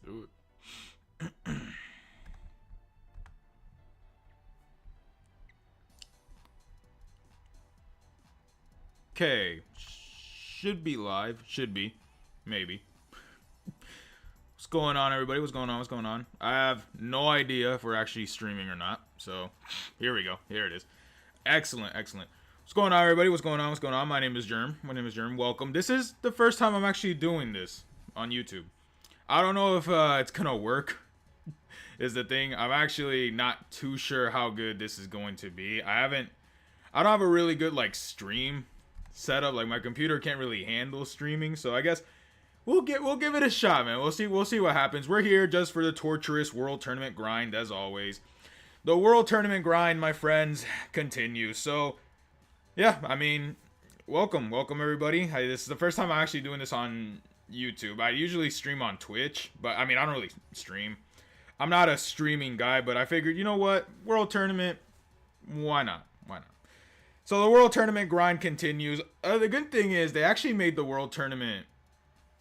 do it. Okay. Should be live. Should be. Maybe. What's going on, everybody? What's going on? What's going on? I have no idea if we're actually streaming or not. So, here we go. Here it is. Excellent, excellent. What's going on, everybody? What's going on? What's going on? My name is Germ. Welcome. This is the first time I'm actually doing this on YouTube. I don't know if it's gonna work. Is the thing. I'm actually not too sure how good this is going to be. I don't have a really good like stream setup. Like my computer can't really handle streaming, so I guess we'll give it a shot, man. We'll see what happens. We're here just for the torturous World Tournament grind, as always. The World Tournament grind, my friends, continues. So, yeah, I mean, welcome everybody. This is the first time I'm actually doing this on YouTube. I usually stream on Twitch, but I mean, I don't really stream. I'm not a streaming guy, but I figured, you know what? World Tournament, why not? Why not? So the World Tournament grind continues. The good thing is they actually made the World Tournament,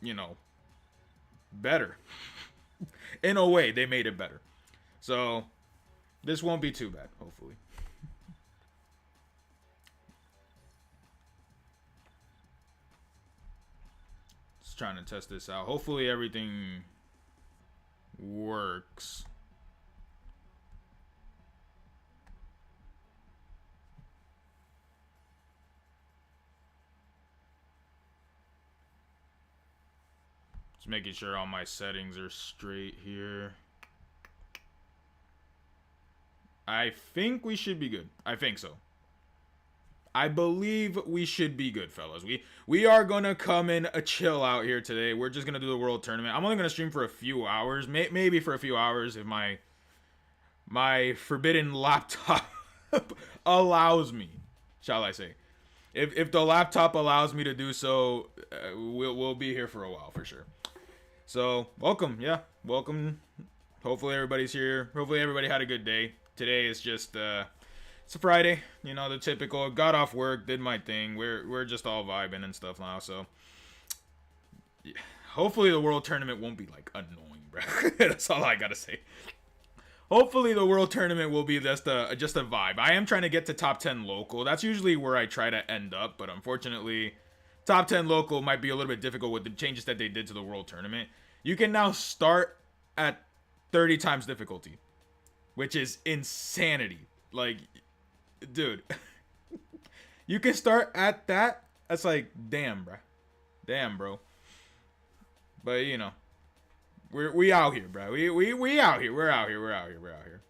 you know, better. In a way, they made it better. So this won't be too bad, hopefully. Just trying to test this out. Hopefully everything works. Just making sure all my settings are straight here. I think we should be good. I think so. I believe we should be good, fellas. We are gonna come in a chill out here today. We're just gonna do the World Tournament. I'm only gonna stream for a few hours, maybe for a few hours if my forbidden laptop allows me, shall I say? If the laptop allows me to do so, we'll be here for a while for sure. So welcome, yeah, welcome. Hopefully everybody's here. Hopefully everybody had a good day. Today is just it's a Friday, you know, the typical. Got off work, did my thing. We're just all vibing and stuff now. So yeah. Hopefully the World Tournament won't be like annoying, bro. That's all I gotta say. Hopefully the World Tournament will be just a vibe. I am trying to get to top 10 local. That's usually where I try to end up, but unfortunately, top 10 local might be a little bit difficult with the changes that they did to the World Tournament. You can now start at 30 times difficulty, which is insanity. Like, dude, you can start at that. That's like, damn, bro. Damn, bro. But, you know, we out here, bro. We out here. We're out here. We're out here. We're out here.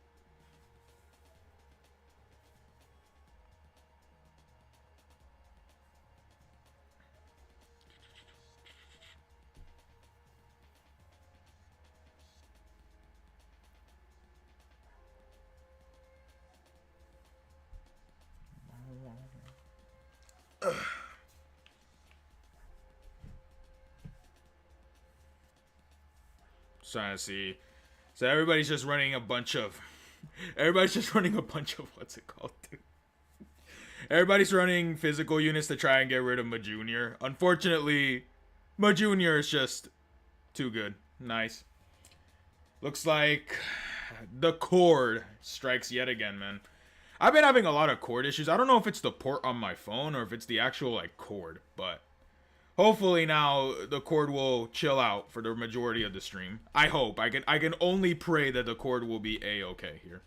Just trying to see. So everybody's just running a bunch of what's it called, dude? Everybody's running physical units to try and get rid of Majunior. Unfortunately, Majunior is just too good. Nice. Looks like the cord strikes yet again, man. I've been having a lot of cord issues. I don't know if it's the port on my phone or if it's the actual like cord, but hopefully now the cord will chill out for the majority of the stream. I hope. I can only pray that the cord will be a-okay here.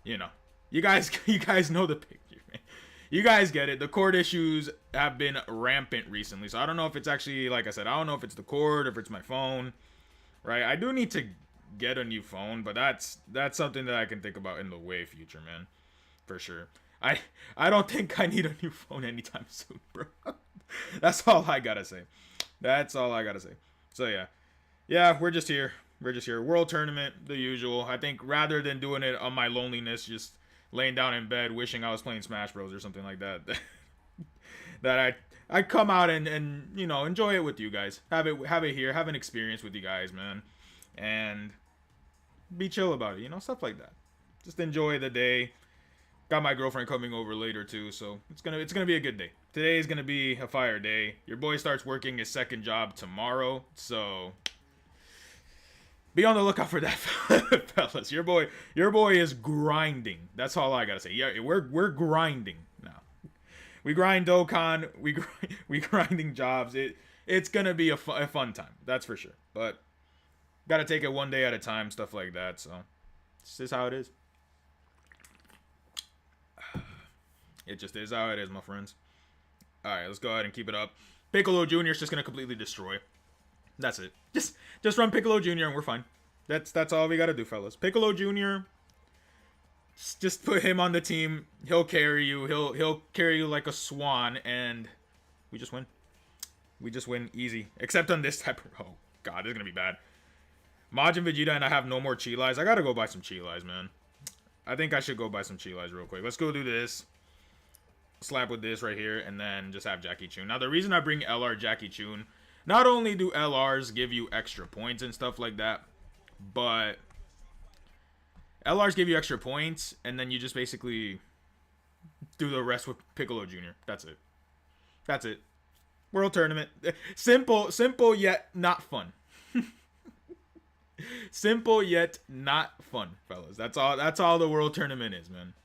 You know. You guys know the picture, man. You guys get it. The cord issues have been rampant recently. So I don't know if it's actually, like I said, I don't know if it's the cord or if it's my phone. Right? I do need to get a new phone, but that's something that I can think about in the way future, man. For sure. I don't think I need a new phone anytime soon, bro. That's all I gotta say. That's all I gotta say. So yeah. Yeah, we're just here. We're just here. World Tournament, the usual. I think rather than doing it on my loneliness, just laying down in bed wishing I was playing Smash Bros or something like that. That I come out and you know, enjoy it with you guys. Have it here, have an experience with you guys, man. And be chill about it, you know, stuff like that. Just enjoy the day. Got my girlfriend coming over later too, so it's gonna be a good day. Today is gonna be a fire day. Your boy starts working his second job tomorrow, so Be on the lookout for that, fellas. Your boy is grinding. That's all I gotta say. Yeah, we're grinding now. We grind Dokkan. We grinding jobs. It's gonna be a fun time. That's for sure. But gotta take it one day at a time. Stuff like that. So this is how it is. It just is how it is, my friends. All right, let's go ahead and keep it up. Piccolo Jr. is just gonna completely destroy. That's it. Just run Piccolo Jr. and we're fine. That's all we gotta do, fellas. Piccolo Jr. Just put him on the team. He'll carry you. He'll carry you like a swan, and we just win. We just win easy. Except on this type of... Oh, God, this is gonna be bad. Majin Vegeta and I have no more Chilais. I gotta go buy some Chilais, man. I think I should go buy some Chilais real quick. Let's go do this. Slap with this right here, and then just have Jackie Chun. Now, the reason I bring LR Jackie Chun... Not only do LRs give you extra points and stuff like that, but LRs give you extra points, and then you just basically do the rest with Piccolo Jr. That's it. That's it. World Tournament. Simple yet not fun. Simple yet not fun, fellas. That's all the World Tournament is, man.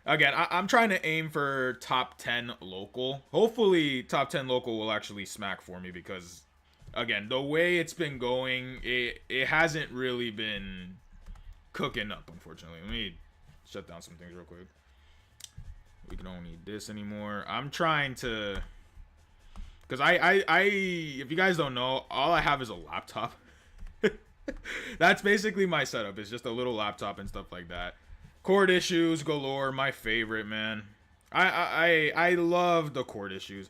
Again, I'm trying to aim for top 10 local. Hopefully, top 10 local will actually smack for me because, again, the way it's been going, it hasn't really been cooking up, unfortunately. Let me shut down some things real quick. We don't need this anymore. I'm trying to... Because if you guys don't know, all I have is a laptop. That's basically my setup. It's just a little laptop and stuff like that. Cord issues galore, my favorite, man. I love the cord issues.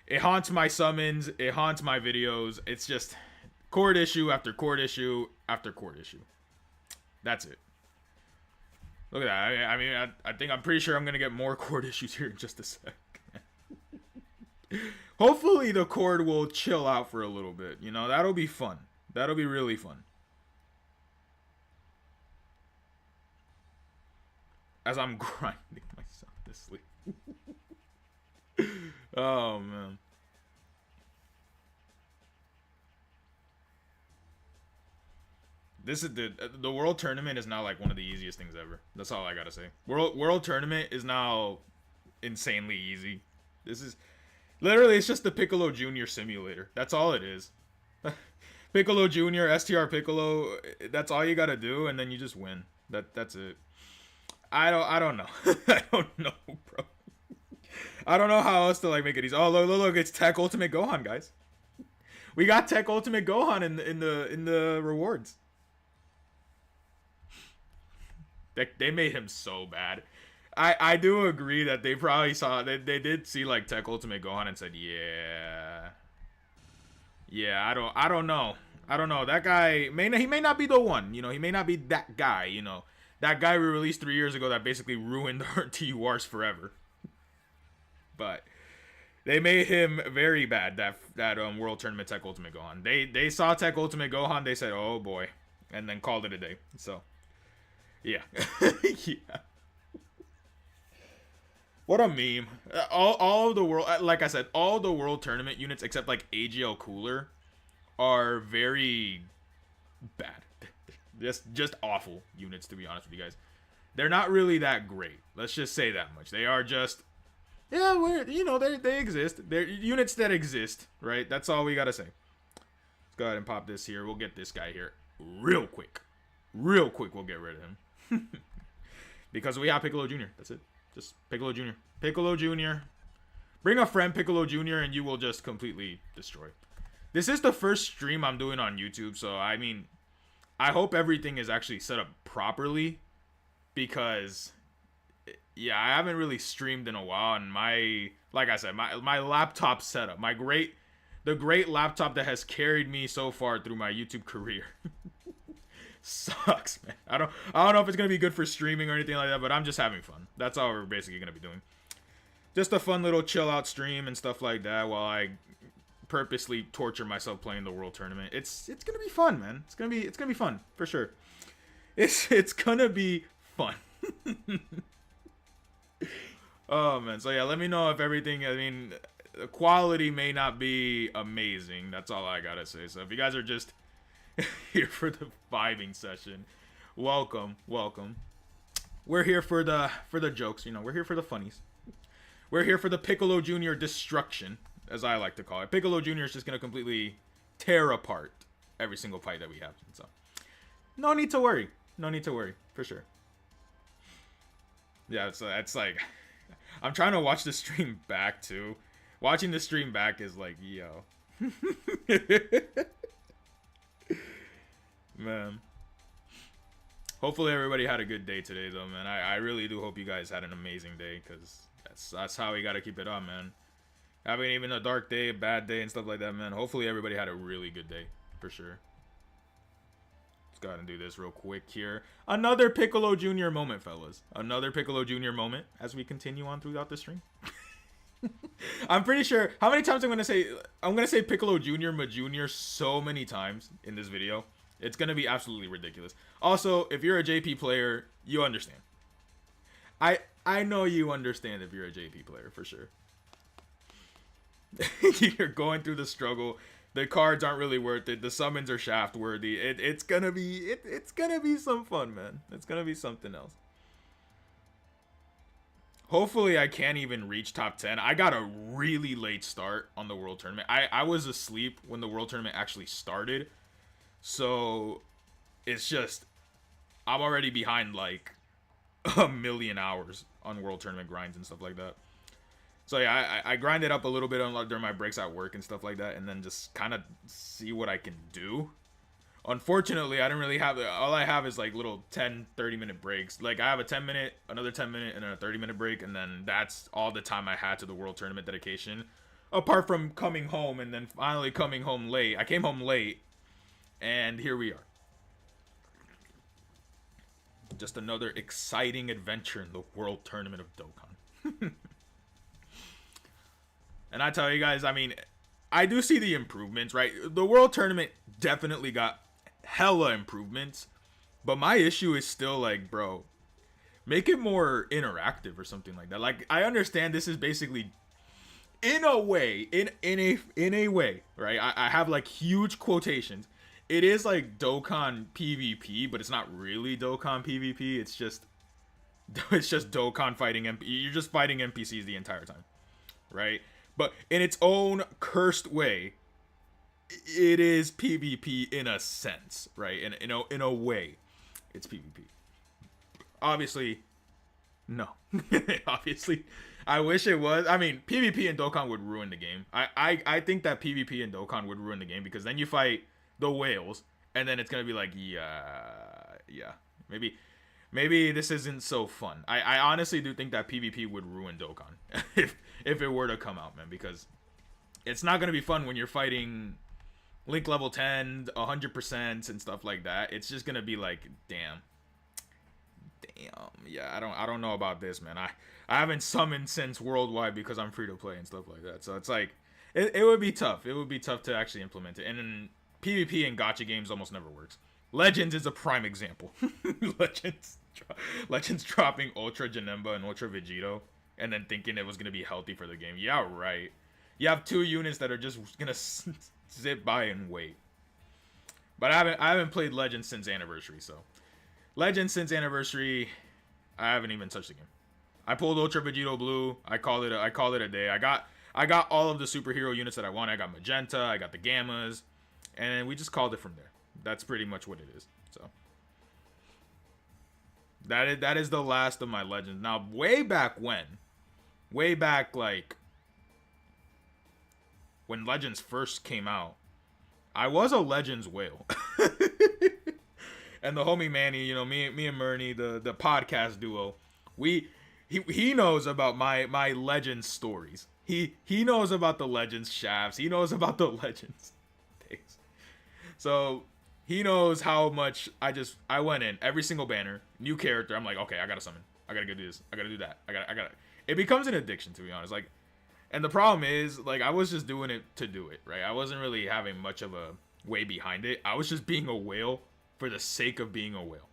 It haunts my summons. It haunts my videos. It's just cord issue after cord issue after cord issue. That's it. Look at that. I mean, I think I'm pretty sure I'm going to get more cord issues here in just a sec. Hopefully the cord will chill out for a little bit. You know, that'll be fun. That'll be really fun. As I'm grinding myself to sleep. Oh, man. This is the World Tournament is now like one of the easiest things ever. That's all I gotta say. World Tournament is now insanely easy. This is literally, it's just the Piccolo Jr. simulator. That's all it is. Piccolo Jr., STR Piccolo. That's all you gotta do, and then you just win. That's it. I don't know. I don't know, bro. I don't know how else to like make it easy. Oh, look, it's Tech Ultimate Gohan, guys. We got Tech Ultimate Gohan in the rewards. They made him so bad. I do agree that they probably saw they did see like Tech Ultimate Gohan and said, yeah, I don't know. That guy may not be the one. You know, he may not be that guy. You know. That guy we released 3 years ago that basically ruined our TURs forever. But they made him very bad, that World Tournament Tech Ultimate Gohan. They saw Tech Ultimate Gohan, they said, oh boy. And then called it a day. So, yeah. Yeah. What a meme. All of the world, like I said, all the World Tournament units except like AGL Cooler are very bad. Just awful units, to be honest with you guys. They're not really that great. Let's just say that much. They are just, yeah, they exist. They're units that exist, right? That's all we gotta say. Let's go ahead and pop this here. We'll get this guy here real quick. Real quick, we'll get rid of him. Because we have Piccolo Jr. That's it. Just Piccolo Jr. Piccolo Jr. Bring a friend, Piccolo Jr., and you will just completely destroy. This is the first stream I'm doing on YouTube, so I mean... I hope everything is actually set up properly because, yeah, I haven't really streamed in a while, and like I said, my laptop setup, the great laptop that has carried me so far through my YouTube career, sucks, man. I don't know if it's gonna be good for streaming or anything like that, but I'm just having fun. That's all we're basically gonna be doing. Just a fun little chill out stream and stuff like that while I purposely torture myself playing the World Tournament. It's gonna be fun, man. It's gonna be fun for sure. It's gonna be fun. Oh man, so yeah, let me know if everything. I mean, the quality may not be amazing. That's all I gotta say. So if you guys are just here for the vibing session. Welcome, welcome. We're here for the jokes, you know. We're here for the funnies. We're here for the Piccolo Jr. destruction, as I like to call it. Piccolo Jr. is just gonna completely tear apart every single fight that we have. So, no need to worry. No need to worry, for sure. Yeah, it's like, I'm trying to watch the stream back too. Watching the stream back is like, yo. Man. Hopefully everybody had a good day today though, man. I really do hope you guys had an amazing day, because that's how we gotta keep it on, man. Having even a dark day, a bad day, and stuff like that, man. Hopefully everybody had a really good day, for sure. Let's go ahead and do this real quick here. Another Piccolo Jr. moment, fellas. Another Piccolo Jr. moment as we continue on throughout the stream. I'm pretty sure, how many times I'm gonna say Piccolo Jr. Ma Jr. so many times in this video. It's gonna be absolutely ridiculous. Also, if you're a JP player, you understand. I know you understand if you're a JP player, for sure. You're going through the struggle. The cards aren't really worth it. The summons are shaft worthy. It's gonna be some fun, man. It's gonna be something else. Hopefully I can't even reach top 10. I got a really late start on the World Tournament. I was asleep when the World Tournament actually started. So it's just, I'm already behind like a million hours on World Tournament grinds and stuff like that. So yeah, I grinded up a little bit on during my breaks at work and stuff like that, and then just kind of see what I can do. Unfortunately, I didn't really have, all I have is like little 10-30 minute breaks. Like I have a 10 minute, another 10 minute, and then a 30 minute break, and then that's all the time I had to the World Tournament dedication. Apart from coming home and then finally coming home late. I came home late, and here we are. Just another exciting adventure in the World Tournament of Dokkan. And I tell you guys, I mean, I do see the improvements, right? The World Tournament definitely got hella improvements, but my issue is still like, bro, make it more interactive or something like that. Like, I understand this is basically, in a way, in a way, right? I have like huge quotations. It is like Dokkan PvP, but it's not really Dokkan PvP. It's just Dokkan fighting You're just fighting NPCs the entire time, right? But in its own cursed way, it is PvP in a sense, right? In a way, it's PvP. Obviously, no. Obviously, I wish it was. I mean, PvP in Dokkan would ruin the game. I think that PvP in Dokkan would ruin the game, because then you fight the whales, and then it's gonna be like, yeah, maybe this isn't so fun. I honestly do think that PvP would ruin Dokkan if it were to come out, man, because it's not gonna be fun when you're fighting Link level 10, 100% and stuff like that. It's just gonna be like, damn, yeah, I don't know about this, man. I haven't summoned since Worldwide because I'm free to play and stuff like that. So it's like, it would be tough. It would be tough to actually implement it. And then PvP in gacha games almost never works. Legends is a prime example. Legends dropping Ultra Janemba and Ultra Vegito, and then thinking it was gonna be healthy for the game. Yeah, right. You have two units that are just gonna sit by and wait. But I haven't played Legends since Anniversary, so Legends since Anniversary, I haven't even touched the game. I pulled Ultra Vegito Blue. I call it a day. I got all of the superhero units that I want. I got Magenta. I got the Gammas, and we just called it from there. That's pretty much what it is. So that is the last of my Legends. Now, way back like when Legends first came out, I was a Legends whale. And the homie Manny, you know, me and Murney, the podcast duo, he knows about my Legends stories. He knows about the Legends shafts. He knows about the Legends things. So he knows how much I went in every single banner, new character. I'm like, okay, I gotta summon. I gotta go do this. I gotta do that. I gotta. It becomes an addiction, to be honest. Like, and the problem is, like, I was just doing it to do it, right? I wasn't really having much of a way behind it. I was just being a whale for the sake of being a whale.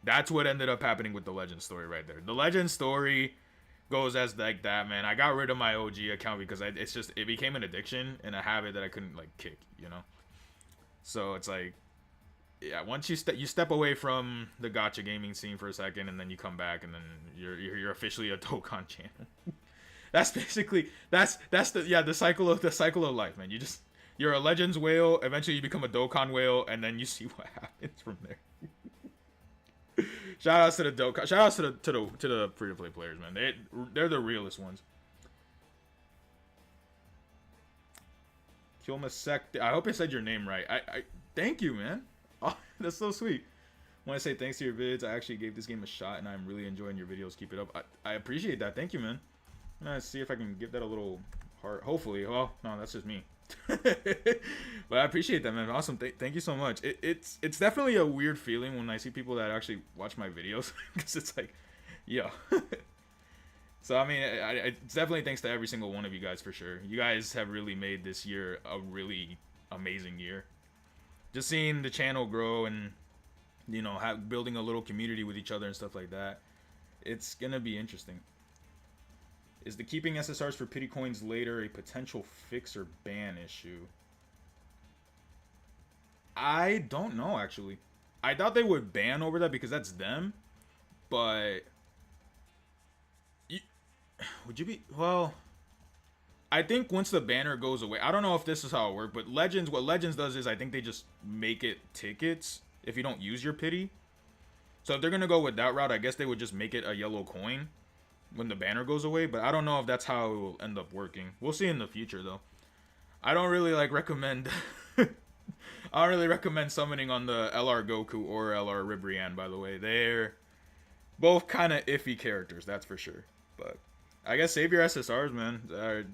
That's what ended up happening with the Legend story right there. The Legend story goes as like that, man. I got rid of my OG account because it became an addiction and a habit that I couldn't like kick, you know? So it's like, yeah, once you step away from the gacha gaming scene for a second, and then you come back, and then you're officially a Dokkan channel. That's basically that's the cycle of life, man. You're a Legends whale, eventually you become a Dokkan whale, and then you see what happens from there. Shout outs to the Dokkan, shout outs to the free to play players, man. They're the realest ones. Kilmasect, I hope I said your name right. I thank you, man. Oh, that's so sweet. I want to say thanks to your vids. I actually gave this game a shot, and I'm really enjoying your videos. Keep it up. I appreciate that. Thank you, man. I'm gonna see if I can give that a little heart. Hopefully. Well, no, that's just me. But I appreciate that, man. Awesome. Thank you so much. It's definitely a weird feeling when I see people that actually watch my videos, because it's like, yo. So I mean, it's definitely thanks to every single one of you guys for sure. You guys have really made this year a really amazing year. Just seeing the channel grow and, you know, building a little community with each other and stuff like that. It's gonna be interesting. Is the keeping SSRs for pity coins later a potential fix or ban issue? I don't know, actually. I thought they would ban over that because that's them, but would you be, well, I think once the banner goes away, I don't know if this is how it works, but Legends, what Legends does is I think they just make it tickets if you don't use your pity. So if they're gonna go with that route, I guess they would just make it a yellow coin when the banner goes away, but I don't know if that's how it will end up working. We'll see in the future, though. I don't really recommend I don't really recommend summoning on the LR Goku or LR Ribrianne, by the way. They're both kind of iffy characters, that's for sure. But I guess save your SSRs, man.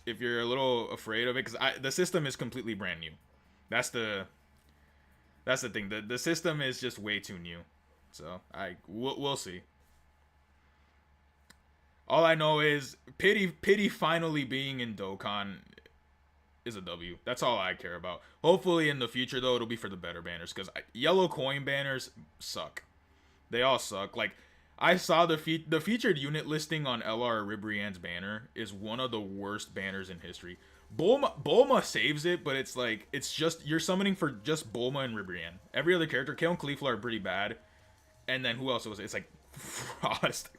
If you're a little afraid of it, because the system is completely brand new. That's the thing. The system is just way too new. So we'll see. All I know is pity finally being in Dokkan is a W. That's all I care about. Hopefully in the future, though, it'll be for the better banners, because yellow coin banners suck. They all suck. Like, I saw the featured unit listing on LR Ribrianne's banner is one of the worst banners in history. Bulma saves it, but it's like, it's just, you're summoning for just Bulma and Ribrianne. Every other character, Kale and Caulifla are pretty bad. And then who else was it? It's like Frost.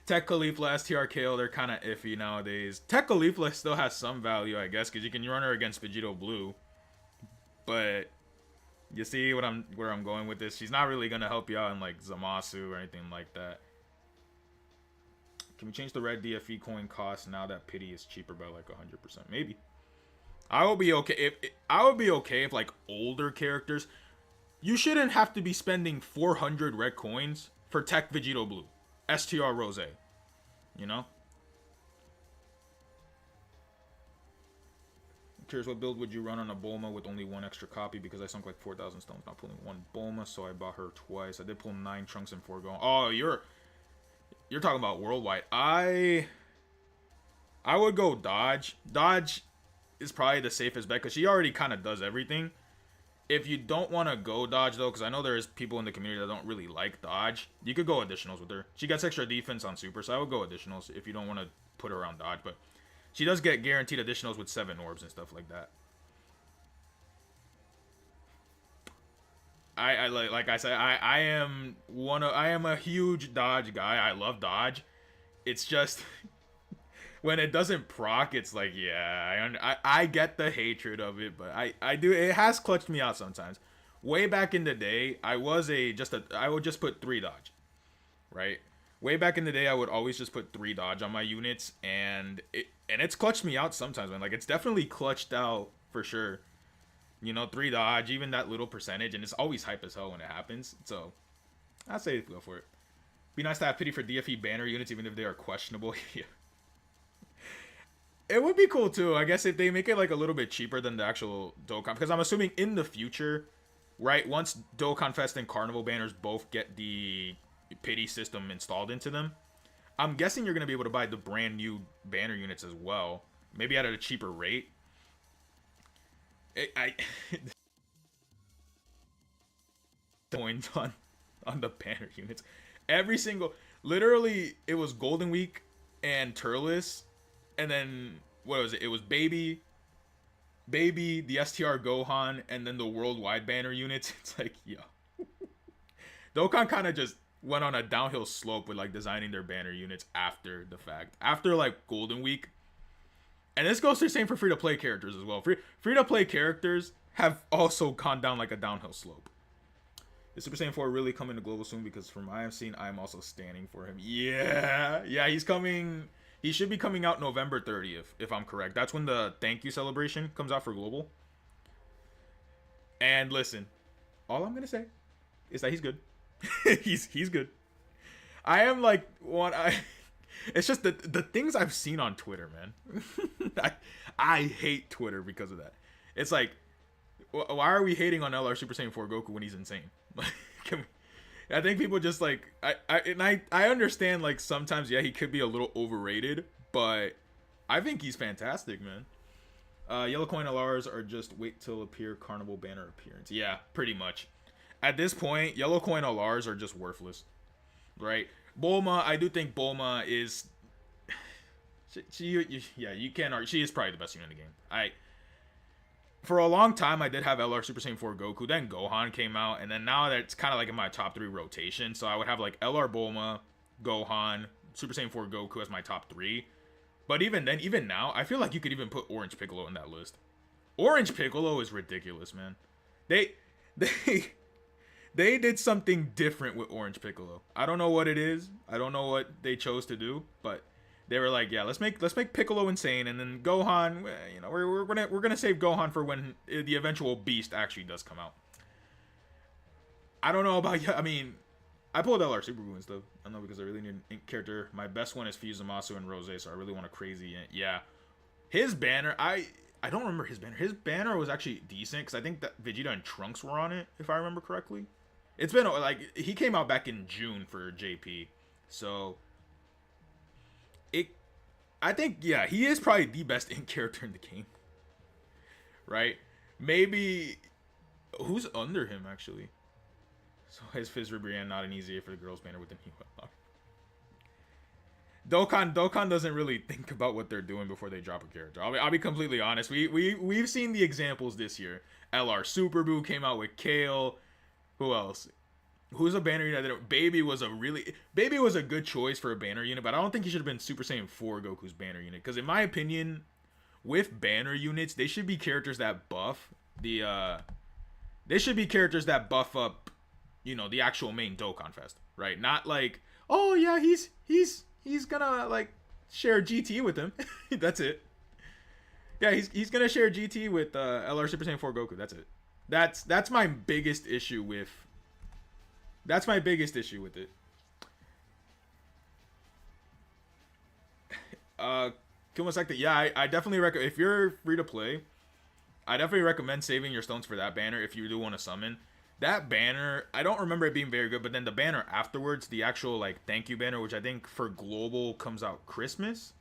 Tech Caulifla, STR Kale, they're kind of iffy nowadays. Tech Caulifla still has some value, I guess, because you can run her against Vegito Blue. But you see where I'm going with this? She's not really gonna help you out in like Zamasu or anything like that. Can we change the red DFE coin cost now that pity is cheaper by like 100%? Maybe. I will be okay if like older characters. You shouldn't have to be spending 400 red coins for Tech Vegito Blue. STR Rose, you know? I'm curious, what build would you run on a Bulma with only one extra copy? Because I sunk like 4,000 stones not pulling one Bulma, so I bought her twice. I did pull 9 trunks and 4 going. Oh, you're talking about worldwide. I would go Dodge. Dodge is probably the safest bet because she already kind of does everything. If you don't want to go Dodge, though, because I know there's people in the community that don't really like Dodge, you could go additionals with her. She gets extra defense on Super, so I would go additionals if you don't want to put her on Dodge. But she does get guaranteed additionals with 7 orbs and stuff like that. Like I said, I am a huge Dodge guy. I love Dodge. It's just when it doesn't proc, it's like, yeah, I get the hatred of it, but I do, it has clutched me out sometimes. Way back in the day, I would just put 3 Dodge, right? Way back in the day, I would always just put 3 Dodge on my units, and it's clutched me out sometimes, man. Like, it's definitely clutched out for sure. You know, 3 Dodge, even that little percentage, and it's always hype as hell when it happens. So, I'd say go for it. Be nice to have pity for DFE banner units, even if they are questionable. Yeah. It would be cool too, I guess, if they make it like a little bit cheaper than the actual Dokkan, because I'm assuming in the future, right, once Dokkan Fest and Carnival banners both get the pity system installed into them, I'm guessing you're going to be able to buy the brand new banner units as well, maybe at a cheaper rate. Coins on the banner units. Every single, literally, it was Golden Week and Turles. And then, what was it? It was Baby, Baby, the STR Gohan, and then the worldwide banner units. It's like, yeah. Dokkan kind of just went on a downhill slope with like designing their banner units after the fact. After like Golden Week. And this goes to the same for free-to-play characters as well. Free-to-play characters have also gone down like a downhill slope. Is Super Saiyan 4 really coming to global soon? Because from what I have seen, I'm also standing for him. Yeah, he's coming. He should be coming out November 30th, if I'm correct. That's when the thank you celebration comes out for global. And listen, all I'm gonna say is that he's good. he's good. I am like one. It's just the things I've seen on Twitter, man. I hate Twitter because of that. It's like, why are we hating on LR Super Saiyan 4 Goku when he's insane? I think people just like I understand like sometimes yeah he could be a little overrated, but I think he's fantastic, man. Yellow coin LRs are just wait till appear carnival banner appearance. Yeah, pretty much. At this point, yellow coin LRs are just worthless, right? Bulma, I do think Bulma is you can't argue. She is probably the best unit in the game. For a long time, I did have LR Super Saiyan 4 Goku. Then Gohan came out, and then now that's kind of like in my top 3 rotation. So I would have like LR Bulma, Gohan, Super Saiyan 4 Goku as my top 3. But even then, even now, I feel like you could even put Orange Piccolo in that list. Orange Piccolo is ridiculous, man. They did something different with Orange Piccolo. I don't know what it is. I don't know what they chose to do, but they were like, yeah, let's make Piccolo insane, and then Gohan, you know, we're gonna save Gohan for when the eventual Beast actually does come out. I don't know about you. I mean, I pulled LR Super Buu and stuff. I don't know because I really need an ink character. My best one is Fuzamasu and Rose, so I really want a crazy ink. Yeah, his banner, I don't remember his banner. His banner was actually decent because I think that Vegeta and Trunks were on it, if I remember correctly. It's been like he came out back in June for JP, so. I think, yeah, he is probably the best ink character in the game. Right? Maybe... Who's under him, actually? So is Fizz Ribrianne not an easier for the girls banner with the new Dokkan doesn't really think about what they're doing before they drop a character. I'll be completely honest. We've seen the examples this year. LR Super Buu came out with Kale. Who else? Who's a banner unit that Baby was a good choice for a banner unit, but I don't think he should have been Super Saiyan 4 Goku's banner unit. Because in my opinion, with banner units, they should be characters that buff they should be characters that buff up, you know, the actual main Dokkan Fest, right? Not like, oh yeah, he's gonna like share GT with him. That's it. Yeah, he's gonna share GT with LR Super Saiyan 4 Goku. That's it. That's my biggest issue with. That's my biggest issue with it. Kumasecta, yeah, I definitely recommend, if you're free to play, I definitely recommend saving your stones for that banner if you do want to summon. That banner, I don't remember it being very good, but then the banner afterwards, the actual like thank you banner, which I think for global comes out Christmas.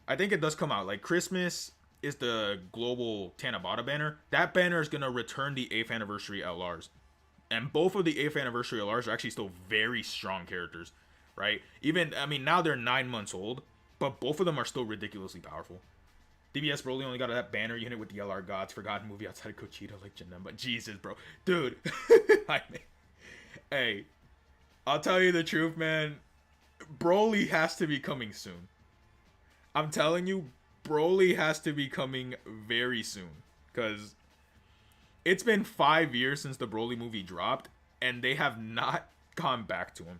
I think it does come out like Christmas is the global Tanabata banner. That banner is gonna return the 8th anniversary LRs. And both of the 8th anniversary LRs are actually still very strong characters, right? Even, I mean, now they're 9 months old, but both of them are still ridiculously powerful. DBS Broly only got that banner unit with the LR Gods. Forgotten movie outside of Kochito like Janemba. Jesus, bro. Dude. Hey, I'll tell you the truth, man. Broly has to be coming soon. I'm telling you, Broly has to be coming very soon. Because it's been 5 years since the Broly movie dropped, and they have not gone back to him.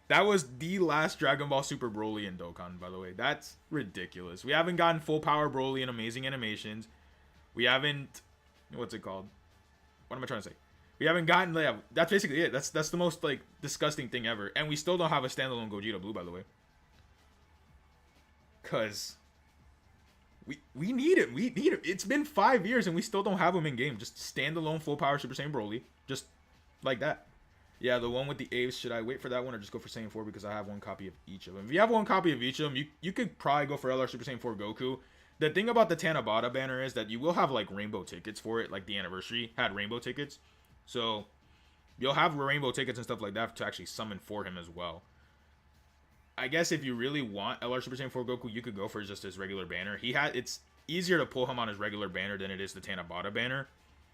That was the last Dragon Ball Super Broly in Dokkan, by the way. That's ridiculous. We haven't gotten full power Broly in Amazing Animations. We haven't... What's it called? What am I trying to say? We haven't gotten... Yeah, that's basically it. That's the most, like, disgusting thing ever. And we still don't have a standalone Gogeta Blue, by the way. Because... We need it. We need it. It's been 5 years and we still don't have him in game. Just standalone full power Super Saiyan Broly. Just like that. Yeah, the one with the Aves. Should I wait for that one or just go for Saiyan 4 because I have one copy of each of them? If you have one copy of each of them, you could probably go for LR Super Saiyan 4 Goku. The thing about the Tanabata banner is that you will have like rainbow tickets for it. Like the anniversary had rainbow tickets. So you'll have rainbow tickets and stuff like that to actually summon for him as well. I guess if you really want LR Super Saiyan 4 Goku, you could go for just his regular banner. easier to pull him on his regular banner than it is the Tanabata banner,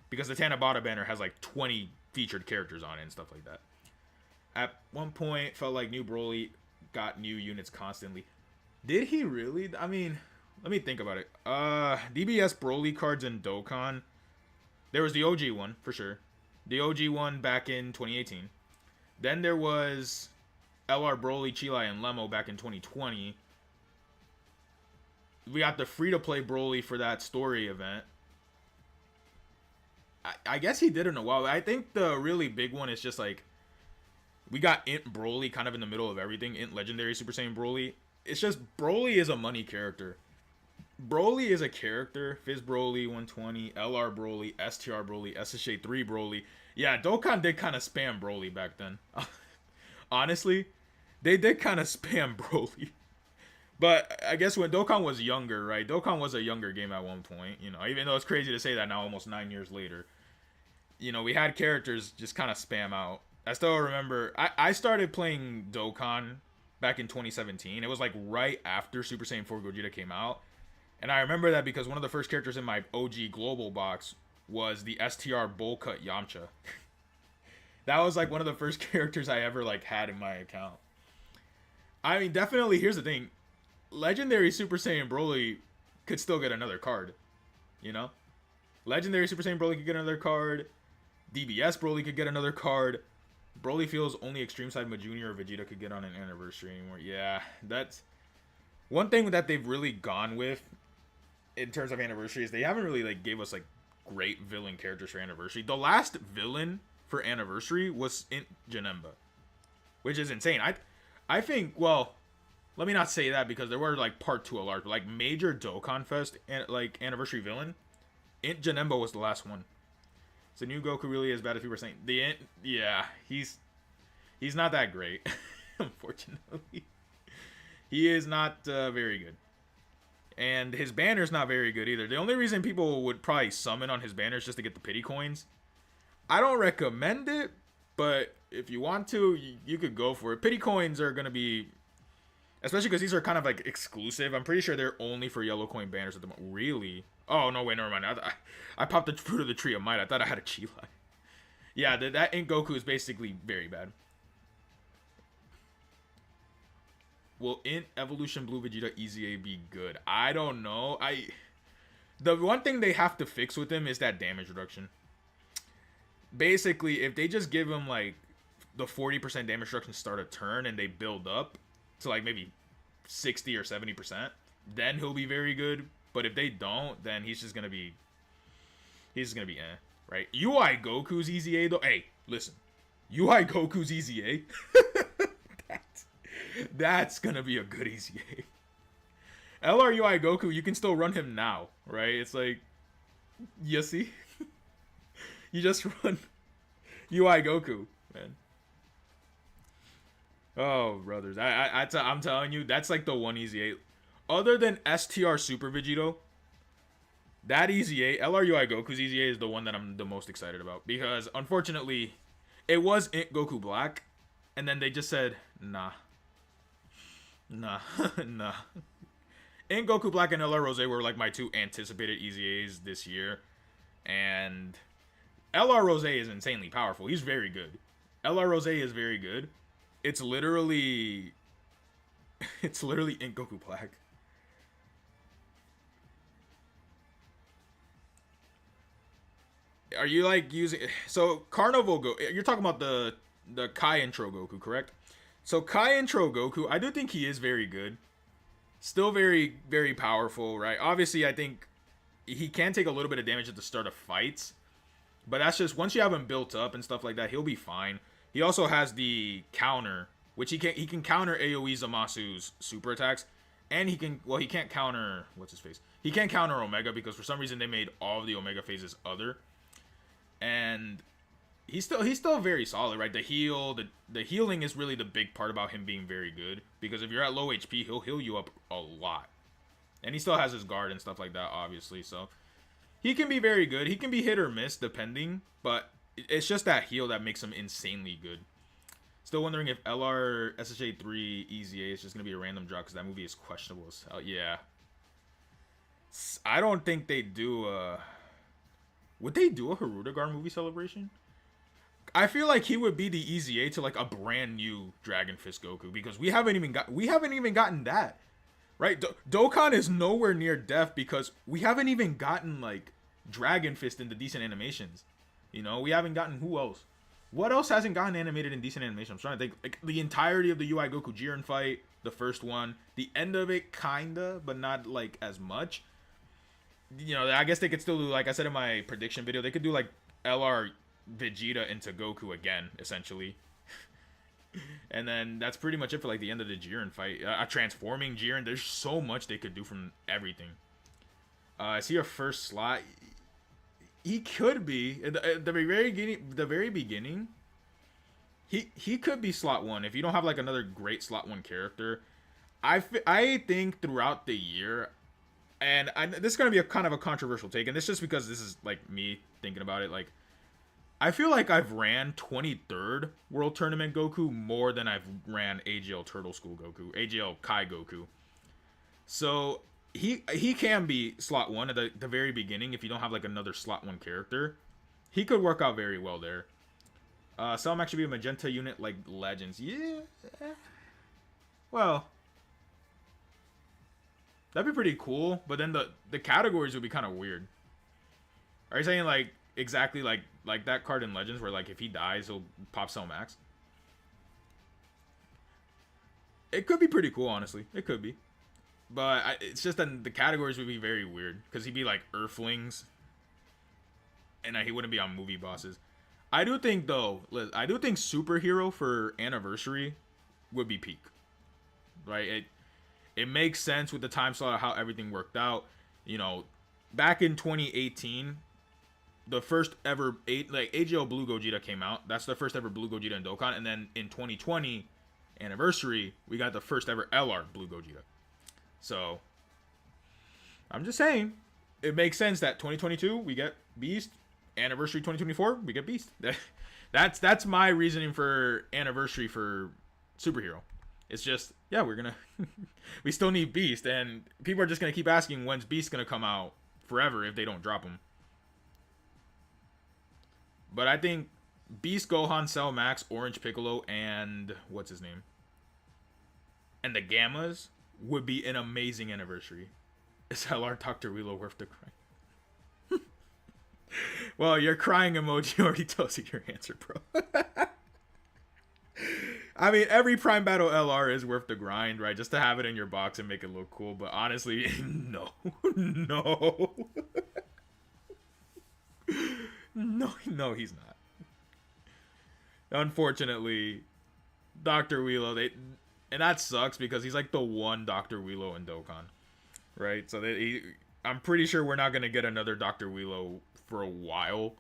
because the Tanabata banner has like 20 featured characters on it and stuff like that. At one point, felt like New Broly got new units constantly. Did he really? I mean, let me think about it. DBS Broly cards in Dokkan. There was the OG one, for sure. The OG one back in 2018. Then there was LR Broly, Chilai, and Lemo back in 2020. We got the free-to-play Broly for that story event. I guess he did it in a while. I think the really big one is just like, we got Int Broly kind of in the middle of everything. Int Legendary Super Saiyan Broly. It's just, Broly is a money character. Broly is a character. Fizz Broly 120, LR Broly, STR Broly, SSA 3 Broly. Yeah, Dokkan did kind of spam Broly back then. Honestly, they did kind of spam Broly. But I guess when Dokkan was younger, right? Dokkan was a younger game at one point, you know, even though it's crazy to say that now almost 9 years later. You know, we had characters just kind of spam out. I still remember, I started playing Dokkan back in 2017. It was like right after Super Saiyan 4 Gogeta came out. And I remember that because one of the first characters in my OG Global box was the STR Bowl Cut Yamcha. That was like one of the first characters I ever like had in my account. I mean, definitely, here's the thing. Legendary Super Saiyan Broly could still get another card, you know? Legendary Super Saiyan Broly could get another card. DBS Broly could get another card. Broly feels only Extreme Side Junior or Vegeta could get on an anniversary anymore. Yeah, that's one thing that they've really gone with in terms of anniversaries. They haven't really like gave us like great villain characters for anniversary. The last villain for anniversary was in Janemba, which is insane. I think, well, let me not say that because there were like part 2 alarms, but like major Dokkan Fest and like anniversary villain, Int Janemba was the last one. So new Goku really is bad as people were saying. The Int, yeah, he's not that great, unfortunately. He is not very good. And his banner's not very good either. The only reason people would probably summon on his banner is just to get the pity coins. I don't recommend it, but if you want to, you could go for it. Pity coins are going to be, especially because these are kind of like exclusive. I'm pretty sure they're only for yellow coin banners at the moment. Really? Oh, no, wait, never mind. I popped the fruit of the tree of might. I thought I had a Chilai. Yeah, that Int Goku is basically very bad. Will Int Evolution Blue Vegeta EZA be good? I don't know. The one thing they have to fix with him is that damage reduction. Basically, if they just give him like the 40% damage reduction start a turn and they build up to like maybe 60 or 70%, then he'll be very good. But if they don't, then he's just gonna be right? UI Goku's EZA though. Hey, listen, UI Goku's EZA. That's gonna be a good EZA. LRUI Goku, you can still run him now, right? It's like, you see? You just run UI Goku, man. Oh, brothers. I'm telling you, that's like the one EZA. Other than STR Super Vegito, that EZA, LRUI Goku's EZA is the one that I'm the most excited about. Because, unfortunately, it was Int Goku Black, and then they just said, nah. Nah. Int Goku Black and LR Rose were like my 2 anticipated EZAs this year. And LR Rose is insanely powerful. He's very good. LR Rose is very good. It's literally Int Goku Black. Are you like using, so Carnival Go, you're talking about the Kai intro Goku, correct? So Kai intro Goku, I do think he is very good. Still very, very powerful, right? Obviously, I think he can take a little bit of damage at the start of fights. But that's just, once you have him built up and stuff like that, he'll be fine. He also has the counter, which he can counter AoE Zamasu's super attacks. And he can't counter, what's his face? He can't counter Omega because for some reason they made all of the Omega phases other. And he's still very solid, right? The healing is really the big part about him being very good, because if you're at low HP, he'll heal you up a lot. And he still has his guard and stuff like that, obviously. So he can be very good. He can be hit or miss depending, but it's just that heal that makes him insanely good. Still wondering if LR SSA 3 EZA is just gonna be a random drop because that movie is questionable as hell. Yeah. I don't think they do. Would they do a Hirudegarn movie celebration? I feel like he would be the easy A to like a brand new Dragon Fist Goku because we haven't even gotten that. Right? Dokkan is nowhere near death because we haven't even gotten like Dragon Fist into decent animations. You know, we haven't gotten who else? What else hasn't gotten animated in decent animation? I'm trying to think. Like the entirety of the UI Goku Jiren fight, the first one, the end of it, kinda, but not like as much. You know, I guess they could still do, like I said in my prediction video, they could do like LR Vegeta into Goku again, essentially. And then that's pretty much it for like the end of the Jiren fight. A transforming Jiren. There's so much they could do from everything. Is he a first slot? He could be at the very beginning. He could be slot one if you don't have like another great slot one character. I think throughout the year, and this is gonna be a kind of a controversial take, and this just because this is like me thinking about it. Like, I feel like I've ran 23rd World Tournament Goku more than I've ran AGL Turtle School Goku, AGL Kai Goku. So he can be slot one at the very beginning if you don't have like another slot one character. He could work out very well there. Some actually be a magenta unit like Legends. Yeah. Well, that'd be pretty cool, but then the categories would be kind of weird. Are you saying like exactly like that card in Legends where like if he dies he'll pop Cell Max? It could be pretty cool, honestly. It could be. But it's just that the categories would be very weird because he'd be like Earthlings, and he wouldn't be on movie bosses. I do think though, I do think superhero for Anniversary would be peak, right? It makes sense with the time slot of how everything worked out. You know, back in 2018, the first ever AGL Blue Gogeta came out. That's the first ever Blue Gogeta in Dokkan, and then in 2020 Anniversary, we got the first ever LR Blue Gogeta. So, I'm just saying, it makes sense that 2022 we get Beast, Anniversary 2024 we get Beast. That's my reasoning for Anniversary for superhero. It's just, yeah, we're gonna we still need Beast, and people are just gonna keep asking when's Beast gonna come out forever if they don't drop him. But I think Beast, Gohan, Cell Max, Orange Piccolo, and what's his name, and the Gammas would be an amazing Anniversary. Is LR Dr. Willow worth the crying? Well, your crying emoji already tells you your answer, bro. I mean, every Prime Battle LR is worth the grind, right? Just to have it in your box and make it look cool. But honestly, no. No. No, he's not. Unfortunately, Dr. Willow, and that sucks because he's like the one Dr. Willow in Dokkan, right? So I'm pretty sure we're not going to get another Dr. Willow for a while.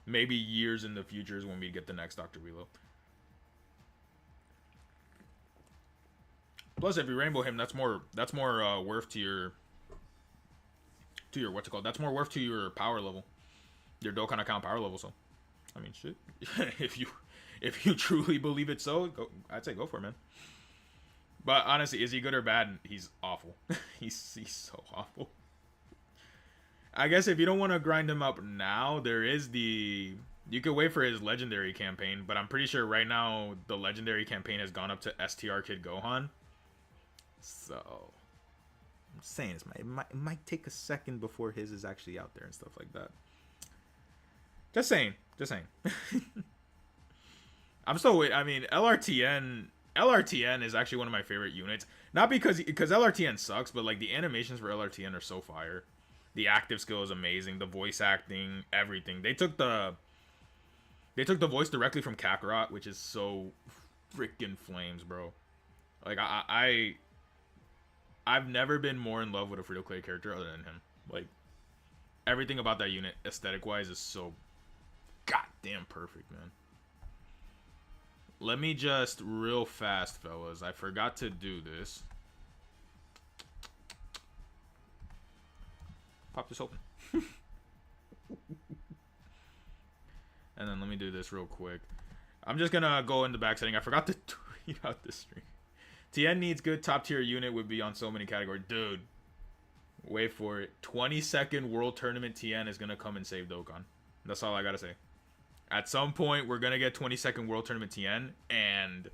Maybe years in the future is when we get the next Dr. Willow. Plus, if you rainbow him, that's more worth to your what's it called? That's more worth to your power level, your Dokkan account power level. So, I mean, shit. if you truly believe it, I'd say go for it, man. But honestly, is he good or bad? He's awful. he's so awful. I guess if you don't want to grind him up now, there is you could wait for his legendary campaign, but I'm pretty sure right now the legendary campaign has gone up to STR Kid Gohan. So I'm saying it might take a second before his is actually out there and stuff like that. Just saying. I'm still waiting. I mean, LRTN is actually one of my favorite units. Not because LRTN sucks, but like the animations for LRTN are so fire. The active skill is amazing. The voice acting, everything. They took the voice directly from Kakarot, which is so freaking flames, bro. Like I've never been more in love with a free-to-play character other than him. Like everything about that unit, aesthetic-wise, is so goddamn perfect, man. Let me just real fast, fellas. I forgot to do this. Pop this open. And then let me do this real quick. I'm just gonna go in the back setting. I forgot to tweet out this stream. TN needs good top tier unit would be on so many categories. Dude. Wait for it. 22nd World Tournament TN is gonna come and save Dokkan. That's all I gotta say. At some point, we're gonna get 22nd World Tournament TN, and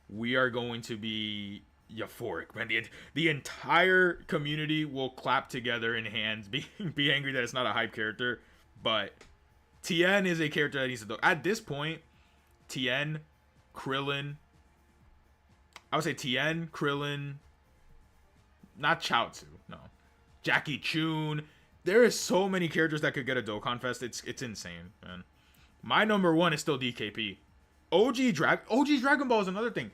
we are going to be euphoric, man. The entire community will clap together in hands, be angry that it's not a hype character, but Tien is a character that needs to. At this point, Tien, Krillin. I would say Tien, Krillin, not Chaozu, no, Jackie Chun. There is so many characters that could get a Dokkan Fest. It's insane, man. My number one is still DKP. OG Dragon Ball is another thing.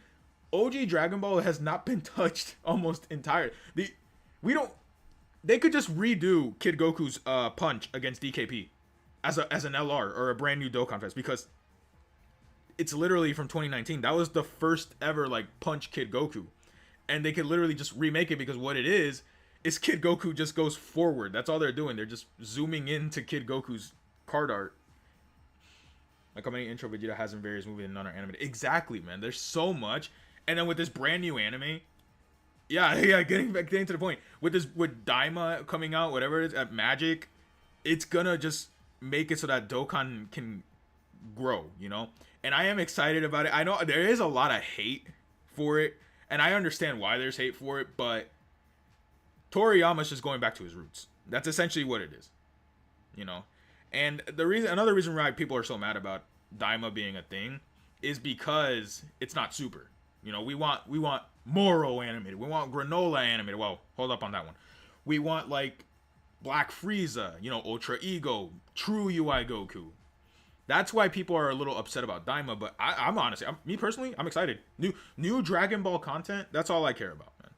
OG Dragon Ball has not been touched almost entirely. They could just redo Kid Goku's punch against DKP as an LR or a brand new Dokkan Fest, because it's literally from 2019. That was the first ever like punch Kid Goku, and they could literally just remake it, because what it is Kid Goku just goes forward. That's all they're doing. They're just zooming into Kid Goku's card art. Like how many intro Vegeta has in various movies and none are animated. Exactly, man. There's so much. And then with this brand new anime, getting to the point. With Daima coming out, whatever it is, at Magic, it's gonna just make it so that Dokkan can grow, you know? And I am excited about it. I know there is a lot of hate for it, and I understand why there's hate for it, but Toriyama's just going back to his roots. That's essentially what it is, you know? And another reason why people are so mad about Daima being a thing is because it's not super. You know, we want Moro animated. We want Granola animated. Well, hold up on that one. We want like Black Frieza, you know, Ultra Ego, True UI Goku. That's why people are a little upset about Daima, but I'm honestly, me personally, I'm excited. New Dragon Ball content, that's all I care about, man.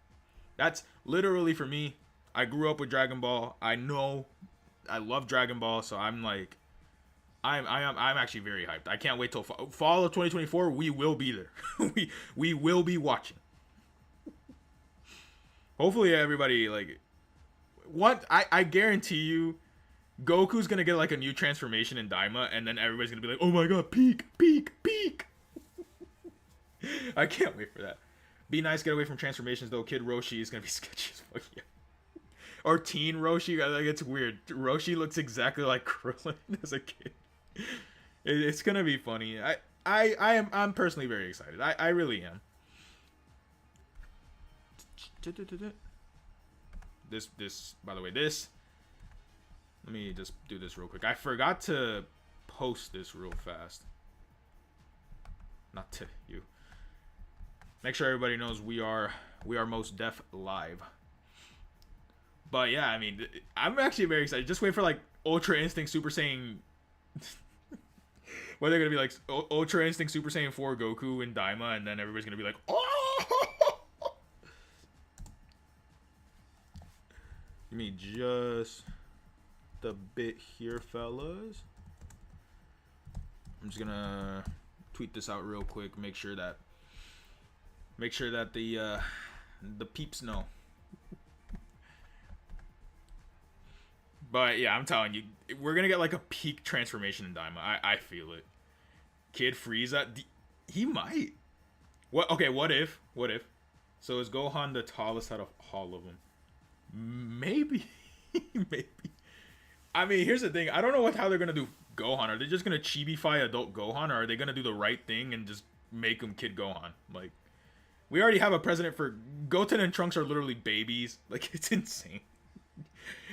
That's literally, for me, I grew up with Dragon Ball. I know I love Dragon Ball, so I'm like, I'm actually very hyped. I can't wait till fall of 2024. We will be there. we will be watching. Hopefully everybody like, I guarantee you, Goku's gonna get like a new transformation in Daima, and then everybody's gonna be like, oh my god, peak. I can't wait for that. Be nice, get away from transformations though. Kid Roshi is gonna be sketchy as fuck. Yeah. Or teen Roshi, like, it's weird. Roshi looks exactly like Krillin as a kid. It's gonna be funny. I'm personally very excited. I really am. This by the way, let me just do this real quick. I forgot to post this real fast. Not to you. Make sure everybody knows we are most def live. But yeah, I mean, I'm actually very excited. Just wait for like Ultra Instinct Super Saiyan. Where they're gonna be like Ultra Instinct Super Saiyan 4 Goku and Daima, and then everybody's gonna be like, oh! Give me just a bit here, fellas. I'm just gonna tweet this out real quick. Make sure that the peeps know. But yeah, I'm telling you, we're gonna get like a peak transformation in Daima. I feel it. Kid Frieza, he might. What? Okay, what if? So is Gohan the tallest out of all of them? Maybe. Maybe. I mean, here's the thing. I don't know how they're gonna do Gohan. Are they just gonna chibi-fy adult Gohan, or are they gonna do the right thing and just make him Kid Gohan? Like, we already have a president for Goten and Trunks are literally babies. Like, it's insane.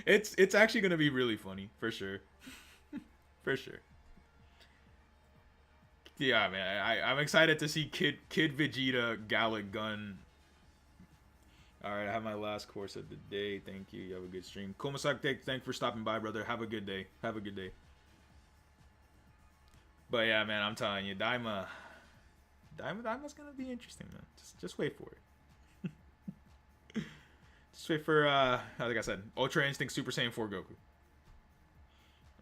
It's actually gonna be really funny, for sure. For sure. Yeah, man, I'm excited to see Kid Vegeta Gallic Gun. Alright, I have my last course of the day. Thank you. You have a good stream. Komasak, thanks for stopping by, brother. Have a good day. Have a good day. But yeah, man, I'm telling you, Daima's gonna be interesting, man. Just wait for it. Just wait for like I said, Ultra Instinct Super Saiyan 4 Goku.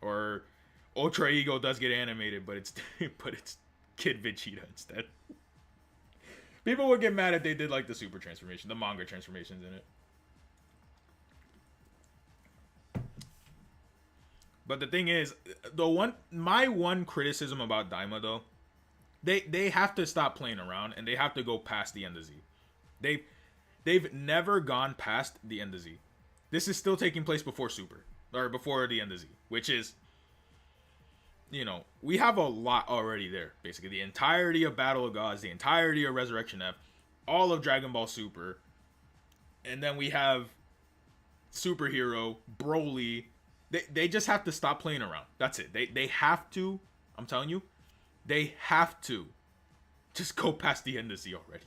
Or Ultra Ego does get animated, but it's Kid Vegeta instead. People would get mad if they did like the super transformation, the manga transformations in it. But the thing is, my one criticism about Daima though, they have to stop playing around and they have to go past the end of Z. They've never gone past the end of Z. This is still taking place before Super, or before the end of Z, which is, you know, we have a lot already there. Basically, the entirety of Battle of Gods, the entirety of Resurrection F, all of Dragon Ball Super, and then we have Superhero, Broly. They just have to stop playing around. That's it. They have to. I'm telling you, they have to just go past the end of Z already.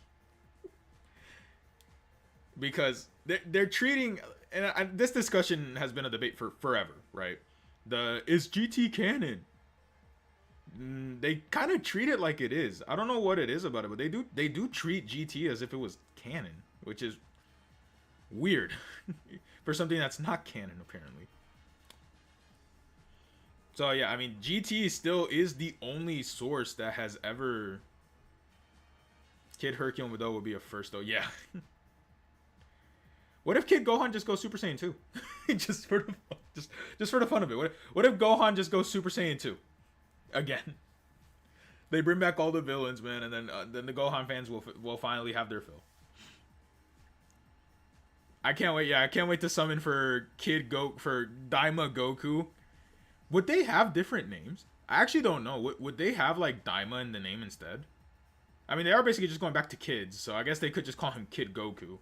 Because they're treating, and this discussion has been a debate for forever, right? Is GT canon? They kind of treat it like it is. I don't know what it is about it, but they do treat GT as if it was canon, which is weird for something that's not canon apparently. So yeah, I mean, GT still is the only source that has ever. Kid Hercule Mado would be a first though. Yeah. What if Kid Gohan just goes Super Saiyan 2? just for the fun of it. What if Gohan just goes Super Saiyan 2? Again. They bring back all the villains, man, and then the Gohan fans will finally have their fill. I can't wait. Yeah, I can't wait to summon for Daima Goku. Would they have different names? I actually don't know. Would they have like Daima in the name instead? I mean, they are basically just going back to kids, so I guess they could just call him Kid Goku.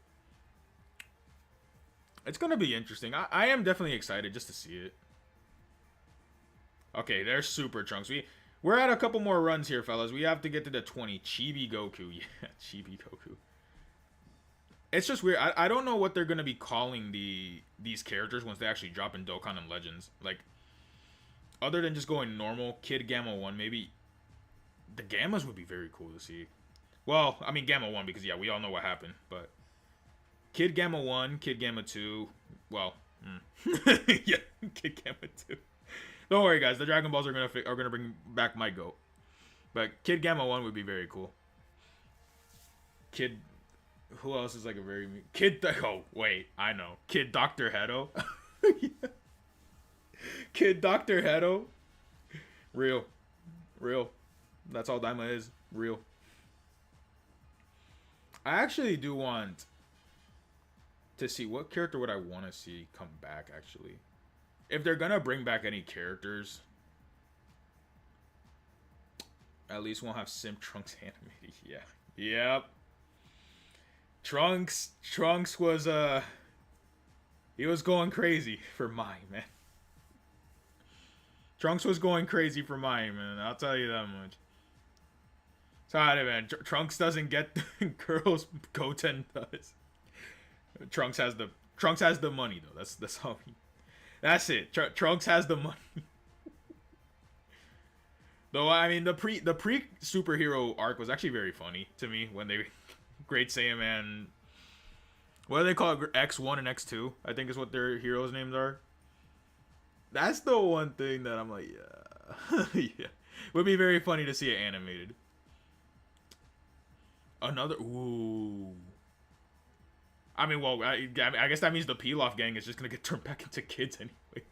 It's gonna be interesting. I am definitely excited just to see it. Okay, there's Super Trunks. We're at a couple more runs here, fellas. We have to get to the 20. Chibi Goku. Yeah, Chibi Goku. It's just weird. I don't know what they're gonna be calling these characters once they actually drop in Dokkan and Legends. Like, other than just going normal, Kid Gamma 1, maybe the Gammas would be very cool to see. Well, I mean Gamma 1 because yeah, we all know what happened, but Kid Gamma 1, Kid Gamma 2, well, yeah, Kid Gamma 2. Don't worry, guys. The Dragon Balls are gonna bring back my goat, but Kid Gamma 1 would be very cool. Kid, who else is like a very Kid? Oh wait, I know. Kid Dr. Hedo. Yeah. Kid Dr. Hedo. Real. That's all Daima is. Real. I actually do want to see what character would I want to see come back, actually. If they're gonna bring back any characters, at least we'll have Simp Trunks animated. Yeah. Yep. Trunks was he was going crazy for Mai, man. Trunks was going crazy for Mai, man. I'll tell you that much. Sorry, man. Trunks doesn't get girls. Goten does. Trunks has the money though. That's how he. That's it. Trunks has the money. Though I mean the pre superhero arc was actually very funny to me when they Great Saiyaman. What do they call it? X1 and X2, I think is what their heroes' names are. That's the one thing that I'm like, yeah. Yeah. Would be very funny to see it animated. Ooh. I mean, well, I guess that means the Pilaf gang is just gonna get turned back into kids anyway.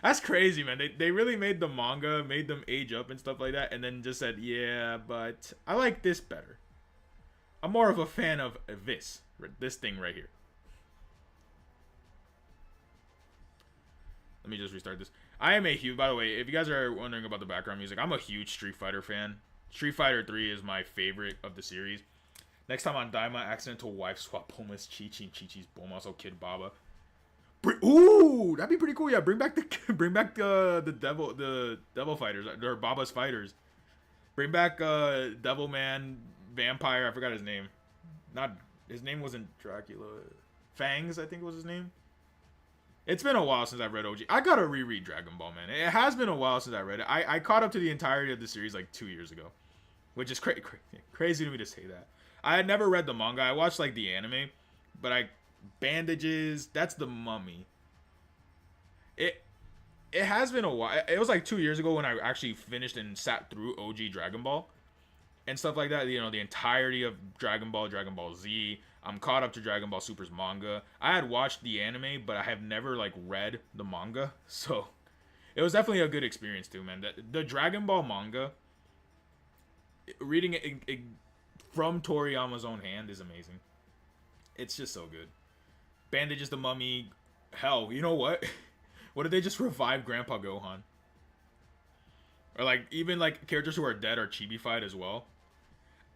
That's crazy, man. They really made the manga, made them age up and stuff like that, and then just said, yeah, but I like this better. I'm more of a fan of this thing right here. Let me just restart this. I am a huge, by the way, if you guys are wondering about the background music, I'm a huge Street Fighter fan. Street Fighter 3 is my favorite of the series. Next time on Daima, accidental wife swap Bulma's Chi-Chi and Chi-Chi's Bulma, also Kid Baba. Ooh, that'd be pretty cool. Yeah, bring back the devil fighters, or Baba's fighters. Bring back Devil Man, Vampire. I forgot his name. His name wasn't Dracula. Fangs, I think was his name. It's been a while since I've read OG. I gotta reread Dragon Ball, man. It has been a while since I read it. I caught up to the entirety of the series like 2 years ago, which is crazy to me to say that. I had never read the manga. I watched like the anime, but Bandages. That's the Mummy. It has been a while. It was like 2 years ago when I actually finished and sat through OG Dragon Ball and stuff like that. You know, the entirety of Dragon Ball Z. I'm caught up to Dragon Ball Super's manga. I had watched the anime, but I have never like read the manga, so it was definitely a good experience too, man. The Dragon Ball manga, reading it from Toriyama's own hand is amazing. It's just so good. Bandages the Mummy, Hell, you know what? What if they just revive Grandpa Gohan? Or like even like characters who are dead are chibified as well.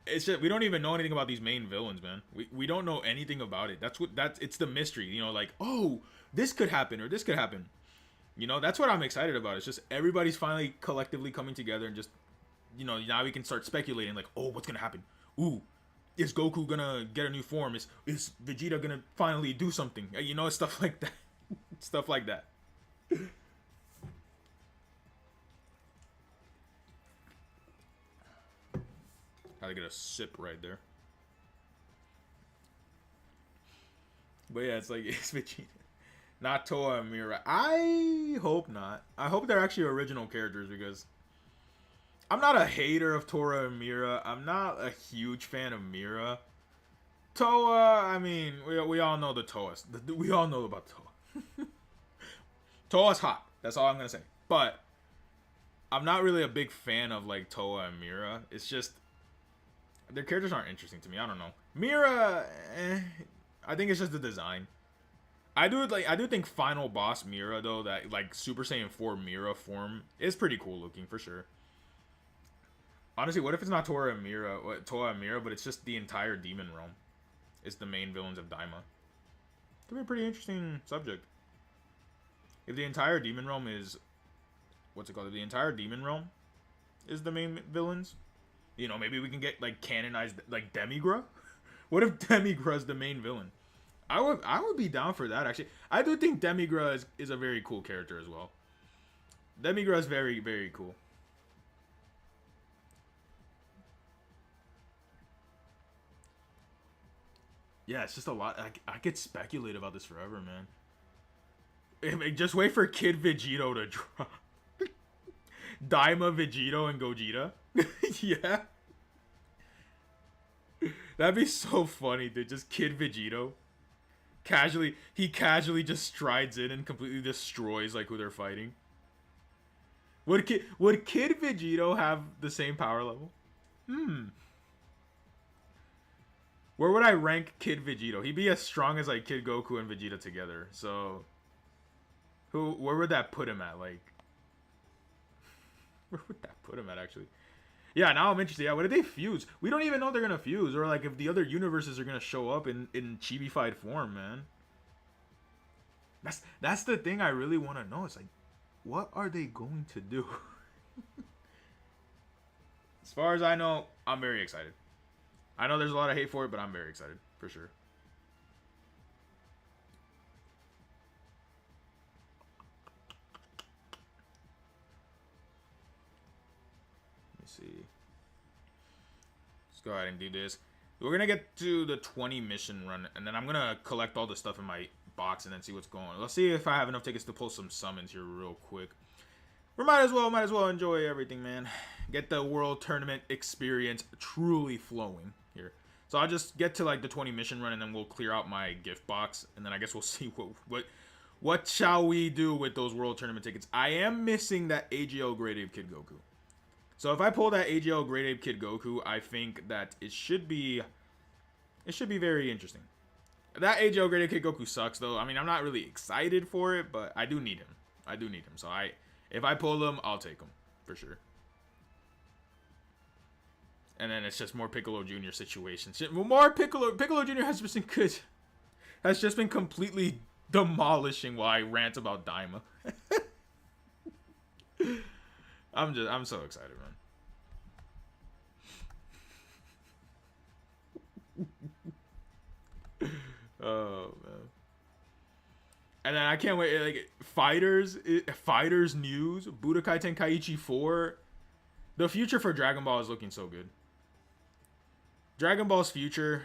It's just we don't even know anything about these main villains, man. We don't know anything about it. That's it's the mystery, you know, like, oh, this could happen or this could happen. You know, that's what I'm excited about. It's just everybody's finally collectively coming together and just, you know, now we can start speculating like, oh, what's gonna happen? Ooh, is Goku gonna get a new form? Is Vegeta gonna finally do something? You know, stuff like that. Stuff like that. Had to get a sip right there. But yeah, it's like it's Vegeta, not Toa and Mira. I hope not. I hope they're actually original characters because I'm not a hater of Tora and Mira. I'm not a huge fan of Mira. Toa, I mean, we all know the Toas. We all know about Toa. Toa's hot. That's all I'm gonna say. But I'm not really a big fan of like Toa and Mira. It's just their characters aren't interesting to me. I don't know. Mira, I think it's just the design. I do think final boss Mira though, that like Super Saiyan 4 Mira form is pretty cool looking for sure. Honestly, what if it's not Toa and Mira, but it's just the entire demon realm is the main villains of Daima? Could be a pretty interesting subject. If the entire demon realm is what's it called? If the entire demon realm is the main villains, you know, maybe we can get like canonized like Demigra. What if Demigra is the main villain? I would be down for that actually. I do think Demigra is a very cool character as well. Demigra is very, very cool. Yeah, it's just a lot. I could speculate about this forever, man. Just wait for Kid Vegito to drop. Daima, Vegito, and Gogeta. Yeah. That'd be so funny, dude. Just Kid Vegito. He casually just strides in and completely destroys like who they're fighting. Would Kid Vegito have the same power level? Where would I rank Kid Vegito? He'd be as strong as like Kid Goku and Vegeta together. So where would that put him at? Like where would that put him at actually? Yeah, now I'm interested. Yeah, what did they fuse? We don't even know they're gonna fuse, or like if the other universes are gonna show up in chibi-fied form, man. That's the thing I really want to know. It's like, what are they going to do? As far as I know, I'm very excited. I know there's a lot of hate for it, but I'm very excited for sure. Let me see. Let's go ahead and do this. We're gonna get to the 20 mission run, and then I'm gonna collect all the stuff in my box and then see what's going on. Let's see if I have enough tickets to pull some summons here real quick. We might as well enjoy everything, man. Get the world tournament experience truly flowing here. So I'll just get to like the 20 mission run and then we'll clear out my gift box, and then I guess we'll see what shall we do with those world tournament tickets. I am missing that AGL Great Ape Kid Goku. So if I pull that AGL Great Ape Kid Goku, I think that it should be very interesting. That AGL Great Ape Kid Goku sucks though. I mean, I'm not really excited for it, but I do need him. So if I pull him, I'll take him for sure. And then it's just more Piccolo Jr. situations. More Piccolo Jr. has just been completely demolishing while I rant about Daima. I'm so excited, man. Oh man. And then I can't wait. Like fighters news. Budokai Tenkaichi 4. The future for Dragon Ball is looking so good. Dragon Ball's future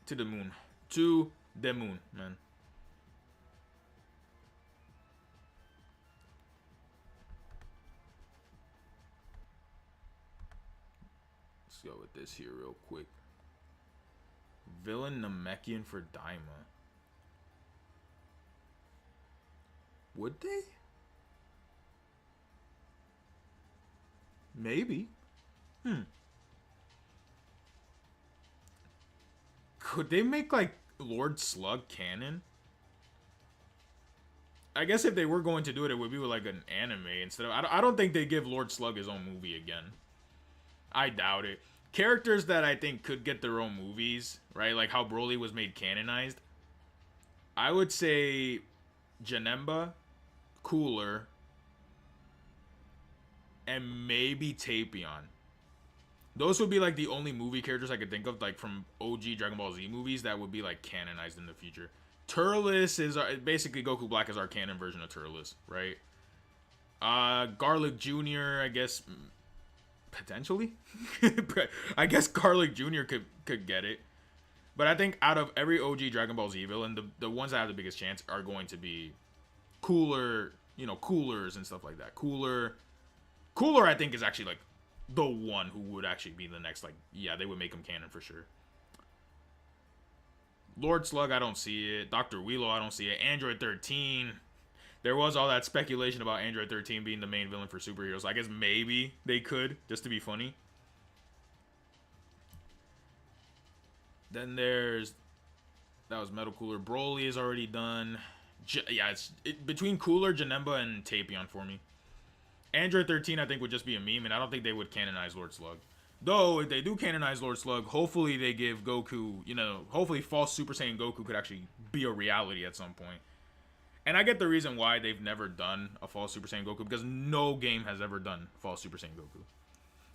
to the moon. To the moon, man. Let's go with this here real quick. Villain Namekian for Daima. Would they? Maybe. Could they make like Lord Slug canon? I guess if they were going to do it, it would be with like an anime instead of. I don't think they give Lord Slug his own movie again. I doubt it. Characters that I think could get their own movies, right? Like how Broly was made canonized. I would say Janemba, Cooler, and maybe Tapion. Those would be like the only movie characters I could think of, like from OG Dragon Ball Z movies that would be like canonized in the future. Turles is basically Goku Black is our canon version of Turles, right? Garlic Jr. I guess potentially. I guess Garlic Jr. could get it, but I think out of every OG Dragon Ball Z villain, the ones that have the biggest chance are going to be Cooler, Coolers and stuff like that. Cooler, I think is actually like the one who would actually be the next, like, yeah, they would make him canon for sure. Lord Slug, I don't see it. Dr. Wheelo, I don't see it. Android 13. There was all that speculation about Android 13 being the main villain for superheroes. So I guess maybe they could, just to be funny. Then that was Metal Cooler. Broly is already done. It's between Cooler, Janemba, and Tapion for me. Android 13, I think, would just be a meme, and I don't think they would canonize Lord Slug. Though, if they do canonize Lord Slug, hopefully they give Goku, hopefully false Super Saiyan Goku could actually be a reality at some point. And I get the reason why they've never done a false Super Saiyan Goku, because no game has ever done false Super Saiyan Goku.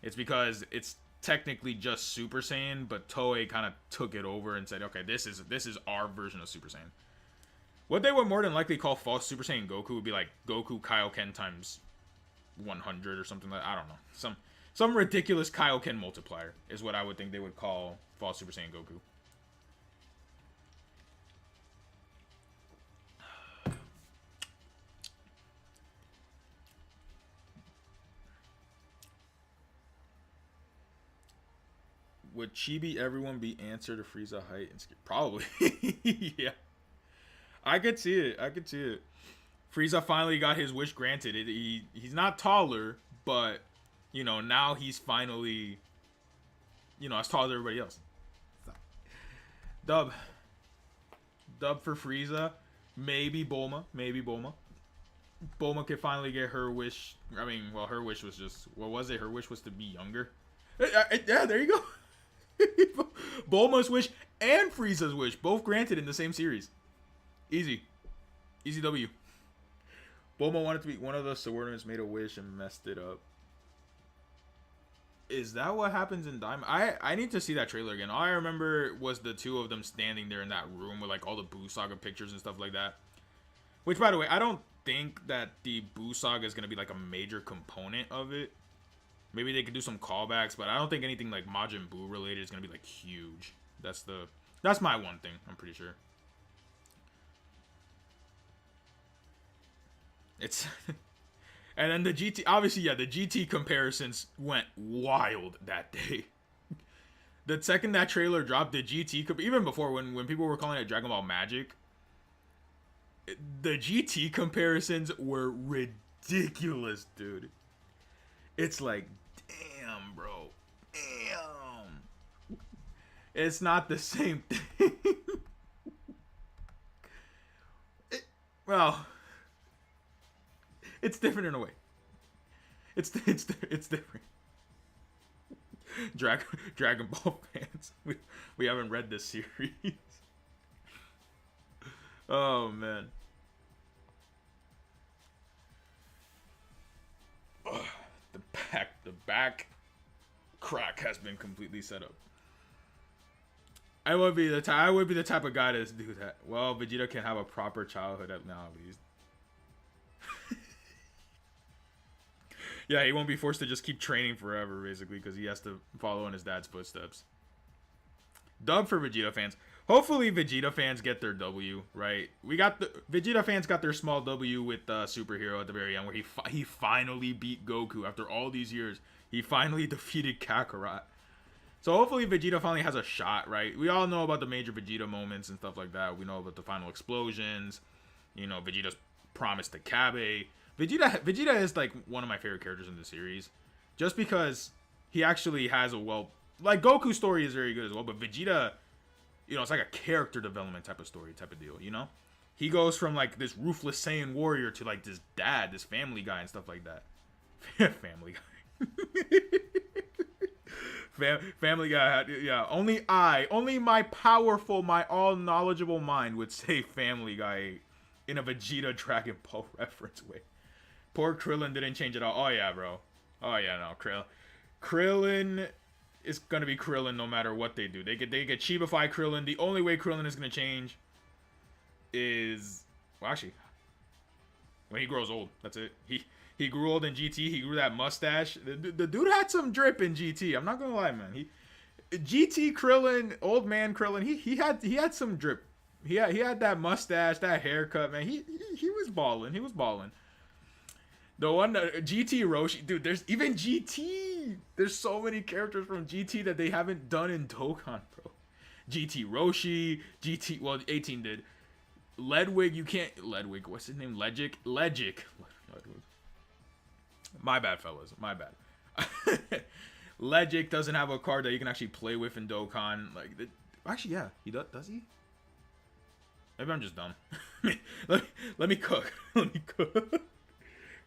It's because it's technically just Super Saiyan, but Toei kind of took it over and said, okay, this is our version of Super Saiyan. What they would more than likely call false Super Saiyan Goku would be like Goku Kaioken times 100 or something like that. I don't know. Some ridiculous Kaioken multiplier is what I would think they would call false Super Saiyan Goku. Would Chibi everyone be answer to Frieza height and probably? Yeah. I could see it. Frieza finally got his wish granted. He's not taller, but now he's finally as tall as everybody else. Dub for Frieza. Maybe Bulma. Bulma could finally get her wish. I mean, well, her wish was just, what was it? Her wish was to be younger. Yeah, there you go. Bulma's wish and Frieza's wish, both granted in the same series. Easy W. Bulma wanted to be one of the subordinates, made a wish and messed it up. Is that what happens in Diamond? I need to see that trailer again. All I remember was the two of them standing there in that room with like all the Buu Saga pictures and stuff like that. Which, by the way, I don't think that the Buu Saga is going to be like a major component of it. Maybe they could do some callbacks, but I don't think anything like Majin Buu related is going to be like huge. That's my one thing, I'm pretty sure. It's and then the GT, obviously, yeah, the GT comparisons went wild that day. The second that trailer dropped, the GT, even before when people were calling it Dragon Ball Magic, the GT comparisons were ridiculous, dude. It's like, damn, bro. Damn. It's not the same thing. Well, it's different in a way. It's different. Dragon Ball fans, we haven't read this series. Oh man. Ugh, the back crack has been completely set up. I would be the type of guy to do that. Well, Vegeta can have a proper childhood now, at least. Yeah, he won't be forced to just keep training forever, basically, because he has to follow in his dad's footsteps. Dub for Vegeta fans. Hopefully, Vegeta fans get their W, right? Vegeta fans got their small W with Superhero at the very end, where he finally beat Goku after all these years. He finally defeated Kakarot. So hopefully Vegeta finally has a shot, right? We all know about the major Vegeta moments and stuff like that. We know about the final explosions. Vegeta's promise to Kabe. Vegeta is like one of my favorite characters in the series, just because he actually has like Goku's story is very good as well, but Vegeta, it's like a character development type of story, type of deal, He goes from like this ruthless Saiyan warrior to like this dad, this family guy and stuff like that. Family guy. Family guy. Yeah, only my powerful, my all knowledgeable mind would say Family Guy in a Vegeta Dragon Ball reference way. Poor Krillin didn't change it all. Oh yeah, bro. Oh yeah, no, Krillin is gonna be Krillin no matter what they do. They get Chibify Krillin. The only way Krillin is gonna change is, well, actually, when he grows old. That's it. He grew old in GT. He grew that mustache. The dude had some drip in GT. I'm not gonna lie, man. GT Krillin, old man Krillin. He had some drip. He had that mustache, that haircut, man. He was balling. He was balling. The one GT Roshi, dude. There's even GT. There's so many characters from GT that they haven't done in Dokkan, bro. GT Roshi, GT. Well, 18 did. Ledwig, you can't. Ledwig, what's his name? Legic. Ledwig. My bad, fellas. My bad. Legic doesn't have a card that you can actually play with in Dokkan. Like, actually, yeah, he does. Does he? Maybe I'm just dumb. let me cook. Let me cook.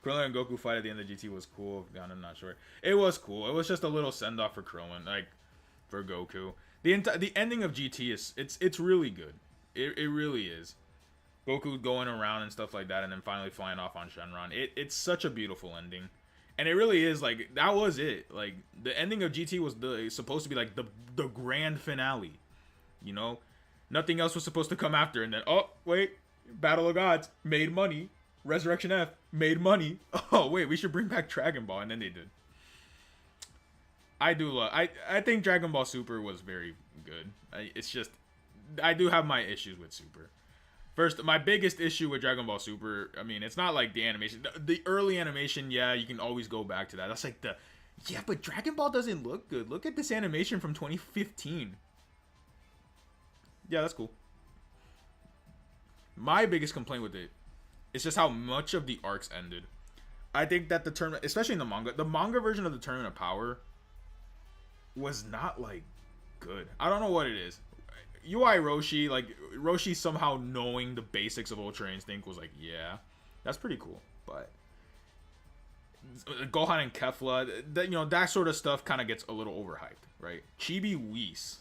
Krillin and Goku fight at the end of GT was cool. I'm not sure. It was cool. It was just a little send off for Krillin, like for Goku. The ending of GT it's really good. It really is. Goku going around and stuff like that, and then finally flying off on Shenron. It's such a beautiful ending, and it really is. Like, that was it. Like, the ending of GT was supposed to be like the grand finale. You know, nothing else was supposed to come after, and then, oh wait, Battle of Gods made money. Resurrection F made money. Oh wait, we should bring back Dragon Ball, and then they did. I think Dragon Ball Super was very good. It's just, I do have my issues with Super. First, my biggest issue with Dragon Ball Super, I mean, it's not like the animation. The early animation, yeah, you can always go back to that. That's like yeah, but Dragon Ball doesn't look good. Look at this animation from 2015. Yeah, that's cool. My biggest complaint with it, it's just how much of the arcs ended. I think that the tournament, especially in the manga version of the Tournament of Power was not, like, good. I don't know what it is. UI Roshi, like, Roshi somehow knowing the basics of Ultra Instinct was like, yeah, that's pretty cool. But Gohan and Kefla, that, you know, that sort of stuff kind of gets a little overhyped, right? Chibi Whis,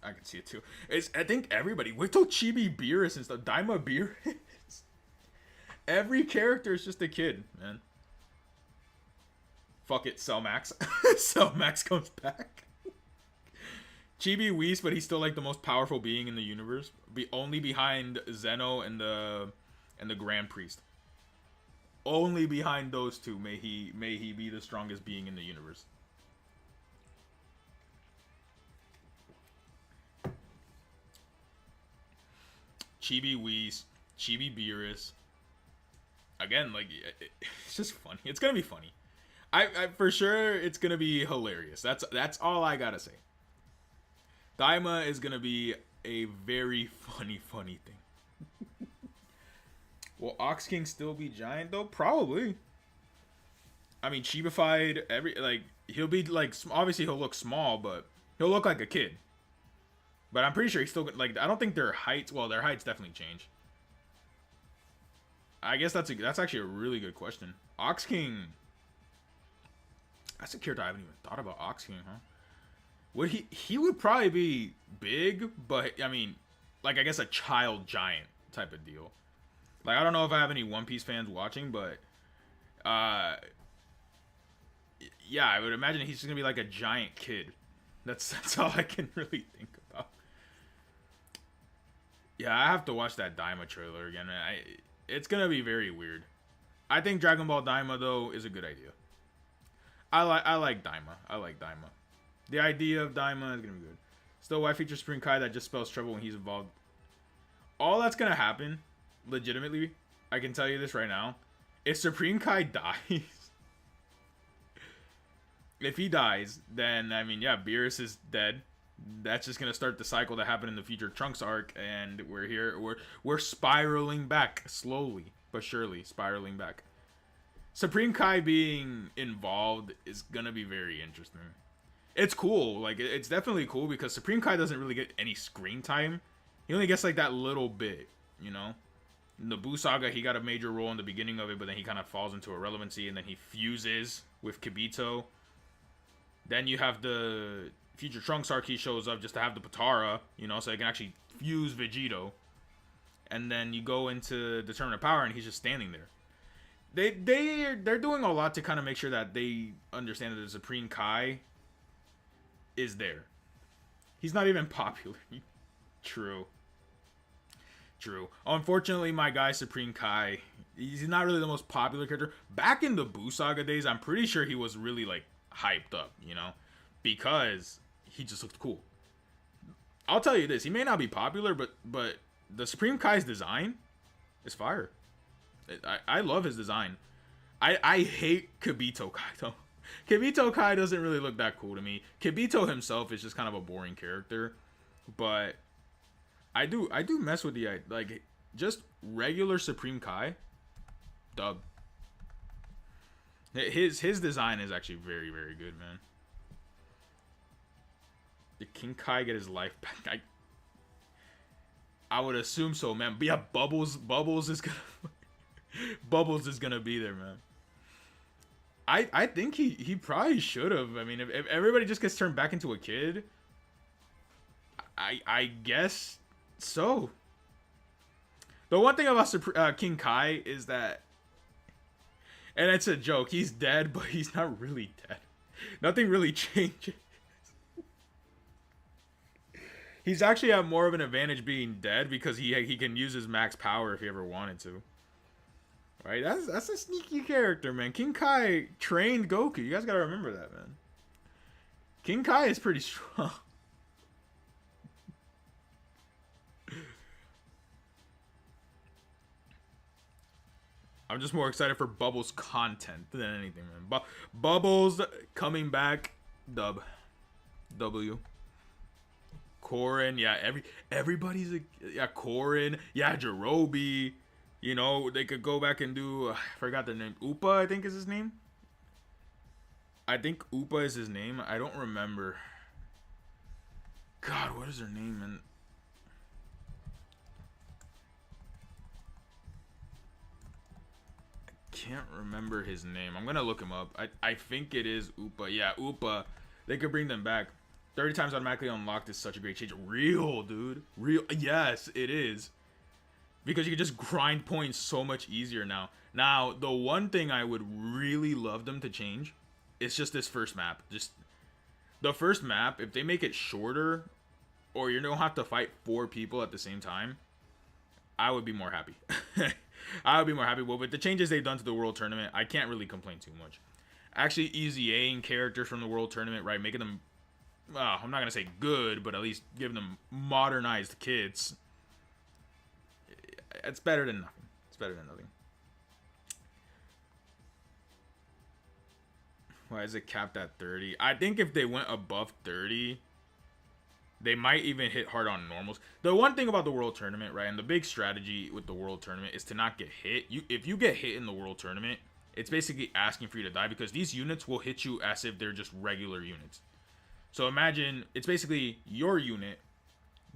I can see it too. I think everybody. Wait till Chibi Beerus and stuff. Daima Beerus. Every character is just a kid, man. Fuck it, Cellmax. Cellmax comes back. Chibi Whis, but he's still like the most powerful being in the universe. Only behind Zeno and the Grand Priest. Only behind those two may he be the strongest being in the universe. Chibi Whis, Chibi Beerus. Again, like, it's just funny. It's gonna be funny. I for sure it's gonna be hilarious. That's all I gotta say. Daima is gonna be a very funny thing. Will Ox King still be giant though? Probably. I mean, Chibified, he'll be like, obviously he'll look small, but he'll look like a kid. But I'm pretty sure he's still, like, I don't think their heights, well, their heights definitely change. I guess that's actually a really good question. Ox King, that's a character I haven't even thought about. Ox King, huh? Would he would probably be big, but I mean, like, I guess a child giant type of deal. Like, I don't know if I have any One Piece fans watching, but yeah, I would imagine he's just gonna be like a giant kid. That's all I can really think about. Yeah, I have to watch that Daima trailer again. It's gonna be very weird. I think Dragon Ball Daima though is a good idea. I like Daima. I like Daima. The idea of Daima is gonna be good. Still, why feature Supreme Kai that just spells trouble when he's involved? All that's gonna happen, legitimately, I can tell you this right now. If Supreme Kai dies, if he dies, then I mean, yeah, Beerus is dead. That's just gonna start the cycle that happened in the future Trunks arc, and we're spiraling back slowly but surely, spiraling back. Supreme Kai being involved is gonna be very interesting. It's cool, like, it's definitely cool because Supreme Kai doesn't really get any screen time He only gets like that little bit, you know. In the Buu Saga, he got a major role in the beginning of it, but then he kind of falls into irrelevancy, and then he fuses with Kibito. Then you have the Future Trunks arc. He shows up just to have the Potara, you know, so he can actually fuse Vegito. And then you go into Determinate Power, and he's just standing there. They're doing a lot to kind of make sure that they understand that the Supreme Kai is there. He's not even popular. True. Unfortunately, my guy Supreme Kai, he's not really the most popular character. Back in the Buu Saga days, I'm pretty sure he was really like hyped up, you know, because he just looked cool. I'll tell you this: he may not be popular, but the Supreme Kai's design is fire. I love his design. I hate Kibito Kai though. Kibito Kai doesn't really look that cool to me. Kibito himself is just kind of a boring character, but I do mess with the like just regular Supreme Kai. Dub. His design is actually very, very good, man. Did King Kai get his life back? I would assume so, man. But yeah, Bubbles is gonna Bubbles is gonna be there, man. I think he probably should have. I mean, if everybody just gets turned back into a kid, I guess so. The one thing about King Kai is that, and it's a joke, he's dead, but he's not really dead. Nothing really changes. He's actually at more of an advantage being dead because he can use his max power if he ever wanted to. Right? That's a sneaky character, man. King Kai trained Goku. You guys gotta remember that, man. King Kai is pretty strong. I'm just more excited for Bubbles content than anything, man. Bubbles coming back, dub. W. Korin, yeah, everybody's Korin, yeah, Jirobe. You know, they could go back and do, I forgot the name. Upa, I think is his name. I think Upa is his name. I don't remember. God, what is her name, man? Can't remember his name. I'm gonna look him up. I think it is Upa. Yeah, Upa. They could bring them back. 30 times automatically unlocked is such a great change. Real, dude. Real. Yes, it is. Because you can just grind points so much easier now. Now, the one thing I would really love them to change is just this first map. Just the first map, if they make it shorter, or you don't have to fight 4 people at the same time, I would be more happy. I would be more happy. Well, with the changes they've done to the World Tournament, I can't really complain too much. Actually, easy-aing characters from the World Tournament, right? Making them, I'm not going to say good, but at least giving them modernized kits. It's better than nothing. It's better than nothing. Why is it capped at 30? I think if they went above 30, they might even hit hard on normals. The one thing about the World Tournament, right, and the big strategy with the World Tournament is to not get hit. If you get hit in the World Tournament, it's basically asking for you to die because these units will hit you as if they're just regular units. So imagine it's basically your unit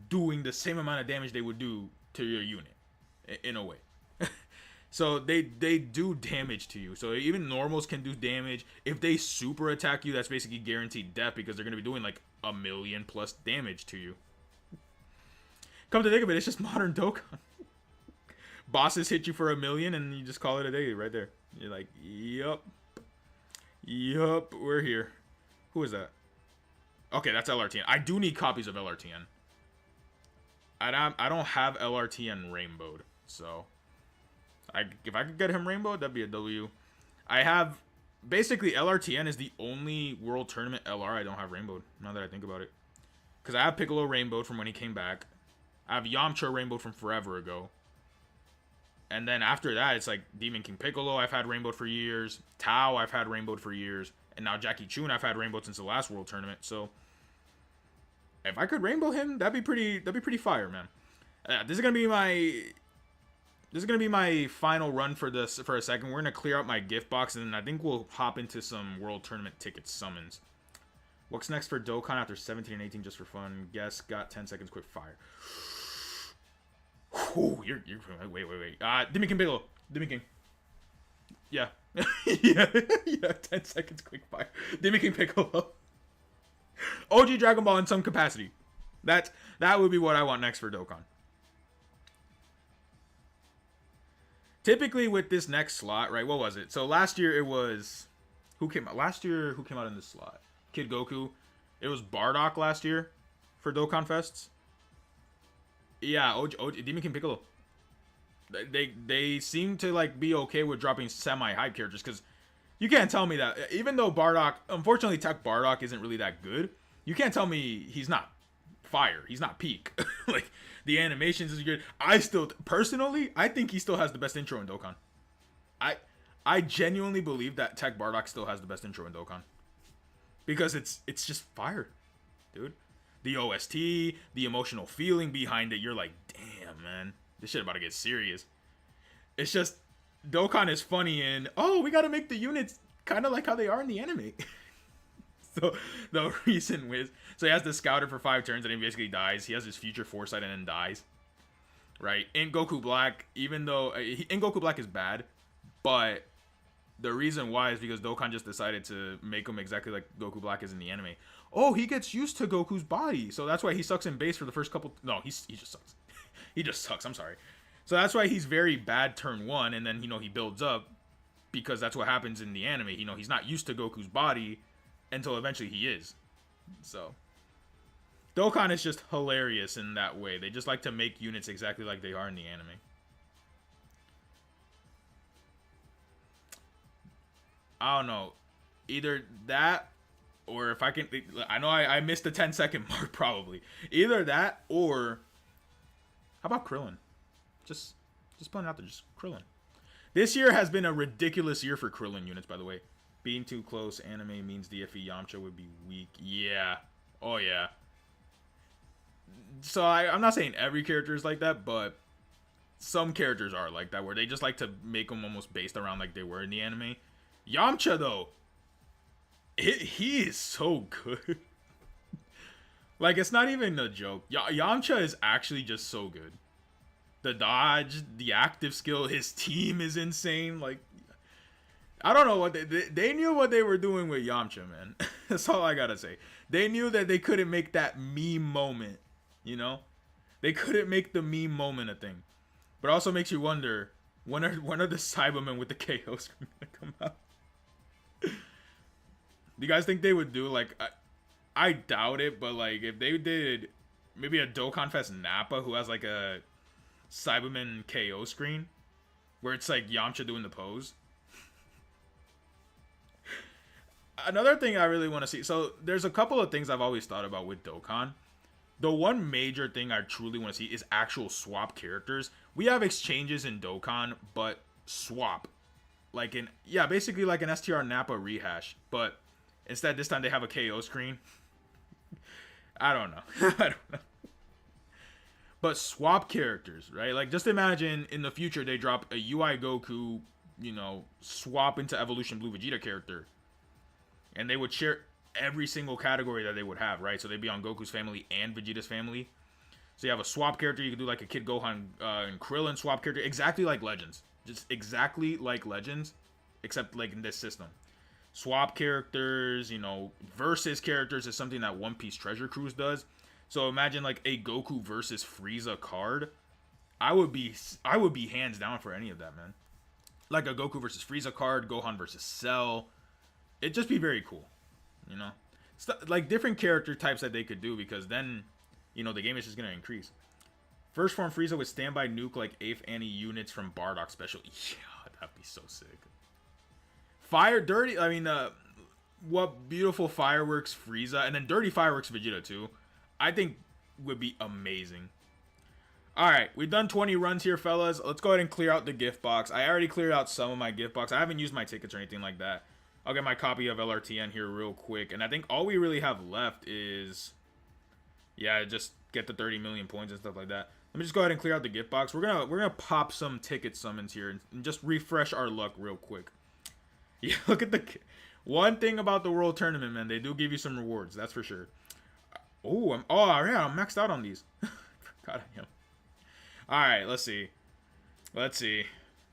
doing the same amount of damage they would do to your unit. In a way. So they do damage to you. So even normals can do damage. If they super attack you, that's basically guaranteed death because they're going to be doing like 1,000,000 plus damage to you. Come to think of it, it's just modern Dokkan. Bosses hit you for 1,000,000 and you just call it a day right there. You're like, yup, we're here. Who is that? Okay, that's LRTN. I do need copies of LRTN. I don't have LRTN rainbowed. So, if I could get him rainbow, that'd be a W. I have, basically, LRTN is the only World Tournament LR I don't have rainbowed, now that I think about it. Because I have Piccolo rainbowed from when he came back. I have Yamcha rainbowed from forever ago. And then after that, it's like Demon King Piccolo I've had rainbowed for years. Tao I've had rainbowed for years. And now Jackie Chun I've had rainbowed since the last World Tournament. So, if I could rainbow him, that'd be pretty fire, man. This is gonna be my final run for this for a second. We're gonna clear out my gift box, and then I think we'll hop into some World Tournament ticket summons. What's next for Dokkan after 17 and 18 just for fun? Guess, got 10 seconds, quick fire. Whew, you're wait. Demi King Piccolo. Demi King. Yeah. Yeah. Yeah. 10 seconds quick fire. Demi King Piccolo. OG Dragon Ball in some capacity. That would be what I want next for Dokkan. Typically with this next slot, right? What was it? So last year it was who came out last year? Who came out in this slot? Kid Goku. It was Bardock last year for Dokkan Fests. Yeah, Demon King Piccolo. They seem to like be okay with dropping semi-hype characters because you can't tell me that even though Bardock, unfortunately, Tech Bardock isn't really that good. You can't tell me he's not fire. He's not peak. Like the animations is good. I still personally, I think he still has the best intro in Dokkan. I genuinely believe that Tech Bardock still has the best intro in Dokkan because it's just fire, dude. The OST, the emotional feeling behind it, you're like, damn, man, this shit about to get serious. It's just, Dokkan is funny and, oh, we gotta make the units kind of like how they are in the anime. So, the recent whiz. So he has the Scouter for 5 turns and he basically dies. He has his future foresight and then dies. Right? In Goku Black, even though, in Goku Black is bad, but the reason why is because Dokkan just decided to make him exactly like Goku Black is in the anime. Oh, he gets used to Goku's body. So that's why he sucks in base for the first couple... No, he just sucks. He just sucks, I'm sorry. So that's why he's very bad turn 1, and then, he builds up, because that's what happens in the anime. He's not used to Goku's body until eventually he is. So, Dokkan is just hilarious in that way. They just like to make units exactly like they are in the anime. I don't know. Either that... Or if I can, I know I missed the 10-second mark probably. Either that or, how about Krillin? Just putting it out there, just Krillin. This year has been a ridiculous year for Krillin units, by the way. Being too close, anime means DFE Yamcha would be weak. Yeah. Oh yeah. So I'm not saying every character is like that, but some characters are like that, where they just like to make them almost based around like they were in the anime. Yamcha though. He is so good. Like, it's not even a joke. Yamcha is actually just so good. The dodge, the active skill, his team is insane. Like, I don't know what they knew what they were doing with Yamcha, man. That's all I gotta say. They knew that they couldn't make that meme moment, They couldn't make the meme moment a thing. But it also makes you wonder, when are the Cybermen with the KO screen gonna come out? Do you guys think they would do, like, I doubt it, but, like, if they did maybe a Dokkan Fest Nappa who has, like, a Cyberman KO screen, where it's, like, Yamcha doing the pose. Another thing I really want to see, so there's a couple of things I've always thought about with Dokkan. The one major thing I truly want to see is actual swap characters. We have exchanges in Dokkan, but swap. Like, basically like an STR Nappa rehash, but... Instead, this time they have a KO screen. I don't know. I don't know. But swap characters, right? Like, just imagine in the future they drop a UI Goku, swap into Evolution Blue Vegeta character. And they would share every single category that they would have, right? So they'd be on Goku's family and Vegeta's family. So you have a swap character. You could do like a Kid Gohan and Krillin swap character. Exactly like Legends. Just exactly like Legends. Except like in this system. Swap characters, versus characters is something that One Piece Treasure Cruise does. So imagine like a Goku versus Frieza card. I would be hands down for any of that, man. Like a Goku versus Frieza card, Gohan versus Cell. It'd just be very cool, like different character types that they could do, because then, the game is just gonna increase. First form Frieza with standby nuke like 8th Annie units from Bardock special. Yeah, that'd be so sick. What beautiful fireworks Frieza, and then dirty fireworks Vegeta too, I think would be amazing. Alright, we've done 20 runs here, fellas. Let's go ahead and clear out the gift box. I already cleared out some of my gift box. I haven't used my tickets or anything like that. I'll get my copy of LRTN here real quick, and I think all we really have left is, just get the 30 million points and stuff like that. Let me just go ahead and clear out the gift box. We're gonna pop some ticket summons here and just refresh our luck real quick. Yeah, look at the... One thing about the World Tournament, man, they do give you some rewards, that's for sure. I'm maxed out on these. Forgot I am. Alright, let's see. Let's see.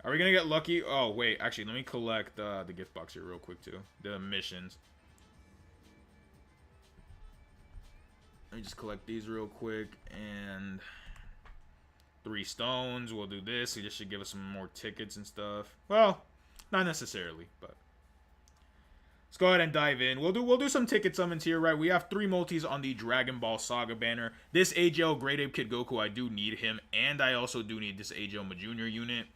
Are we gonna get lucky? Oh, wait. Actually, let me collect the gift box here real quick, too. The missions. Let me just collect these real quick. And 3 stones. We'll do this. It just should give us some more tickets and stuff. Well, not necessarily, but let's go ahead and dive in. We'll do some ticket summons here, right? We have 3 multis on the Dragon Ball Saga banner. This AGL Great Ape Kid Goku, I do need him, and I also do need this AGL Junior unit.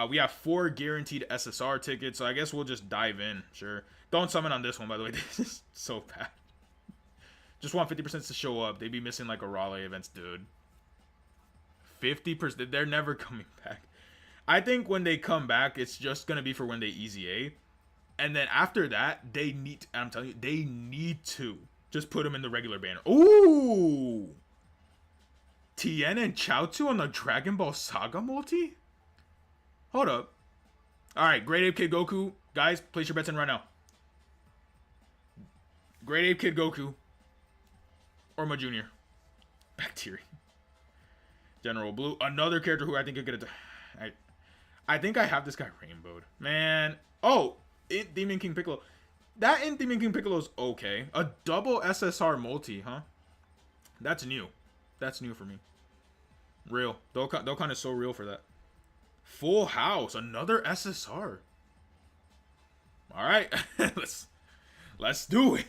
We have 4 guaranteed SSR tickets, so I guess we'll just dive in. Sure. Don't summon on this one, by the way. This is so bad. Just want 50% to show up. They'd be missing like a Raleigh events, dude. 50%. They're never coming back. I think when they come back, it's just going to be for when they EZA. And then after that, they need, I'm telling you, they need to just put them in the regular banner. Ooh! Tien and Chaozu on the Dragon Ball Saga multi? Hold up. Alright, Great Ape Kid Goku. Guys, place your bets in right now. Great Ape Kid Goku. Or my junior. Bacteria. General Blue. Another character who I think could get it. I think I have this guy rainbowed. Man. Oh! Demon King Piccolo. That in Demon King Piccolo's okay. A double SSR multi, huh? That's new. That's new for me. Real. Dokkan is so real for that. Full House. Another SSR. Alright. let's do it.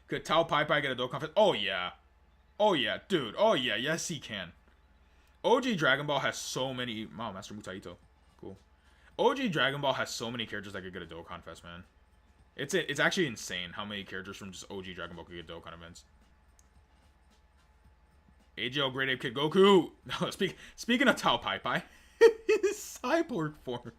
Could Tao Pai Pai get a Dokkan? Oh yeah. Oh yeah, dude. Oh yeah. Yes, he can. OG Dragon Ball has so many. Wow, Master Mutaito. Cool. OG Dragon Ball has so many characters that could get a Dokkan Fest, man. It's actually insane how many characters from just OG Dragon Ball could get Dokkan events. AGL Great Ape Kid Goku. No, speaking of Tao Pai Pai, his cyborg form.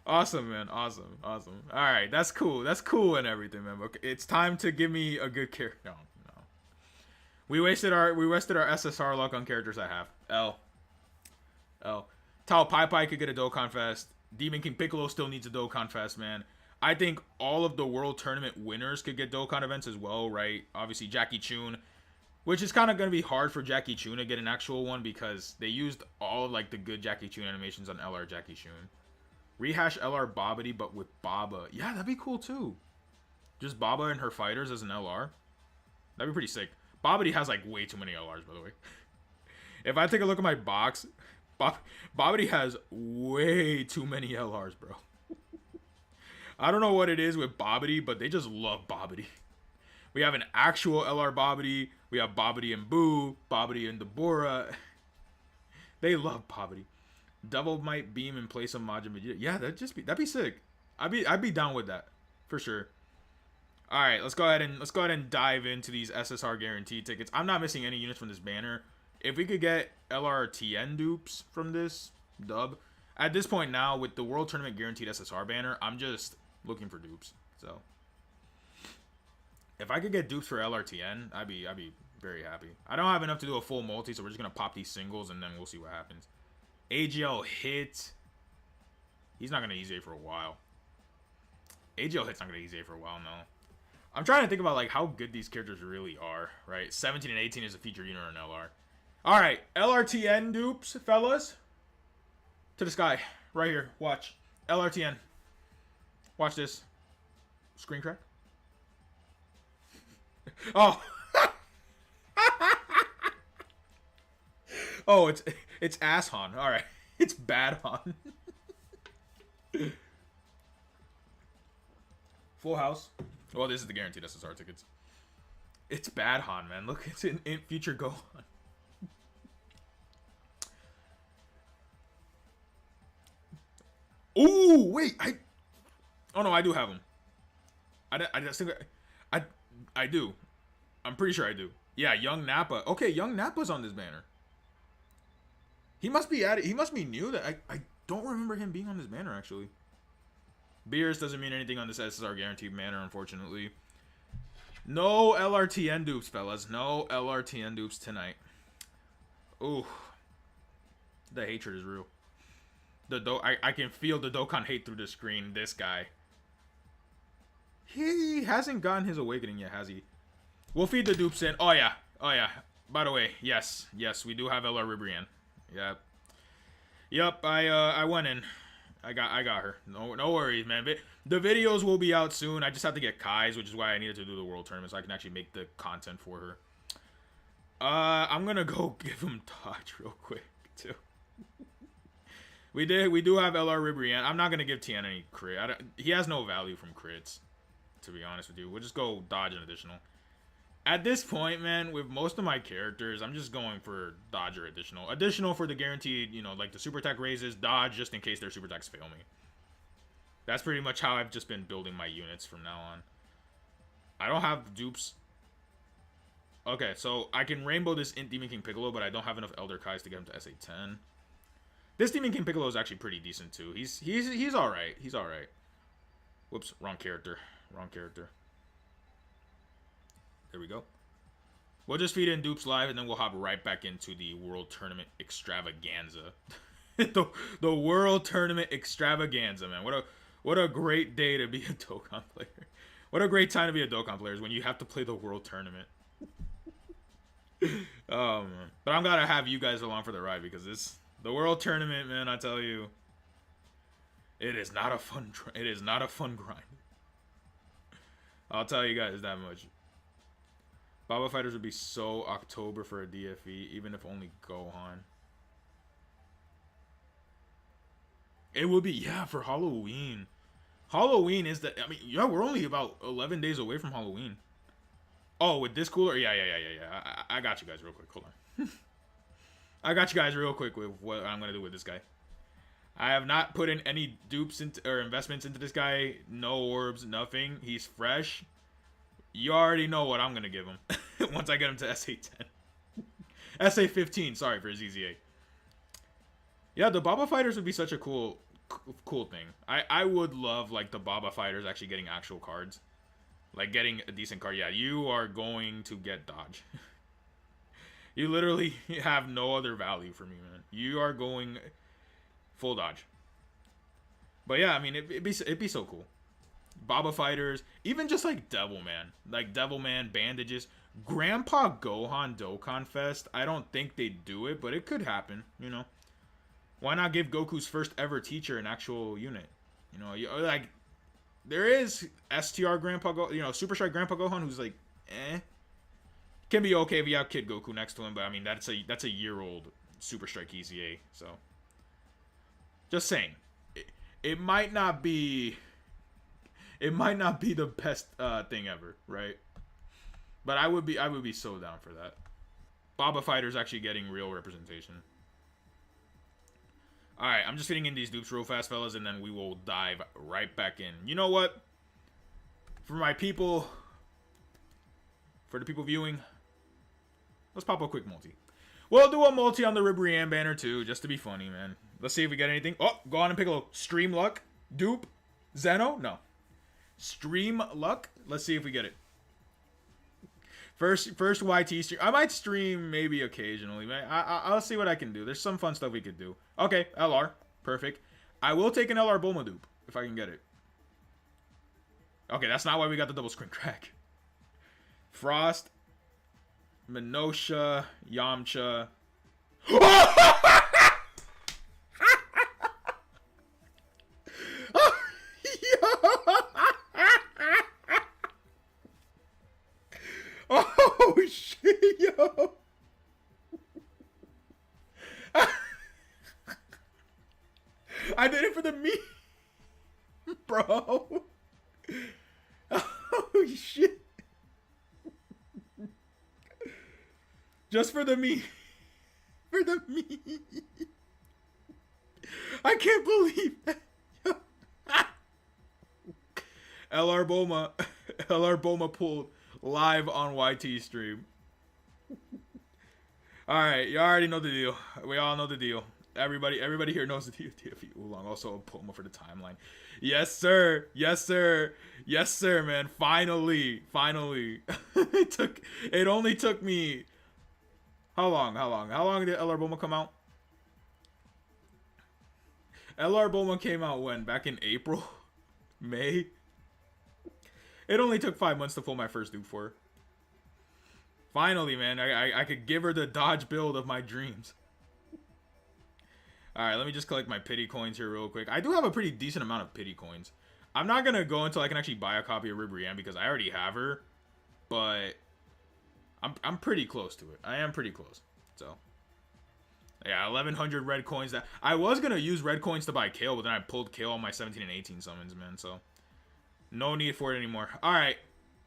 Awesome, man. Awesome. Awesome. All right, that's cool. That's cool and everything, man. Okay, it's time to give me a good character. No. We wasted our SSR luck on characters I have. L. Tao Pai Pai could get a Dokkan Fest. Demon King Piccolo still needs a Dokkan Fest, man. I think all of the World Tournament winners could get Dokkan events as well, right? Obviously, Jackie Chun, which is kind of going to be hard for Jackie Chun to get an actual one because they used all of, like, the good Jackie Chun animations on LR Jackie Chun. Rehash LR Babidi, but with Baba. Yeah, that'd be cool, too. Just Baba and her fighters as an LR. That'd be pretty sick. Babidi has, like, way too many LRs, by the way. If I take a look at my box, Babidi has way too many LRs, bro. I don't know what it is with Babidi, but they just love Babidi. We have an actual LR Babidi. We have Babidi and Boo, Babidi and Deborah. They love Babidi. Devil might beam in place of Majin Vegeta. Yeah, that'd be sick. I'd be down with that for sure. All right, let's go ahead and dive into these SSR guaranteed tickets. I'm not missing any units from this banner. If we could get LRTN dupes from this dub, at this point now with the World Tournament guaranteed SSR banner, I'm just looking for dupes. So if I could get dupes for LRTN, I'd be very happy. I don't have enough to do a full multi, so we're just gonna pop these singles and then we'll see what happens. AGL Hit. He's not gonna EZA for a while. AGL Hit's not gonna EZA for a while, no. I'm trying to think about like how good these characters really are, right? 17 and 18 is a featured unit on LR. Alright, LRTN dupes, fellas. To the sky. Right here. Watch. LRTN. Watch this. Screen crack. Oh. Oh, it's ass Han. Alright. It's bad Han. Full House. Well, this is the guaranteed SSR tickets. It's bad Han, man. Look, it's in future Gohan. Ooh, wait. Oh no, I do have him. I just think I do. I'm pretty sure I do. Yeah, Young Nappa. Okay, Young Nappa's on this banner. He must be at it. He must be new. That I don't remember him being on this banner actually. Beers doesn't mean anything on this SSR guaranteed banner, unfortunately. No LRTN dupes, fellas. No LRTN dupes tonight. Ooh, the hatred is real. I can feel the Dokkan hate through the screen. This guy. He hasn't gotten his awakening yet, has he? We'll feed the dupes in. Oh yeah. Oh yeah. By the way, yes, we do have LR Ribrianne. Yep. Yep, I went in. I got her. No worries, man. The videos will be out soon. I just have to get Kai's, which is why I needed to do the world tournament so I can actually make the content for her. I'm gonna go give him Dodge real quick too. We do have LR Ribrianne. I'm not gonna give Tien any crit. He has no value from crits, to be honest with you. We'll just go Dodge and additional. At this point, man, with most of my characters, I'm just going for Dodge or additional. Additional for the guaranteed, you know, like the super attack raises. Dodge just in case their super attacks fail me. That's pretty much how I've just been building my units from now on. I don't have dupes. Okay, so I can rainbow this Int Demon King Piccolo, but I don't have enough Elder Kais to get him to SA10. This Demon King Piccolo is actually pretty decent too. He's alright. He's alright. Whoops, wrong character. Wrong character. There we go. We'll just feed in dupes live, and then we'll hop right back into the World Tournament Extravaganza. the World Tournament Extravaganza, man. What a great day to be a Dokkan player. What a great time to be a Dokkan player is when you have to play the World Tournament. But I'm gonna have you guys along for the ride because the World Tournament, man. I tell you, it is not a fun. It is not a fun grind. I'll tell you guys that much. Baba Fighters would be so October for a DFE, even if only Gohan. It would be, yeah, for Halloween. Halloween is the, I mean, yeah, we're only about 11 days away from Halloween. Oh, with this cooler? Yeah. I got you guys real quick. Hold on. I got you guys real quick with what I'm going to do with this guy. I have not put in any dupes or investments into this guy. No orbs, nothing. He's fresh. You already know what I'm going to give him once I get him to SA10. SA15, sorry for ZZA. Yeah, the Baba Fighters would be such a cool thing. I would love, like, the Baba Fighters actually getting actual cards. Like, getting a decent card. Yeah, you are going to get Dodge. You literally have no other value for me, man. You are going full Dodge. But yeah, I mean, it'd be so cool. Baba Fighters, even just like Devilman. Like Devilman, bandages. Grandpa Gohan Dokkan Fest. I don't think they'd do it, but it could happen, you know. Why not give Goku's first ever teacher an actual unit? You know, like, there is STR Grandpa Gohan, you know, Super Strike Grandpa Gohan, who's like, can be okay if you have Kid Goku next to him, but I mean, that's a year-old Super Strike EZA, so. Just saying. It might not be the best thing ever, right? But I would be so down for that. Baba Fighters actually getting real representation. Alright, I'm just getting in these dupes real fast, fellas, and then we will dive right back in. You know what? For my people, for the people viewing, let's pop a quick multi. We'll do a multi on the Ribrianne banner too, just to be funny, man. Let's see if we get anything. Oh, go on and Piccolo. Stream Luck. Dupe. Zeno? No. Stream Luck. Let's see if we get it. First YT stream. I might stream maybe occasionally. I'll see what I can do. There's some fun stuff we could do. Okay, LR. Perfect. I will take an LR Bulma dupe if I can get it. Okay, that's not why we got the double screen crack. Frost. Minosha. Yamcha. Oh shit, yo. I did it for the meme, bro. Oh shit. Just for the meme. For the meme. I can't believe that. LR Bulma pulled live on YT stream. Alright, you already know the deal. We all know the deal. Everybody here knows the deal. TFE Oolong, also a Bulma for the timeline. Yes, sir. Yes, sir. Yes, sir, man. Finally. It only took me. How long did LR Bulma come out? LR Bulma came out when? Back in April? May? It only took 5 months to pull my first dupe for her. Finally, man, I could give her the dodge build of my dreams. Alright, let me just collect my pity coins here real quick. I do have a pretty decent amount of pity coins. I'm not gonna go until I can actually buy a copy of Ribrianne because I already have her. But I'm pretty close to it. I am pretty close. So yeah, 1,100 red coins. That I was gonna use red coins to buy Kale, but then I pulled Kale on my 17 and 18 summons, man. So no need for it anymore. All right,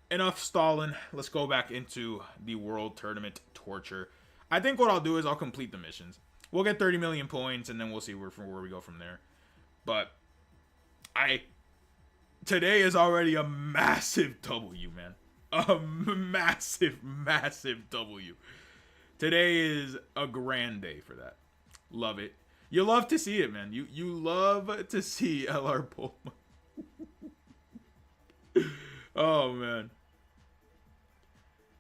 enough stalling. Let's go back into the World Tournament torture. I think what I'll do is I'll complete the missions. We'll get 30 million points, and then we'll see where we go from there. But today is already a massive W, man. A massive, massive W. Today is a grand day for that. Love it. You love to see it, man. You love to see LR Bulma. Oh, man.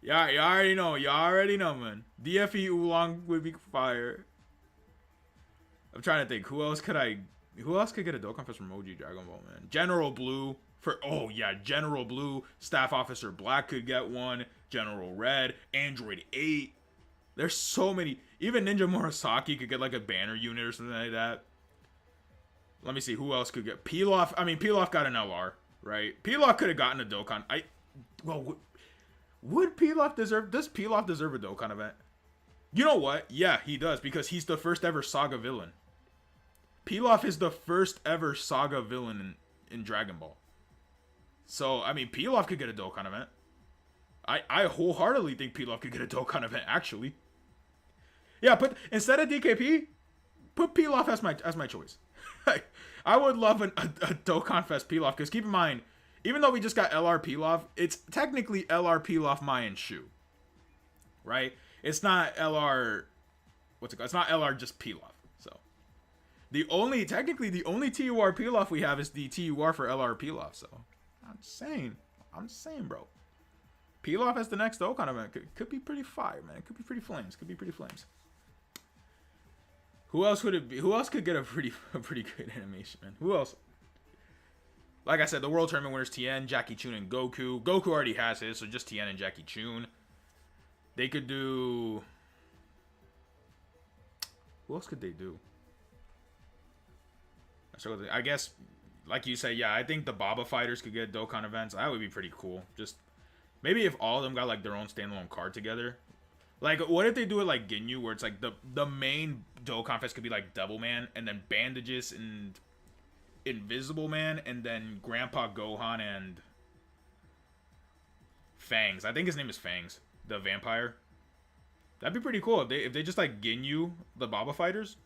Yeah, you already know. You already know, man. DFE Oolong would be fire. I'm trying to think. Who else could get a Dokkan Fest from OG Dragon Ball, man? General Blue. Oh yeah, General Blue, Staff Officer Black could get one. General Red, Android 8. There's so many. Even Ninja Murasaki could get like a banner unit or something like that. Let me see who else could get Pilaf. I mean, Pilaf got an LR, right? Pilaf could have gotten a Dokkan. Would Pilaf deserve? Does Pilaf deserve a Dokkan event? You know what? Yeah, he does because he's the first ever Saga villain. Pilaf is the first ever Saga villain in Dragon Ball. So, I mean, Pilaf could get a Dokkan event. I wholeheartedly think Pilaf could get a Dokkan event, actually. Yeah, instead of DKP, put Pilaf as my choice. I would love a Dokkan Fest Pilaf, because keep in mind, even though we just got LR Pilaf, it's technically LR Pilaf Mayan Shu. Right? It's not LR... What's it called? It's not LR just Pilaf. So, technically, the only TUR Pilaf we have is the TUR for LR Pilaf, so... I'm saying, bro. Pilaf as the next Dokkan event could be pretty fire, man. It could be pretty flames. Who else would it be? Who else could get a pretty good animation, man? Who else? Like I said, the World Tournament winners Tien, Jackie Chun, and Goku. Goku already has his, so just Tien and Jackie Chun. They could do... Who else could they do? I guess... Like you say, yeah, I think the Baba fighters could get Dokkan events. That would be pretty cool. Just maybe if all of them got like their own standalone card together. Like, what if they do it like Ginyu, where it's like the main Dokkan Fest could be like Devil Man, and then Bandages and Invisible Man, and then Grandpa Gohan and Fangs. I think his name is Fangs, the vampire. That'd be pretty cool if they just like Ginyu the Baba fighters.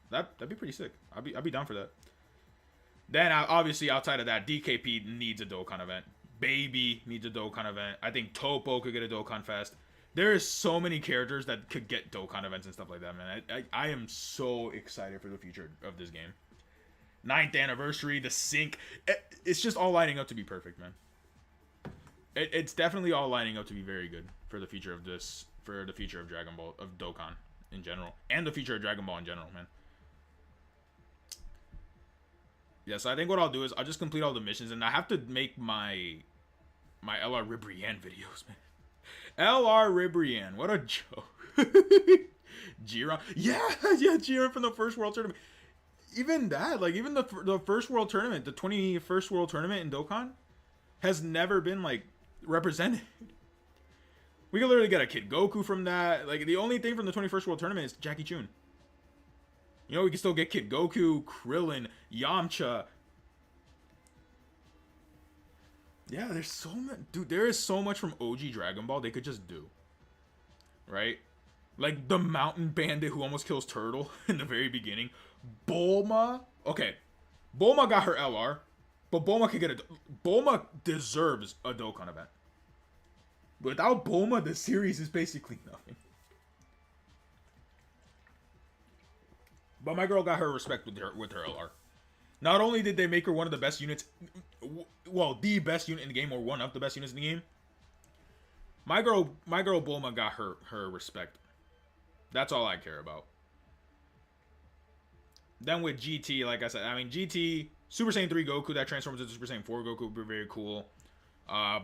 That'd be pretty sick. I'd be down for that. Then, obviously, outside of that, DKP needs a Dokkan event. Baby needs a Dokkan event. I think Topo could get a Dokkan Fest. There is so many characters that could get Dokkan events and stuff like that, man. I am so excited for the future of this game. 9th anniversary, the sync. It's just all lining up to be perfect, man. It's definitely all lining up to be very good for the future of this, for the future of Dragon Ball, of Dokkan in general. And the future of Dragon Ball in general, man. Yeah, so I think what I'll do is I'll just complete all the missions, and I have to make my LR Ribrianne videos, man. LR Ribrianne, what a joke. Jiran, yeah, Jiran from the first World Tournament. Even that, like, even the first World Tournament, the 21st World Tournament in Dokkan, has never been, like, represented. We could literally get a Kid Goku from that. Like, the only thing from the 21st World Tournament is Jackie Chun. You know, we can still get Kid Goku, Krillin, Yamcha. Yeah, there's so much. Dude, there is so much from OG Dragon Ball they could just do. Right? Like the Mountain Bandit who almost kills Turtle in the very beginning. Bulma. Okay. Bulma got her LR. But Bulma could get a... Bulma deserves a Dokkan event. Without Bulma, the series is basically nothing. But my girl got her respect with her LR. Not only did they make her one of the best units, well, the best unit in the game, or one of the best units in the game. My girl Bulma got her respect. That's all I care about. Then with GT, like I said, I mean GT, Super Saiyan 3 Goku that transforms into Super Saiyan 4 Goku would be very cool.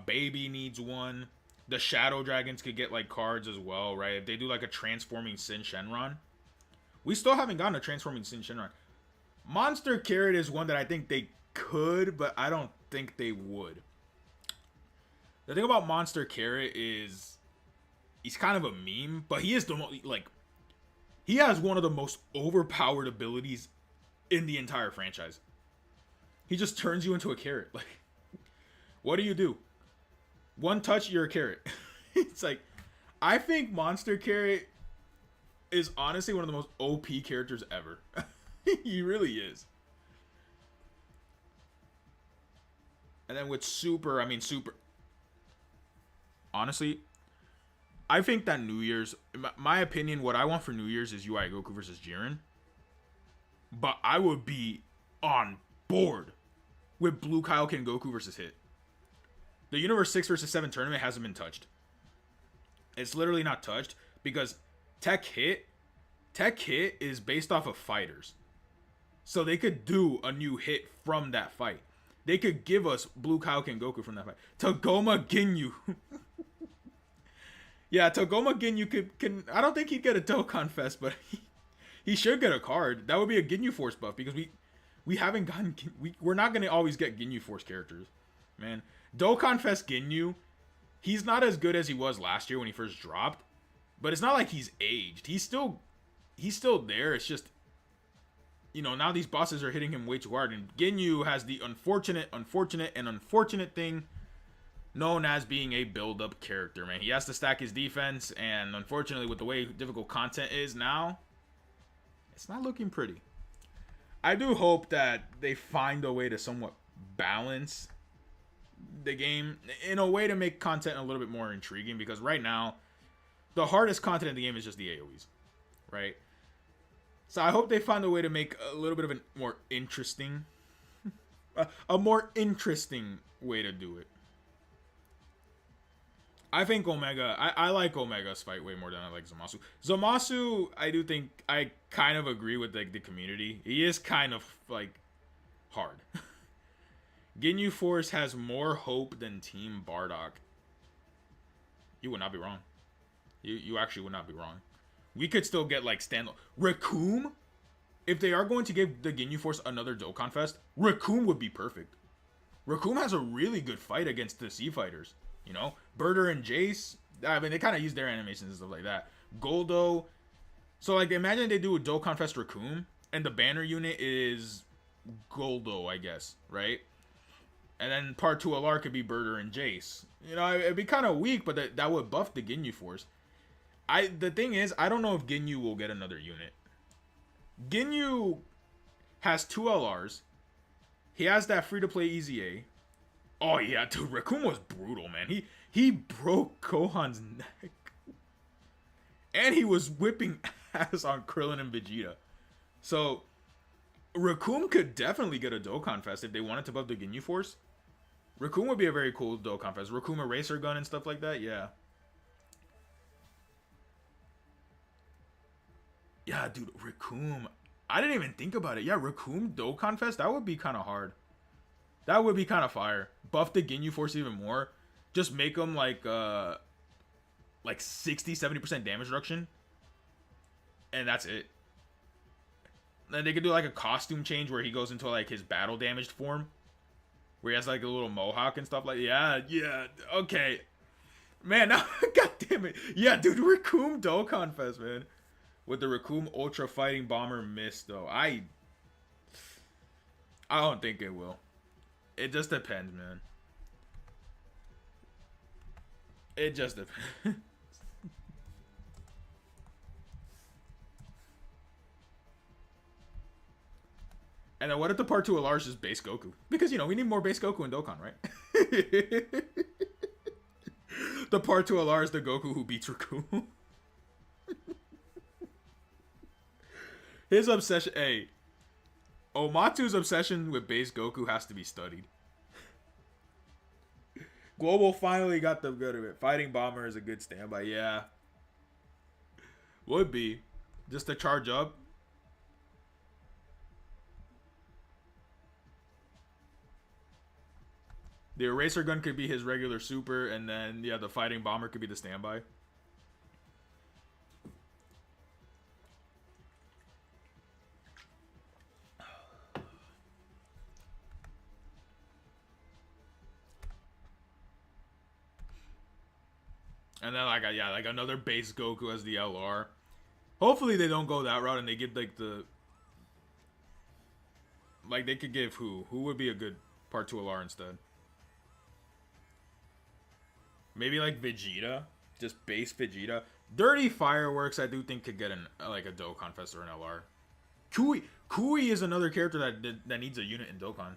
Baby needs one. The Shadow Dragons could get like cards as well, right? If they do like a transforming Sin Shenron. We still haven't gotten a transforming Sin Shenron. Monster Carrot is one that I think they could, but I don't think they would. The thing about Monster Carrot is he's kind of a meme, but he is the most, like, he has one of the most overpowered abilities in the entire franchise. He just turns you into a carrot. Like, what do? One touch, you're a carrot. It's like, I think Monster Carrot is honestly one of the most OP characters ever. He really is. And then with Super, honestly, I think that New Year's, my opinion, what I want for New Year's is UI Goku versus Jiren. But I would be on board with Blue Kaioken Goku versus Hit. The Universe 6 versus 7 tournament hasn't been touched. It's literally not touched because Tech Hit is based off of fighters. So they could do a new hit from that fight. They could give us Blue Kaioken Goku from that fight. Togoma Ginyu. Yeah, Togoma Ginyu can I don't think he'd get a Dokkan Fest, but he should get a card. That would be a Ginyu Force buff because we haven't gotten we're not gonna always get Ginyu Force characters, man. Dokkan Fest Ginyu, he's not as good as he was last year when he first dropped, but it's not like he's aged. He's still there. It's just, you know, now these bosses are hitting him way too hard, and Ginyu has the unfortunate thing known as being a build-up character, man. He has to stack his defense, and unfortunately, with the way difficult content is now, it's not looking pretty. I do hope that they find a way to somewhat balance the game in a way to make content a little bit more intriguing, because right now, the hardest content in the game is just the AoEs, right? So I hope they find a way to make a little bit of a more interesting, way to do it. I think Omega, I like Omega's fight way more than I like Zamasu. Zamasu, I do think, I kind of agree with like the community. He is kind of like hard. Ginyu Force has more hope than Team Bardock. You would not be wrong. You actually would not be wrong. We could still get like stand Raccoon. If they are going to give the Ginyu Force another Dokkan Fest, Raccoon would be perfect. Raccoon has a really good fight against the Sea Fighters. You know, Birder and Jace. I mean, they kind of use their animations and stuff like that. Goldo. So like, imagine they do a Dokkan Fest Raccoon, and the banner unit is Goldo, I guess, right? And then part 2 LR could be Birder and Jace. You know, it'd be kind of weak, but that would buff the Ginyu Force. The thing is, I don't know if Ginyu will get another unit. Ginyu has 2 LRs. He has that free-to-play EZA. Oh yeah, dude, Raccoon was brutal, man. He broke Gohan's neck. And he was whipping ass on Krillin and Vegeta. So, Raccoon could definitely get a Dokkan Fest if they wanted to buff the Ginyu Force. Raccoon would be a very cool Dokkan Fest. Raccoon Eraser Gun and stuff like that, yeah. Yeah, dude, Raccoon. I didn't even think about it. Yeah, Raccoon Dokkan Fest, that would be kind of hard. That would be kind of fire. Buff the Ginyu Force even more. Just make them like 60-70% damage reduction. And that's it. Then they could do like a costume change where he goes into like his battle damaged form. Where he has like a little mohawk and stuff like that. Yeah, okay. Man, now, god damn it. Yeah, dude, Raccoon Dokkan Fest, man. With the Raccoon Ultra Fighting Bomber Mist, though. I don't think it will. It just depends, man. It just depends. And then what if the part 2 of Lars is base Goku? Because, you know, we need more base Goku in Dokkan, right? The part 2 of Lars, the Goku who beats Raccoon. His obsession, hey, Omatu's obsession with base Goku has to be studied. Global finally got the good of it. Fighting Bomber is a good standby, yeah. Would be. Just to charge up. The eraser gun could be his regular super, and then yeah, the fighting bomber could be the standby. And then like yeah, like another base Goku as the LR. Hopefully they don't go that route and they give like the like they could give who would be a good part 2 LR instead. Maybe like Vegeta, just base Vegeta. Dirty Fireworks I do think could get an like a Dokkan Fest or an LR. Kui is another character that needs a unit in Dokkan.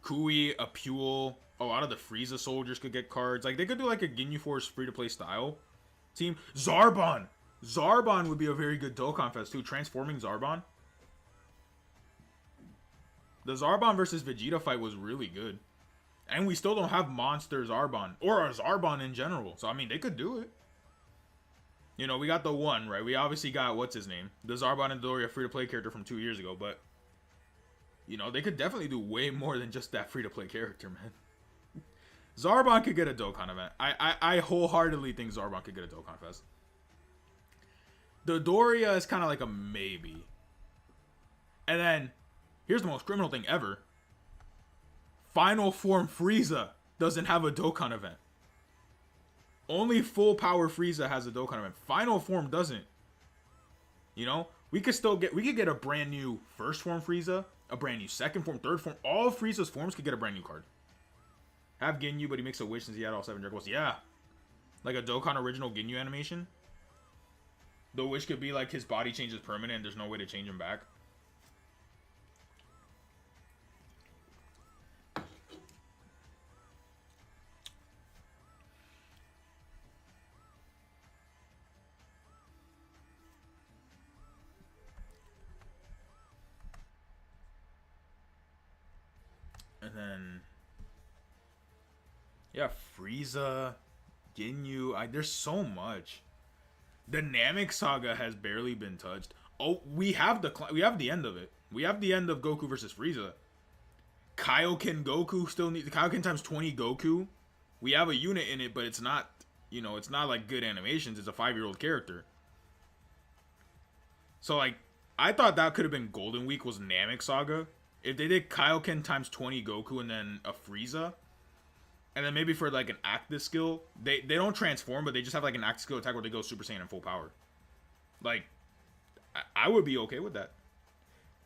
Kui, a Puel, a lot of the Frieza soldiers could get cards. Like they could do like a Ginyu Force free to play style team. Zarbon would be a very good Dokkan Fest too. Transforming Zarbon. The Zarbon versus Vegeta fight was really good. And we still don't have Monster Zarbon. Or a Zarbon in general. So, I mean, they could do it. You know, we got the one, right? We obviously got, what's his name? The Zarbon and Doria free-to-play character from 2 years ago. But, you know, they could definitely do way more than just that free-to-play character, man. Zarbon could get a Dokkan event. I wholeheartedly think Zarbon could get a Dokkan Fest. The Doria is kind of like a maybe. And then, here's the most criminal thing ever. Final Form Frieza doesn't have a Dokkan event. Only Full Power Frieza has a Dokkan event. Final Form doesn't. You know? We could get a brand new First Form Frieza, a brand new Second Form, Third Form. All of Frieza's forms could get a brand new card. Have Ginyu, but he makes a wish since he had all 7 Dragon Balls. Yeah. Like a Dokkan original Ginyu animation. The wish could be like his body changes permanent and there's no way to change him back. And then, yeah, Frieza, Ginyu. There's so much. The Namek Saga has barely been touched. Oh, we have the end of it. We have the end of Goku versus Frieza. Kaioken Goku still needs Kaioken times 20 Goku. We have a unit in it, but it's not, you know, it's not like good animations. It's a 5-year-old character. So like, I thought that could have been Golden Week was Namek Saga. If they did Kaioken times 20 Goku and then a Frieza, and then maybe for like an active skill, they don't transform, but they just have like an active skill attack where they go Super Saiyan in full power. Like, I would be okay with that.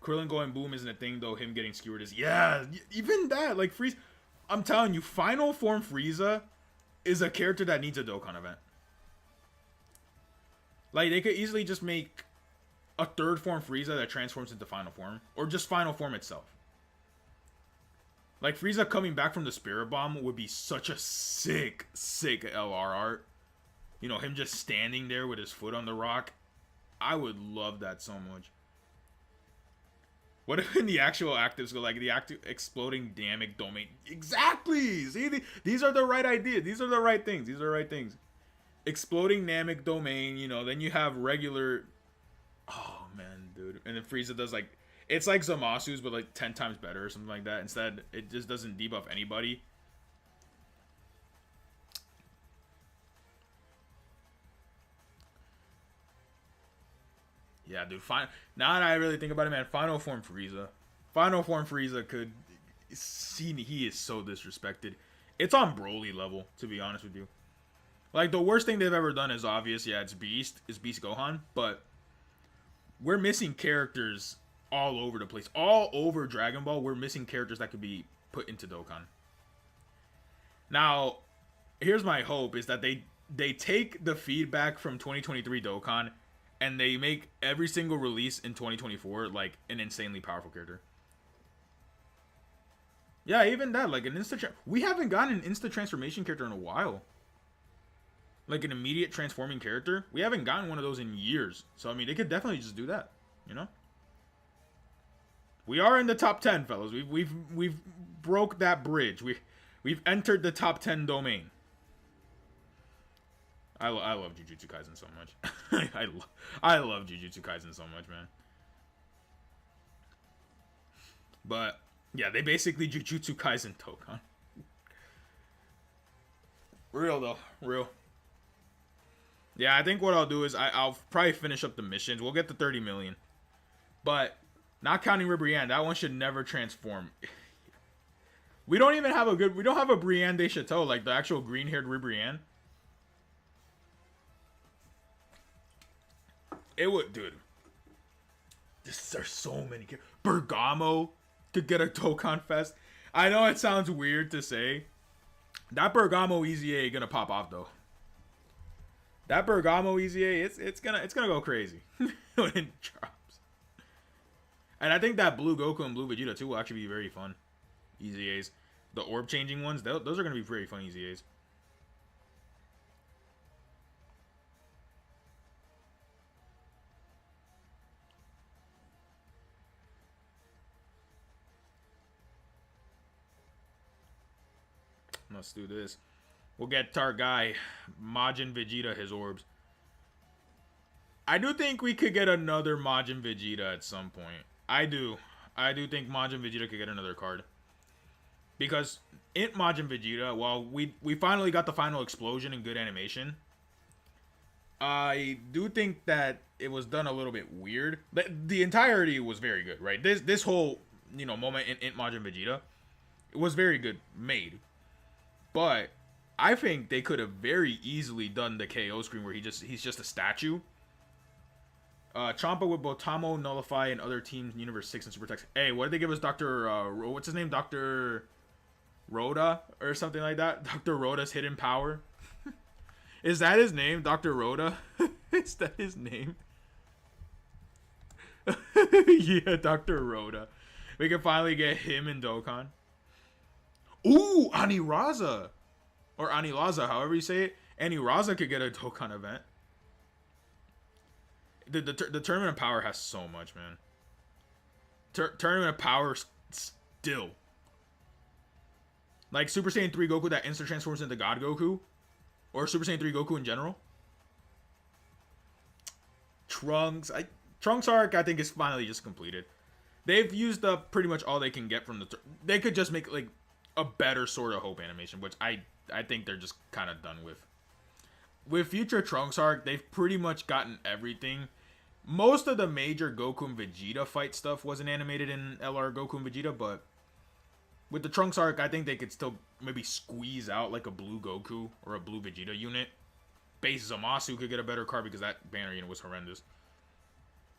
Krillin going boom isn't a thing though. Him getting skewered is, yeah, even that, like Frieza. I'm telling you, Final Form Frieza is a character that needs a Dokkan event. Like, they could easily just make a 3rd Form Frieza that transforms into Final Form. Or just Final Form itself. Like, Frieza coming back from the Spirit Bomb would be such a sick LR art. You know, him just standing there with his foot on the rock. I would love that so much. What if in the actual actives go like the active exploding Namek domain? Exactly! See, these are the right ideas. These are the right things. These are the right things. Exploding Namek domain, you know, then you have regular... Oh, man, dude. And then Frieza does, like... It's like Zamasu's, but, like, 10 times better or something like that. Instead, it just doesn't debuff anybody. Yeah, dude. Now that I really think about it, man, Final Form Frieza. Final Form Frieza could... See, he is so disrespected. It's on Broly level, to be honest with you. Like, the worst thing they've ever done is obvious. Yeah, it's Beast. It's Beast Gohan. But we're missing characters all over the place. All over Dragon Ball, we're missing characters that could be put into Dokkan. Now, here's my hope, is that they take the feedback from 2023 Dokkan and they make every single release in 2024 like an insanely powerful character. Yeah, even that, like an we haven't gotten an instant transformation character in a while. Like an immediate transforming character. We haven't gotten one of those in years. So I mean, they could definitely just do that, you know? We are in the top 10, fellas. We've broke that bridge. We've entered the top 10 domain. I love Jujutsu Kaisen so much. I love Jujutsu Kaisen so much, man. But yeah, they basically Jujutsu Kaisen Dokkan. Real though, real. Yeah, I think what I'll do is I'll probably finish up the missions. We'll get to 30 million, but not counting Ribrianne, that one should never transform. We don't even have a good. We don't have a Brienne de Chateau, like the actual green-haired Ribrianne. It would, dude. There's so many. Bergamo could get a Dokkan Fest. I know it sounds weird to say. That Bergamo EZA gonna pop off though. That Bergamo EZA, it's gonna go crazy when it drops. And I think that Blue Goku and Blue Vegeta too will actually be very fun EZAs. The orb changing ones, those are gonna be pretty fun EZAs. Let's do this. We'll get our guy, Majin Vegeta, his orbs. I do think we could get another Majin Vegeta at some point. I do think Majin Vegeta could get another card. Because in Majin Vegeta, while we finally got the final explosion and good animation, I do think that it was done a little bit weird. The entirety was very good, right? This whole, moment in Majin Vegeta, it was very good made. But I think they could have very easily done the KO screen where he's just a statue. Champa with Botamo, Nullify, and other teams Universe 6 and Super Text. Hey, what did they give us? What's his name? Dr. Rhoda or something like that? Dr. Rhoda's hidden power. Is that his name? Dr. Rhoda? Is that his name? Yeah, Dr. Rhoda. We can finally get him in Dokkan. Ooh, Aniraza. Or Anilaza, however you say it. Aniraza could get a Dokkan event. The Tournament of Power has so much, man. Tournament of Power still. Like Super Saiyan 3 Goku that instant transforms into God Goku. Or Super Saiyan 3 Goku in general. Trunks arc, I think, is finally just completed. They've used up pretty much all they can get from the... They could just make, like, a better Sword of Hope animation, which I think they're just kind of done with. With Future Trunks arc, they've pretty much gotten everything. Most of the major Goku and Vegeta fight stuff wasn't animated in LR Goku and Vegeta, but with the Trunks arc, I think they could still maybe squeeze out like a blue Goku or a blue Vegeta unit. Base Zamasu could get a better card because that banner unit was horrendous.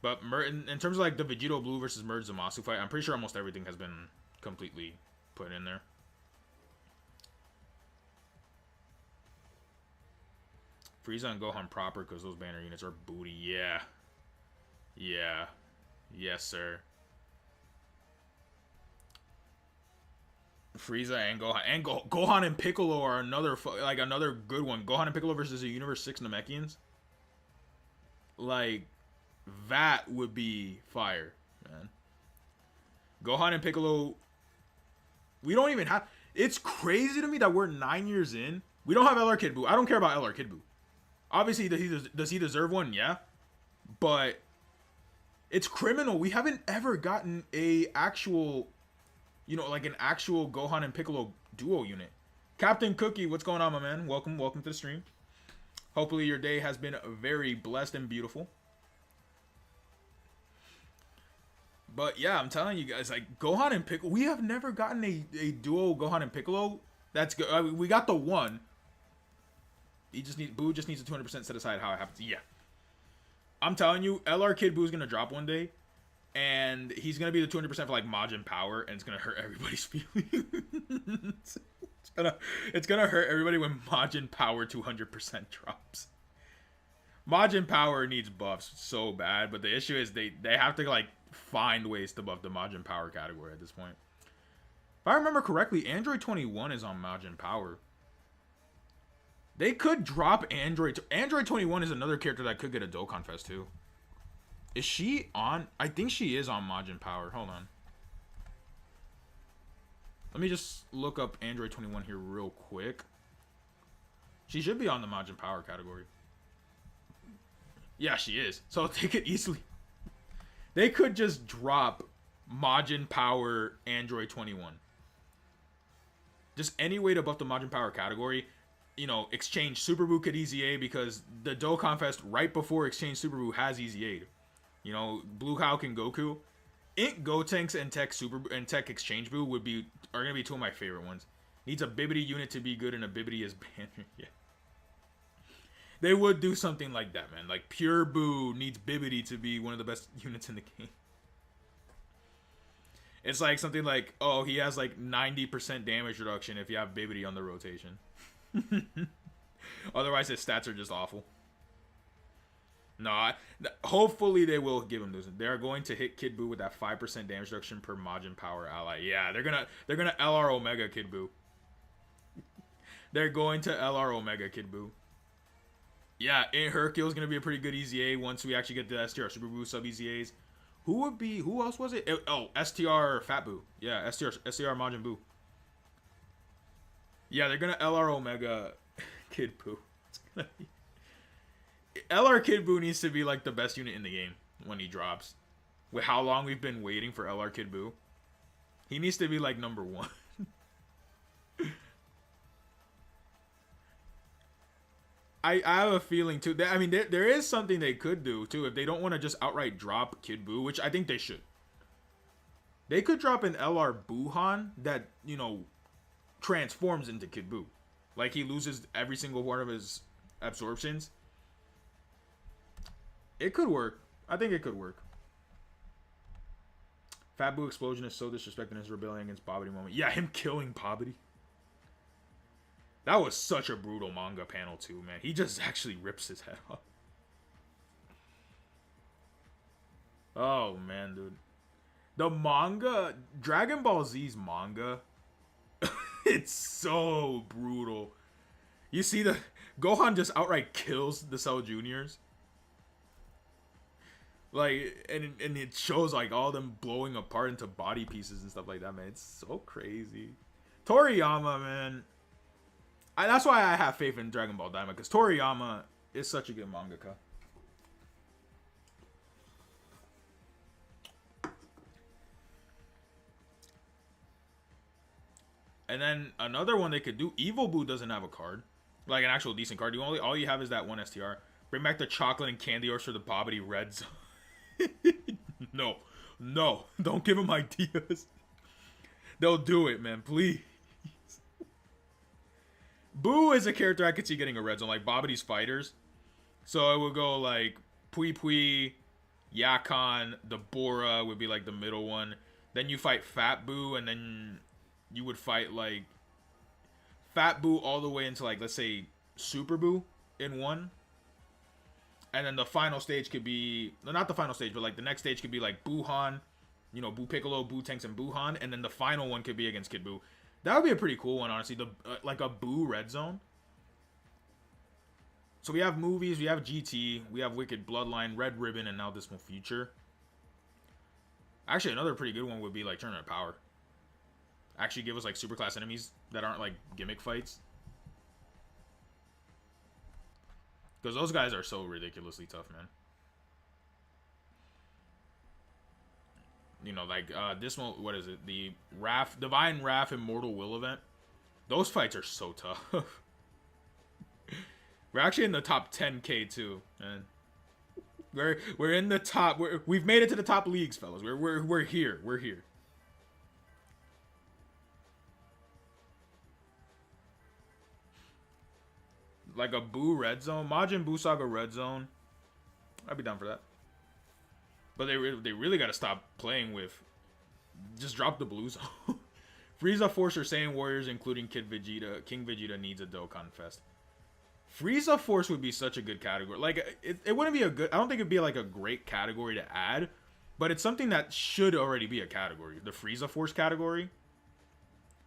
But in terms of like the Vegito Blue versus Merge Zamasu fight, I'm pretty sure almost everything has been completely put in there. Frieza and Gohan proper because those banner units are booty. Yeah. Yeah. Yes, sir. Frieza and Gohan. And Gohan and Piccolo are another good one. Gohan and Piccolo versus the Universe 6 Namekians. Like, that would be fire, man. Gohan and Piccolo. We don't even have... It's crazy to me that we're 9 years in. We don't have LR Kid Buu. I don't care about LR Kid Buu. Obviously, does he deserve one? Yeah. But it's criminal. We haven't ever gotten a actual, like an actual Gohan and Piccolo duo unit. Captain Cookie, what's going on, my man? Welcome to the stream. Hopefully your day has been very blessed and beautiful. But yeah, I'm telling you guys, like Gohan and Piccolo, we have never gotten a duo Gohan and Piccolo. That's good. I mean, we got the one. Buu just needs a 200% set aside how it happens. Yeah. I'm telling you, LR Kid Buu is going to drop one day. And he's going to be the 200% for like Majin Power. And it's going to hurt everybody's feelings. It's gonna hurt everybody when Majin Power 200% drops. Majin Power needs buffs so bad. But the issue is they have to like find ways to buff the Majin Power category at this point. If I remember correctly, Android 21 is on Majin Power. They could drop Android. Android 21 is another character that could get a Dokkan Fest too. Is she on? I think she is on Majin Power. Hold on. Let me just look up Android 21 here real quick. She should be on the Majin Power category. Yeah, she is. So they could easily... They could just drop Majin Power Android 21. Just any way to buff the Majin Power category. Exchange Super Buu could Easy A because the Dokkan Fest right before Exchange Super Buu has Easy A. Blue Hulk and Goku. Ink Gotenks and Tech Exchange Buu are gonna be two of my favorite ones. Needs a Bibbidi unit to be good and a Bibbidi as banner. Yeah. They would do something like that, man. Like Pure Buu needs Bibbidi to be one of the best units in the game. It's like something like, oh, he has like 90% damage reduction if you have Bibbidi on the rotation. Otherwise, his stats are just awful. No, hopefully they will give him this. They are going to hit Kid Buu with that 5% damage reduction per Majin Power ally. Yeah, they're gonna LR Omega Kid Buu. They're going to LR Omega Kid Buu. Yeah, Hercule's gonna be a pretty good Easy A once we actually get the STR Super Buu sub Easy A's. Who else was it? STR Fat Buu. Yeah, STR Majin Buu. Yeah, they're gonna LR Omega Kid Buu. It's gonna be... LR Kid Buu needs to be like the best unit in the game when he drops. With how long we've been waiting for LR Kid Buu, he needs to be like number 1. I have a feeling too. I mean, there is something they could do too if they don't want to just outright drop Kid Buu, which I think they should. They could drop an LR Buuhan that transforms into Kid Buu, like he loses every single one of his absorptions. It could work. I think it could work. Fat Buu explosion is so disrespecting his rebellion against Babidi moment. Yeah, him killing Babidi. That was such a brutal manga panel too, man. He just actually rips his head off. Oh, man, dude. The manga, Dragon Ball Z's manga, it's so brutal. You see the Gohan just outright kills the Cell Juniors. Like, and it shows like all them blowing apart into body pieces and stuff like that, man. It's so crazy. Toriyama, man. That's why I have faith in Dragon Ball Daima, because Toriyama is such a good mangaka. And then another one they could do, Evil Buu doesn't have a card. Like an actual decent card. All you have is that one STR. Bring back the chocolate and candy ores for the Babidi Red Zone. No. Don't give them ideas. They'll do it, man. Please. Buu is a character I could see getting a red zone, like Babidi's fighters. So it would go like Pui Pui, Yakan, the Bora would be like the middle one. Then you fight Fat Buu, and then you would fight like Fat Buu all the way into like, let's say, Super Buu in one. And then the final stage could be, not the final stage, but like the next stage could be like Buuhan, Buu Piccolo, Buu Tanks, and Buuhan. And then the final one could be against Kid Buu. That would be a pretty cool one, honestly. Like a Buu Red Zone. So we have movies, we have GT, we have Wicked Bloodline, Red Ribbon, and now Dismal Future. Actually, another pretty good one would be like Tournament of Power. Actually give us like superclass enemies that aren't like gimmick fights. Because those guys are so ridiculously tough, man. This one, what is it? The Divine Wrath Immortal Will event. Those fights are so tough. We're actually in the top 10K too, man. We're in the top. We've made it to the top leagues, fellas. We're here. We're here. Like a Buu Red Zone, Majin Buu Saga Red Zone. I'd be down for that. But they really got to stop playing with. Just drop the Blue Zone. Frieza Force or Saiyan Warriors, including King Vegeta needs a Dokkan Fest. Frieza Force would be such a good category. Like it wouldn't be a good. I don't think it'd be like a great category to add, but it's something that should already be a category. The Frieza Force category.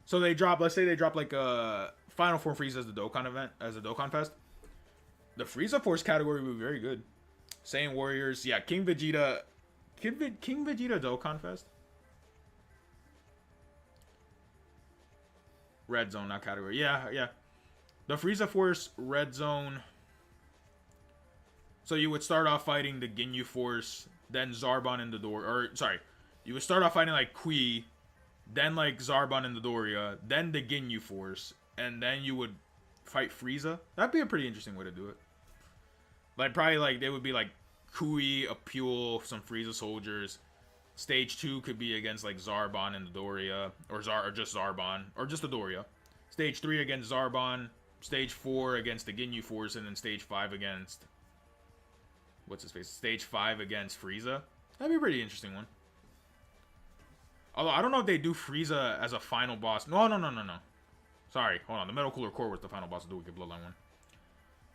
So they drop. Let's say they drop like a Final Form Frieza as the Dokkan event, as a Dokkan Fest. The Frieza Force category would be very good. Saiyan Warriors, yeah. King Vegeta Dokkan Fest. Red Zone, not category. Yeah. The Frieza Force Red Zone. So you would start off fighting the Ginyu Force, then Zarbon in the door. Or, sorry. You would start off fighting like Kui, then like Zarbon in the Doria, then the Ginyu Force, and then you would fight Frieza. That'd be a pretty interesting way to do it. Like, probably, like, they would be, like, Kui, Apule, some Frieza soldiers. Stage 2 could be against, like, Zarbon and the Doria. Or just Zarbon. Or just the Doria. Stage 3 against Zarbon. Stage 4 against the Ginyu Force. And then Stage 5 against... What's his face? Stage 5 against Frieza. That'd be a pretty interesting one. Although, I don't know if they do Frieza as a final boss. No. Sorry, hold on. The Metal Cooler Core was the final boss of the Wicked Bloodline one.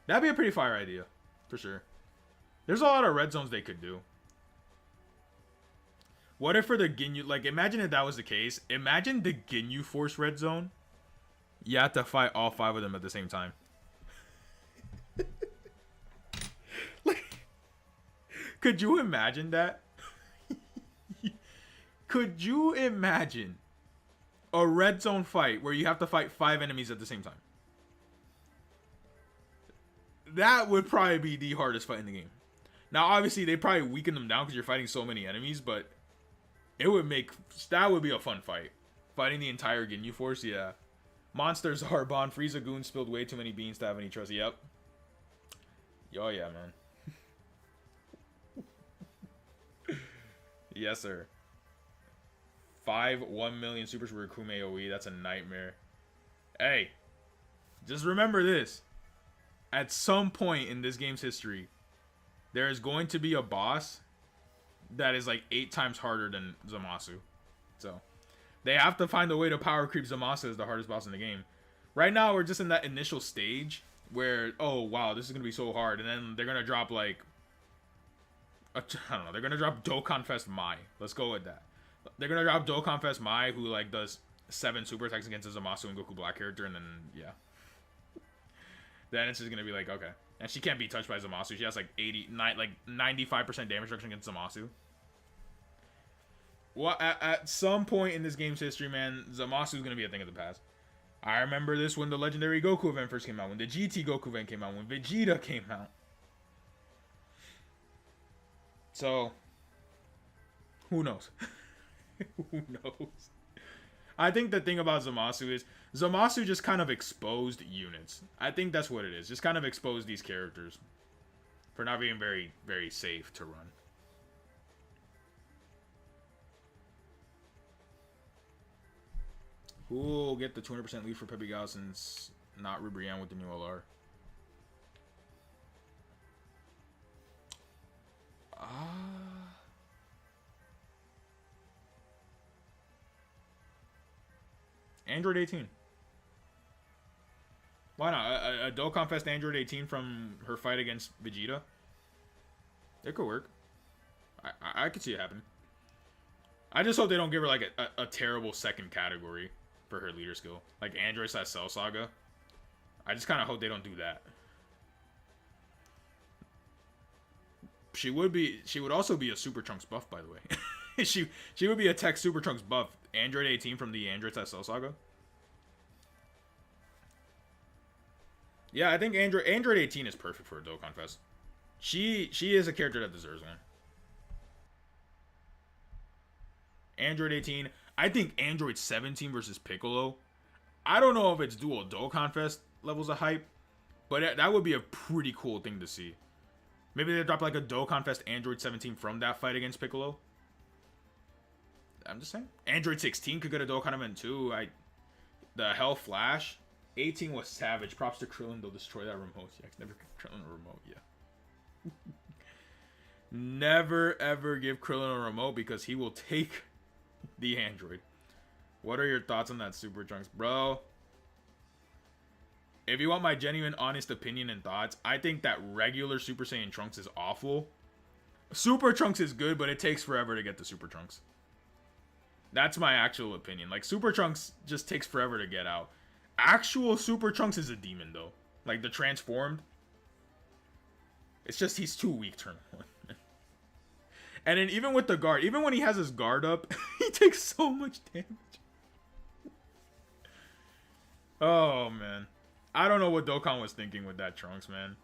That'd be a pretty fire idea. For sure. There's a lot of red zones they could do. What if for the Ginyu... Like, imagine if that was the case. Imagine the Ginyu Force red zone. You have to fight all 5 of them at the same time. Like... Could you imagine that? Could you imagine a red zone fight where you have to fight 5 enemies at the same time? That would probably be the hardest fight in the game. Now, obviously, they probably weaken them down because you're fighting so many enemies, but it would make... That would be a fun fight. Fighting the entire Ginyu Force, yeah. Monsters are Bond. Frieza Goon spilled way too many beans to have any trust. Yep. Oh, yeah, man. Yes, sir. 1 million supers for Kume OE. That's a nightmare. Hey, just remember this. At some point in this game's history, there is going to be a boss that is like 8 times harder than Zamasu. So, they have to find a way to power creep Zamasu as the hardest boss in the game. Right now, we're just in that initial stage where, oh, wow, this is going to be so hard. And then they're going to drop like, I don't know, they're going to drop Dokkan Fest Mai. Let's go with that. They're going to drop Dokkan Fest Mai, who like does 7 super attacks against the Zamasu and Goku Black character, and then, yeah. Then it's just going to be like, okay. And she can't be touched by Zamasu. She has like 95% damage reduction against Zamasu. Well, at some point in this game's history, man, Zamasu is going to be a thing of the past. I remember this when the Legendary Goku event first came out, when the GT Goku event came out, when Vegeta came out. So, who knows? Who knows? I think the thing about Zamasu is Zamasu just kind of exposed units. I think that's what it is. Just kind of exposed these characters for not being very, very safe to run. Who will get the 200% lead for Pepe Gal since not Ribrianne with the new LR? Android 18. Why not? A Dokkan Fest Android 18 from her fight against Vegeta? It could work. I could see it happen. I just hope they don't give her like a terrible second category for her leader skill. Like Android / Cell Saga. I just kind of hope they don't do that. She would also be a Super Trunks buff, by the way. she would be a Tech Super Trunks buff. Android 18 from the Android / Cell Saga. Yeah, I think Android 18 is perfect for a Dokkan Fest. She is a character that deserves one. Android 18. I think Android 17 versus Piccolo. I don't know if it's dual Dokkan Fest levels of hype, but that would be a pretty cool thing to see. Maybe they drop like a Dokkan Fest Android 17 from that fight against Piccolo. I'm just saying. Android 16 could get a Dokkan event too. The Hell Flash. 18 was savage. Props to Krillin. They'll destroy that remote. Yeah, never give Krillin a remote. Yeah. Never ever give Krillin a remote because he will take the Android. What are your thoughts on that Super Trunks, bro? If you want my genuine, honest opinion and thoughts, I think that regular Super Saiyan Trunks is awful. Super Trunks is good, but it takes forever to get to Super Trunks. That's my actual opinion. Like, Super Trunks just takes forever to get out. Actual Super Trunks is a demon, though. Like, the transformed. It's just he's too weak turn 1. And then even with the guard, even when he has his guard up, he takes so much damage. Oh, man. I don't know what Dokkan was thinking with that Trunks, man.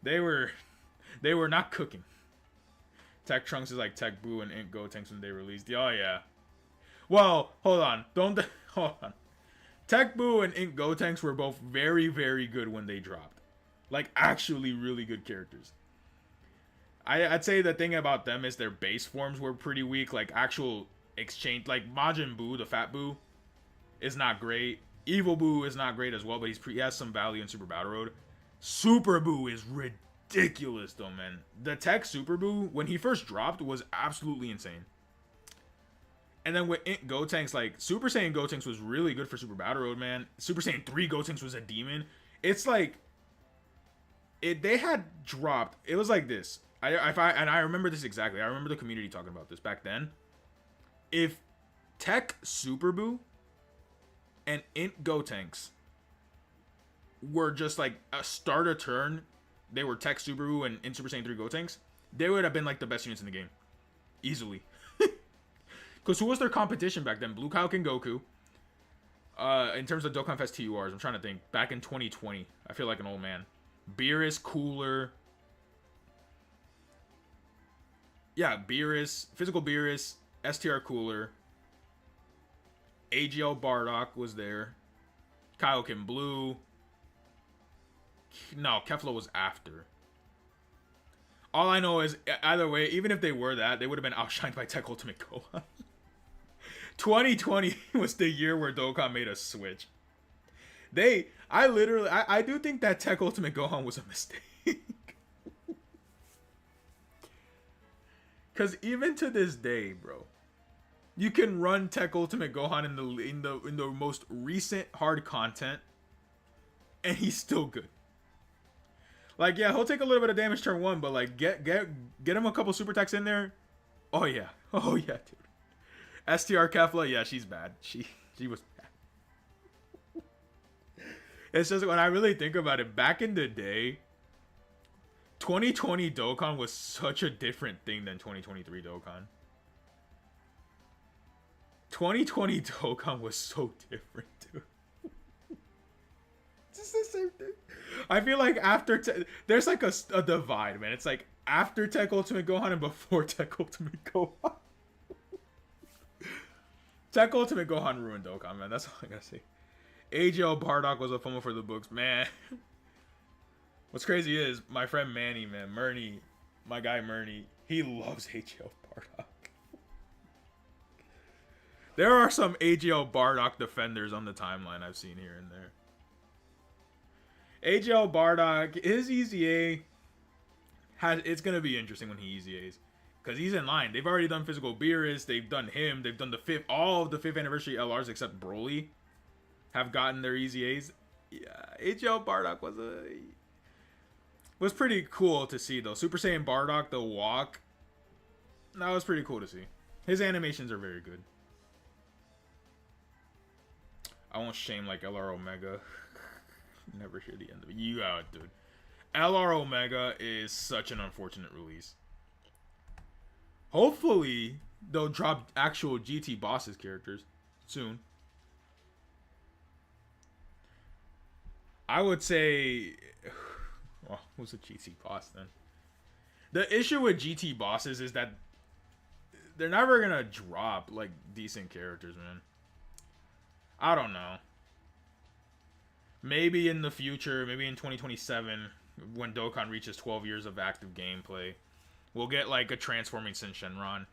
They were not cooking. Tech Trunks is like Tech Boo and Ink Gotenks when they released. Oh, yeah. Well, hold on. Hold on. Tech Boo and Ink Gotenks were both very, very good when they dropped. Like, actually really good characters. I'd say the thing about them is their base forms were pretty weak. Like, actual exchange... Like, Majin Buu, the Fat Buu, is not great. Evil Buu is not great as well, but he has some value in Super Battle Road. Super Buu is ridiculous, though, man. The tech Super Buu, when he first dropped, was absolutely insane. And then with Ink Gotenks, like, Super Saiyan Gotenks was really good for Super Battle Road, man. Super Saiyan 3 Gotenks was a demon. It's like... They had dropped... It was like this. I remember this exactly. I remember the community talking about this back then. If Tech Super Buu and Int Gotenks were just like a starter turn, they were Tech Super Buu and Int Super Saiyan 3 Gotenks, they would have been like the best units in the game. Easily. Because who was their competition back then? Blue Kaioken and Goku. In terms of Dokkan Fest TURs, I'm trying to think. Back in 2020. I feel like an old man. Beerus, Cooler. Yeah, Beerus, Physical Beerus, STR Cooler, AGL Bardock was there, Kaioken Blue. No, Kefla was after. All I know is, either way, even if they were that, they would have been outshined by Tech Ultimate Gohan. 2020 was the year where Dokkan made a switch. I do think that Tech Ultimate Gohan was a mistake. Because even to this day, bro, you can run Tech Ultimate Gohan in the most recent hard content, and he's still good. Like, yeah, he'll take a little bit of damage turn 1, but like get him a couple super attacks in there. Oh yeah, dude. STR Kefla, yeah, she's bad. She was bad. It's just when I really think about it, back in the day, 2020 Dokkan was such a different thing than 2023 Dokkan. 2020 Dokkan was so different, dude. It's just the same thing. I feel like after... there's like a divide, man. It's like after Tech Ultimate Gohan and before Tech Ultimate Gohan. Tech Ultimate Gohan ruined Dokkan, man. That's all I gotta say. AGL Bardock was a fumble for the books, man. What's crazy is my friend Manny, man, Murney, my guy Murney, he loves AGL Bardock. There are some AGL Bardock defenders on the timeline I've seen here and there. AGL Bardock, his EZA, it's going to be interesting when he EZAs. Because he's in line. They've already done Physical Beerus, they've done him, they've done all of the 5th anniversary LRs except Broly have gotten their EZAs. Yeah, AGL Bardock was pretty cool to see, though. Super Saiyan Bardock, the walk, that was pretty cool to see. His animations are very good. I won't shame like LR Omega. Never hear the end of it. You out, dude. LR Omega is such an unfortunate release. Hopefully, they'll drop actual GT bosses characters soon. I would say... well, who's a GT boss then? The issue with GT bosses is that they're never going to drop, like, decent characters, man. I don't know. Maybe in the future, maybe in 2027, when Dokkan reaches 12 years of active gameplay, we'll get like a transforming Sin Shenron.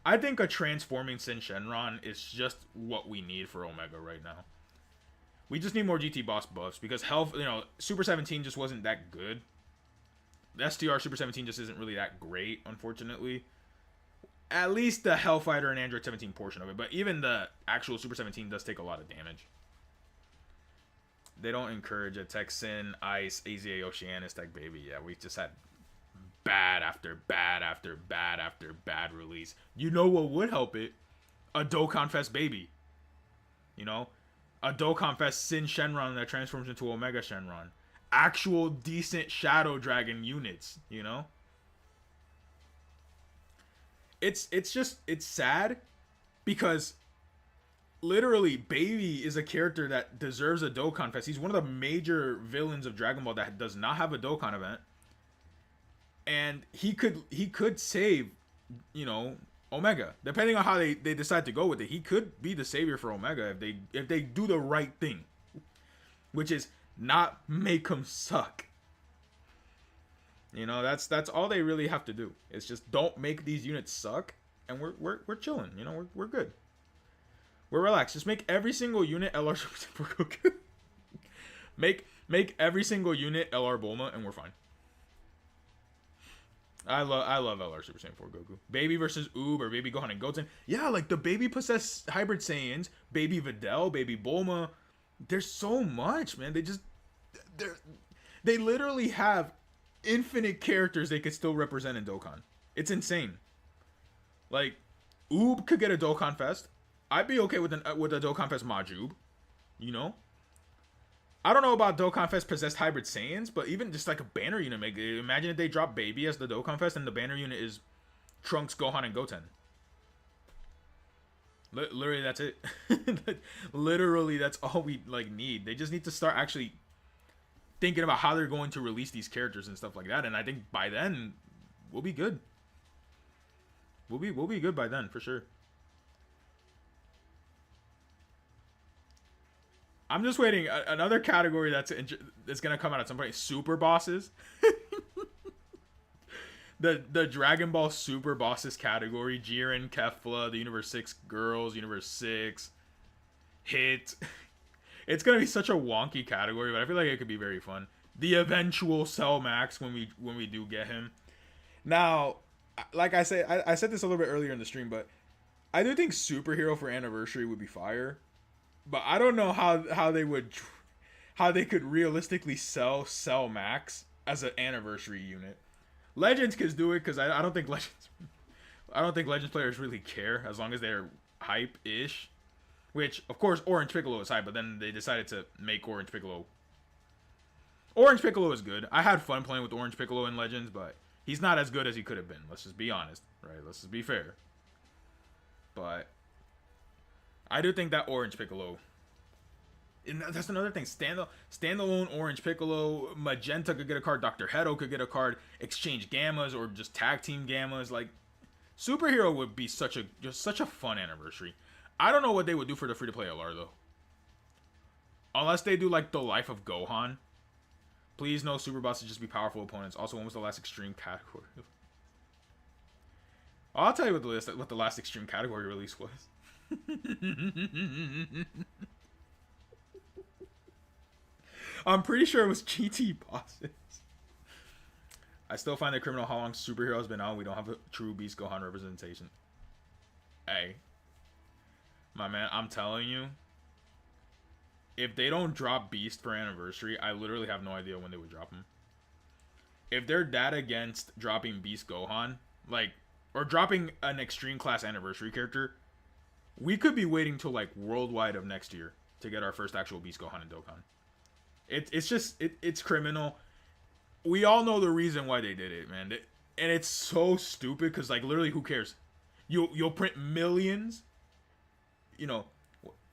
I think a transforming Sin Shenron is just what we need for Omega right now. We just need more GT boss buffs because health, Super 17 just wasn't that good. The STR Super 17 just isn't really that great, unfortunately. At least the Hellfighter and Android 17 portion of it, but even the actual Super 17 does take a lot of damage. They don't encourage a Tech Sin, Ice, AZA, Oceanus, Tech Baby. Yeah, we just had bad after bad after bad after bad release. You know what would help it? A Dokkan Fest Baby. A Dokkan Fest Sin Shenron that transforms into Omega Shenron. Actual decent Shadow Dragon units, It's sad because literally Baby is a character that deserves a Dokkan Fest. He's one of the major villains of Dragon Ball that does not have a Dokkan event. And he could save, Omega. Depending on how they decide to go with it. He could be the savior for Omega if they do the right thing. which is not make them suck. You know, that's all they really have to do. It's just don't make these units suck, and we're chilling. You know, we're good. We're relaxed. Just make every single unit LR Super Saiyan 4 Goku. make every single unit LR Bulma, and we're fine. I love LR Super Saiyan 4 Goku. Baby versus Oob or Baby Gohan and Goten. Yeah, like the baby possessed hybrid Saiyans, Baby Videl, Baby Bulma. There's so much, man. They literally have infinite characters they could still represent in Dokkan. It's insane. Like, Oob could get a Dokkan Fest. I'd be okay with a Dokkan Fest Majub. You know? I don't know about Dokkan Fest possessed hybrid Saiyans, but even just like a banner unit, imagine if they drop Baby as the Dokkan Fest and the banner unit is Trunks, Gohan, and Goten. Literally, that's it. Literally, that's all we like need. They just need to start actually thinking about how they're going to release these characters and stuff like that. And I think by then, we'll be good. We'll be good by then for sure. I'm just waiting. Another category that's gonna come out at some point. Super bosses. the Dragon Ball Super bosses category. Jiren, Kefla, the Universe 6 girls, Universe 6, Hit. It's gonna be such a wonky category, but I feel like it could be very fun. The eventual Cell Max when we do get him. Now, like I said this a little bit earlier in the stream, but I do think superhero for anniversary would be fire. But I don't know how they could realistically sell Cell Max as an anniversary unit. Legends could do it because I don't think Legends players really care as long as they're hype-ish. Which, of course, Orange Piccolo is hype, but then they decided to make Orange Piccolo. Orange Piccolo is good. I had fun playing with Orange Piccolo in Legends, but he's not as good as he could have been. Let's just be honest, right? Let's just be fair. But I do think that Orange Piccolo, and that's another thing. Standalone Orange Piccolo, Magenta could get a card, Dr. Hedo could get a card, Exchange Gammas or just Tag Team Gammas. Like, superhero would be such a fun anniversary. I don't know what they would do for the free-to-play LR though. Unless they do like the Life of Gohan. Please no super bosses, just be powerful opponents. Also, when was the last extreme category? I'll tell you what the last extreme category release was. I'm pretty sure it was GT bosses. I still find it criminal how long superhero has been out. We don't have a true Beast Gohan representation. Hey, my man, I'm telling you, if they don't drop Beast for anniversary, I literally have no idea when they would drop him. If they're that against dropping Beast Gohan, like, or dropping an extreme class anniversary character, we could be waiting till like worldwide of next year to get our first actual Beast Gohan and Dokkan. It's criminal. We all know the reason why they did it, man. And it's so stupid because like literally, who cares? You'll print millions. You know,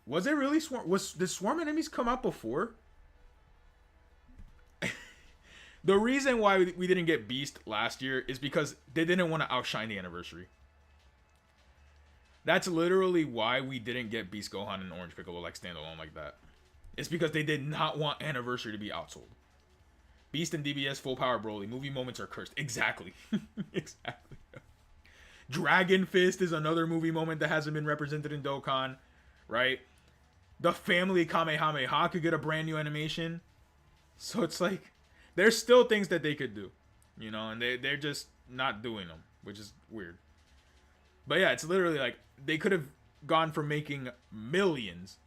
was it really Swarm? Did Swarm enemies come out before? The reason why we didn't get Beast last year is because they didn't want to outshine the anniversary. That's literally why we didn't get Beast Gohan and Orange Piccolo like standalone like that. It's because they did not want anniversary to be outsold. Beast and DBS full power Broly. Movie moments are cursed. Exactly. Exactly. Dragon Fist is another movie moment that hasn't been represented in Dokkan, right? The family Kamehameha could get a brand new animation. So it's like, there's still things that they could do, you know, and they're just not doing them, which is weird. But yeah, it's literally like, they could have gone from making millions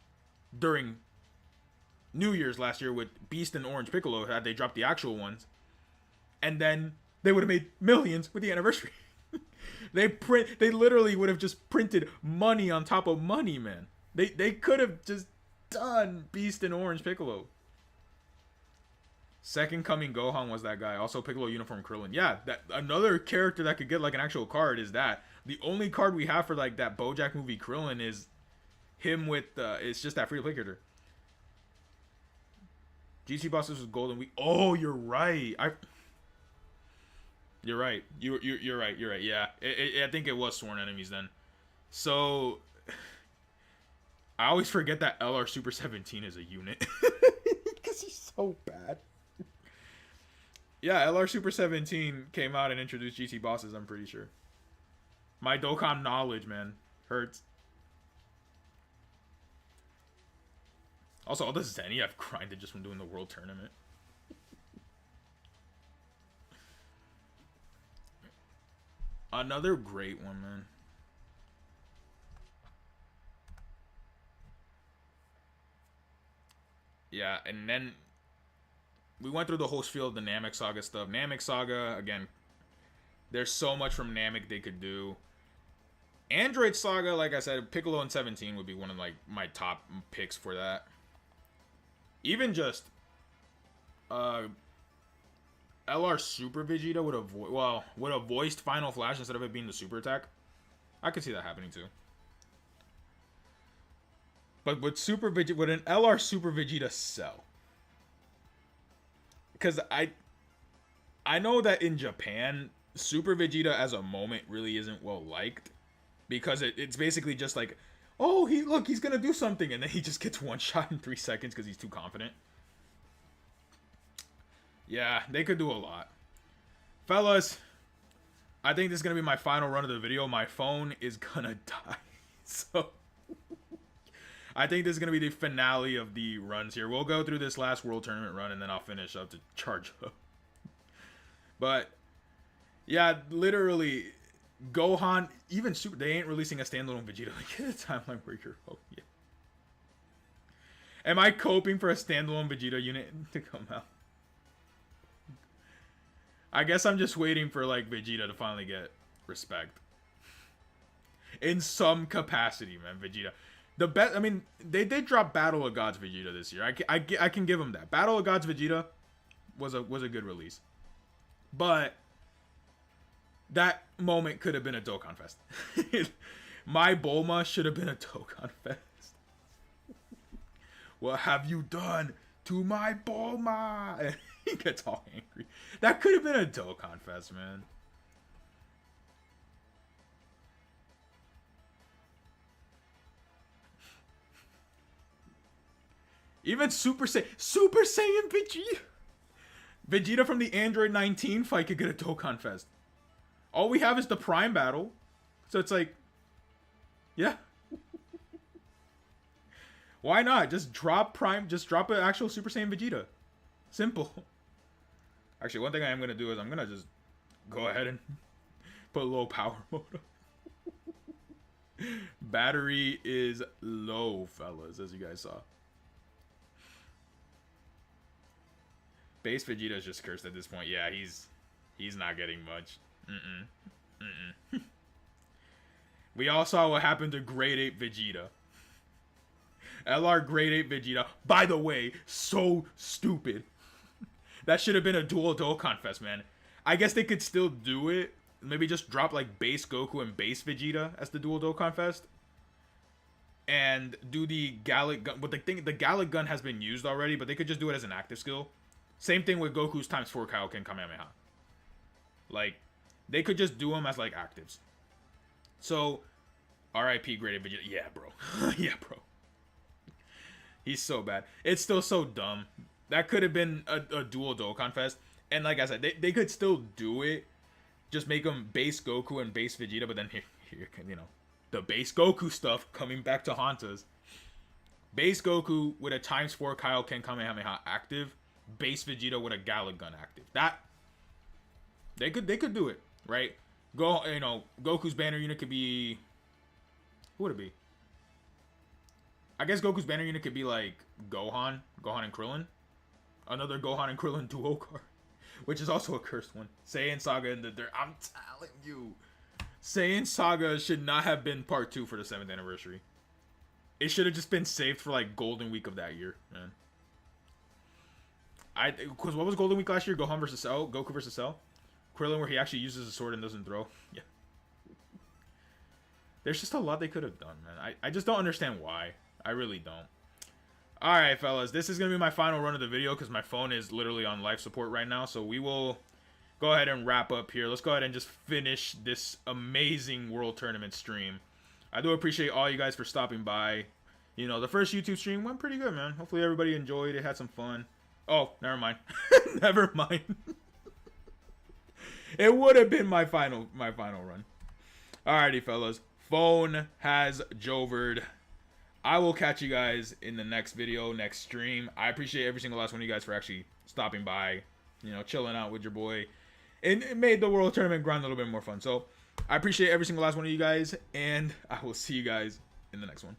during New Year's last year with Beast and Orange Piccolo had they dropped the actual ones, and then they would have made millions with the anniversary. They literally would have just printed money on top of money, man. They could have just done Beast and Orange Piccolo. Second Coming Gohan was that guy. Also Piccolo Uniform Krillin. Yeah, that another character that could get like an actual card is that. The only card we have for like that BoJack movie Krillin is him with it's just that free to play character. GT bosses was Golden Week. Oh, you're right. You're right. You're right. You're right. Yeah, I think it was Sworn Enemies then. So I always forget that LR Super 17 is a unit. so bad. Yeah, LR Super 17 came out and introduced GT bosses, I'm pretty sure. My Dokkan knowledge, man, hurts. Also, all the Zenny I've grinded just from doing the World Tournament. Another great one, man. Yeah, and then we went through the whole spiel of the Namek Saga stuff. Namek Saga, again, there's so much from Namek they could do. Android Saga, like I said, Piccolo and 17 would be one of like my top picks for that. Even just LR Super Vegeta would have voiced Final Flash instead of it being the super attack. I could see that happening too. But with Super Vegeta, would an LR Super Vegeta sell? Because I know that in Japan, Super Vegeta as a moment really isn't well liked. Because it's basically just like, oh, he's gonna do something, and then he just gets one shot in 3 seconds because he's too confident. Yeah, they could do a lot. Fellas, I think this is gonna be my final run of the video. My phone is gonna die. So I think this is gonna be the finale of the runs here. We'll go through this last World Tournament run, and then I'll finish up to charge up. But yeah, literally, Gohan, even Super, they ain't releasing a standalone Vegeta like at a timeline where you're, oh yeah. Am I coping for a standalone Vegeta unit to come out? I guess I'm just waiting for like Vegeta to finally get respect. In some capacity, man, Vegeta. The best, I mean, they did drop Battle of Gods Vegeta this year. I can give them that. Battle of Gods Vegeta was a good release. But that moment could have been a Dokkan Fest. My Bulma should have been a Dokkan Fest. What have you done to my Bulma? And he gets all angry. That could have been a Dokkan Fest, man. Even Super Saiyan Vegeta. Vegeta from the Android 19 fight could get a Dokkan Fest. All we have is the Prime battle. So it's like, yeah. Why not? Just drop Prime, just drop an actual Super Saiyan Vegeta. Simple. Actually, one thing I am going to do is I'm going to just go ahead and put low power mode on. Battery is low, fellas, as you guys saw. Base Vegeta is just cursed at this point. Yeah, he's not getting much. We all saw what happened to Grade 8 Vegeta. LR Grade 8 Vegeta. By the way, so stupid. That should have been a dual Dokkan Fest, man. I guess they could still do it. Maybe just drop like base Goku and base Vegeta as the dual Dokkan Fest. And do the Gallic Gun. But the Gallic Gun has been used already, but they could just do it as an active skill. Same thing with Goku's ×4 Kaioken Kamehameha. Like, they could just do them as, like, actives. So, RIP Grade 8 Vegeta. Yeah, bro. Yeah, bro. He's so bad. It's still so dumb. That could have been a dual Dokkan Fest. And like I said, they could still do it. Just make them base Goku and base Vegeta. But then here you know, the base Goku stuff coming back to haunt us. Base Goku with a ×4 Kaioken Kamehameha active. Base Vegeta with a Gallic Gun active. That they could do it, right? Goku's banner unit could be, who would it be? I guess Goku's banner unit could be like Gohan and Krillin. Another Gohan and Krillin duo card, which is also a cursed one. Saiyan Saga in the dirt. I'm telling you, Saiyan Saga should not have been part 2 for the 7th anniversary. It should have just been saved for like Golden Week of that year, man. Because what was Golden Week last year? Gohan versus Cell? Goku versus Cell? Krillin where he actually uses a sword and doesn't throw? Yeah. There's just a lot they could have done, man. I just don't understand why. I really don't. Alright, fellas. This is going to be my final run of the video because my phone is literally on life support right now. So we will go ahead and wrap up here. Let's go ahead and just finish this amazing World Tournament stream. I do appreciate all you guys for stopping by. You know, the first YouTube stream went pretty good, man. Hopefully everybody enjoyed it, had some fun. Oh, never mind. Never mind. It would have been my final run. Alrighty, fellas. Phone has jovered. I will catch you guys in the next video, next stream. I appreciate every single last one of you guys for actually stopping by, you know, chilling out with your boy. It made the World Tournament grind a little bit more fun. So I appreciate every single last one of you guys, and I will see you guys in the next one.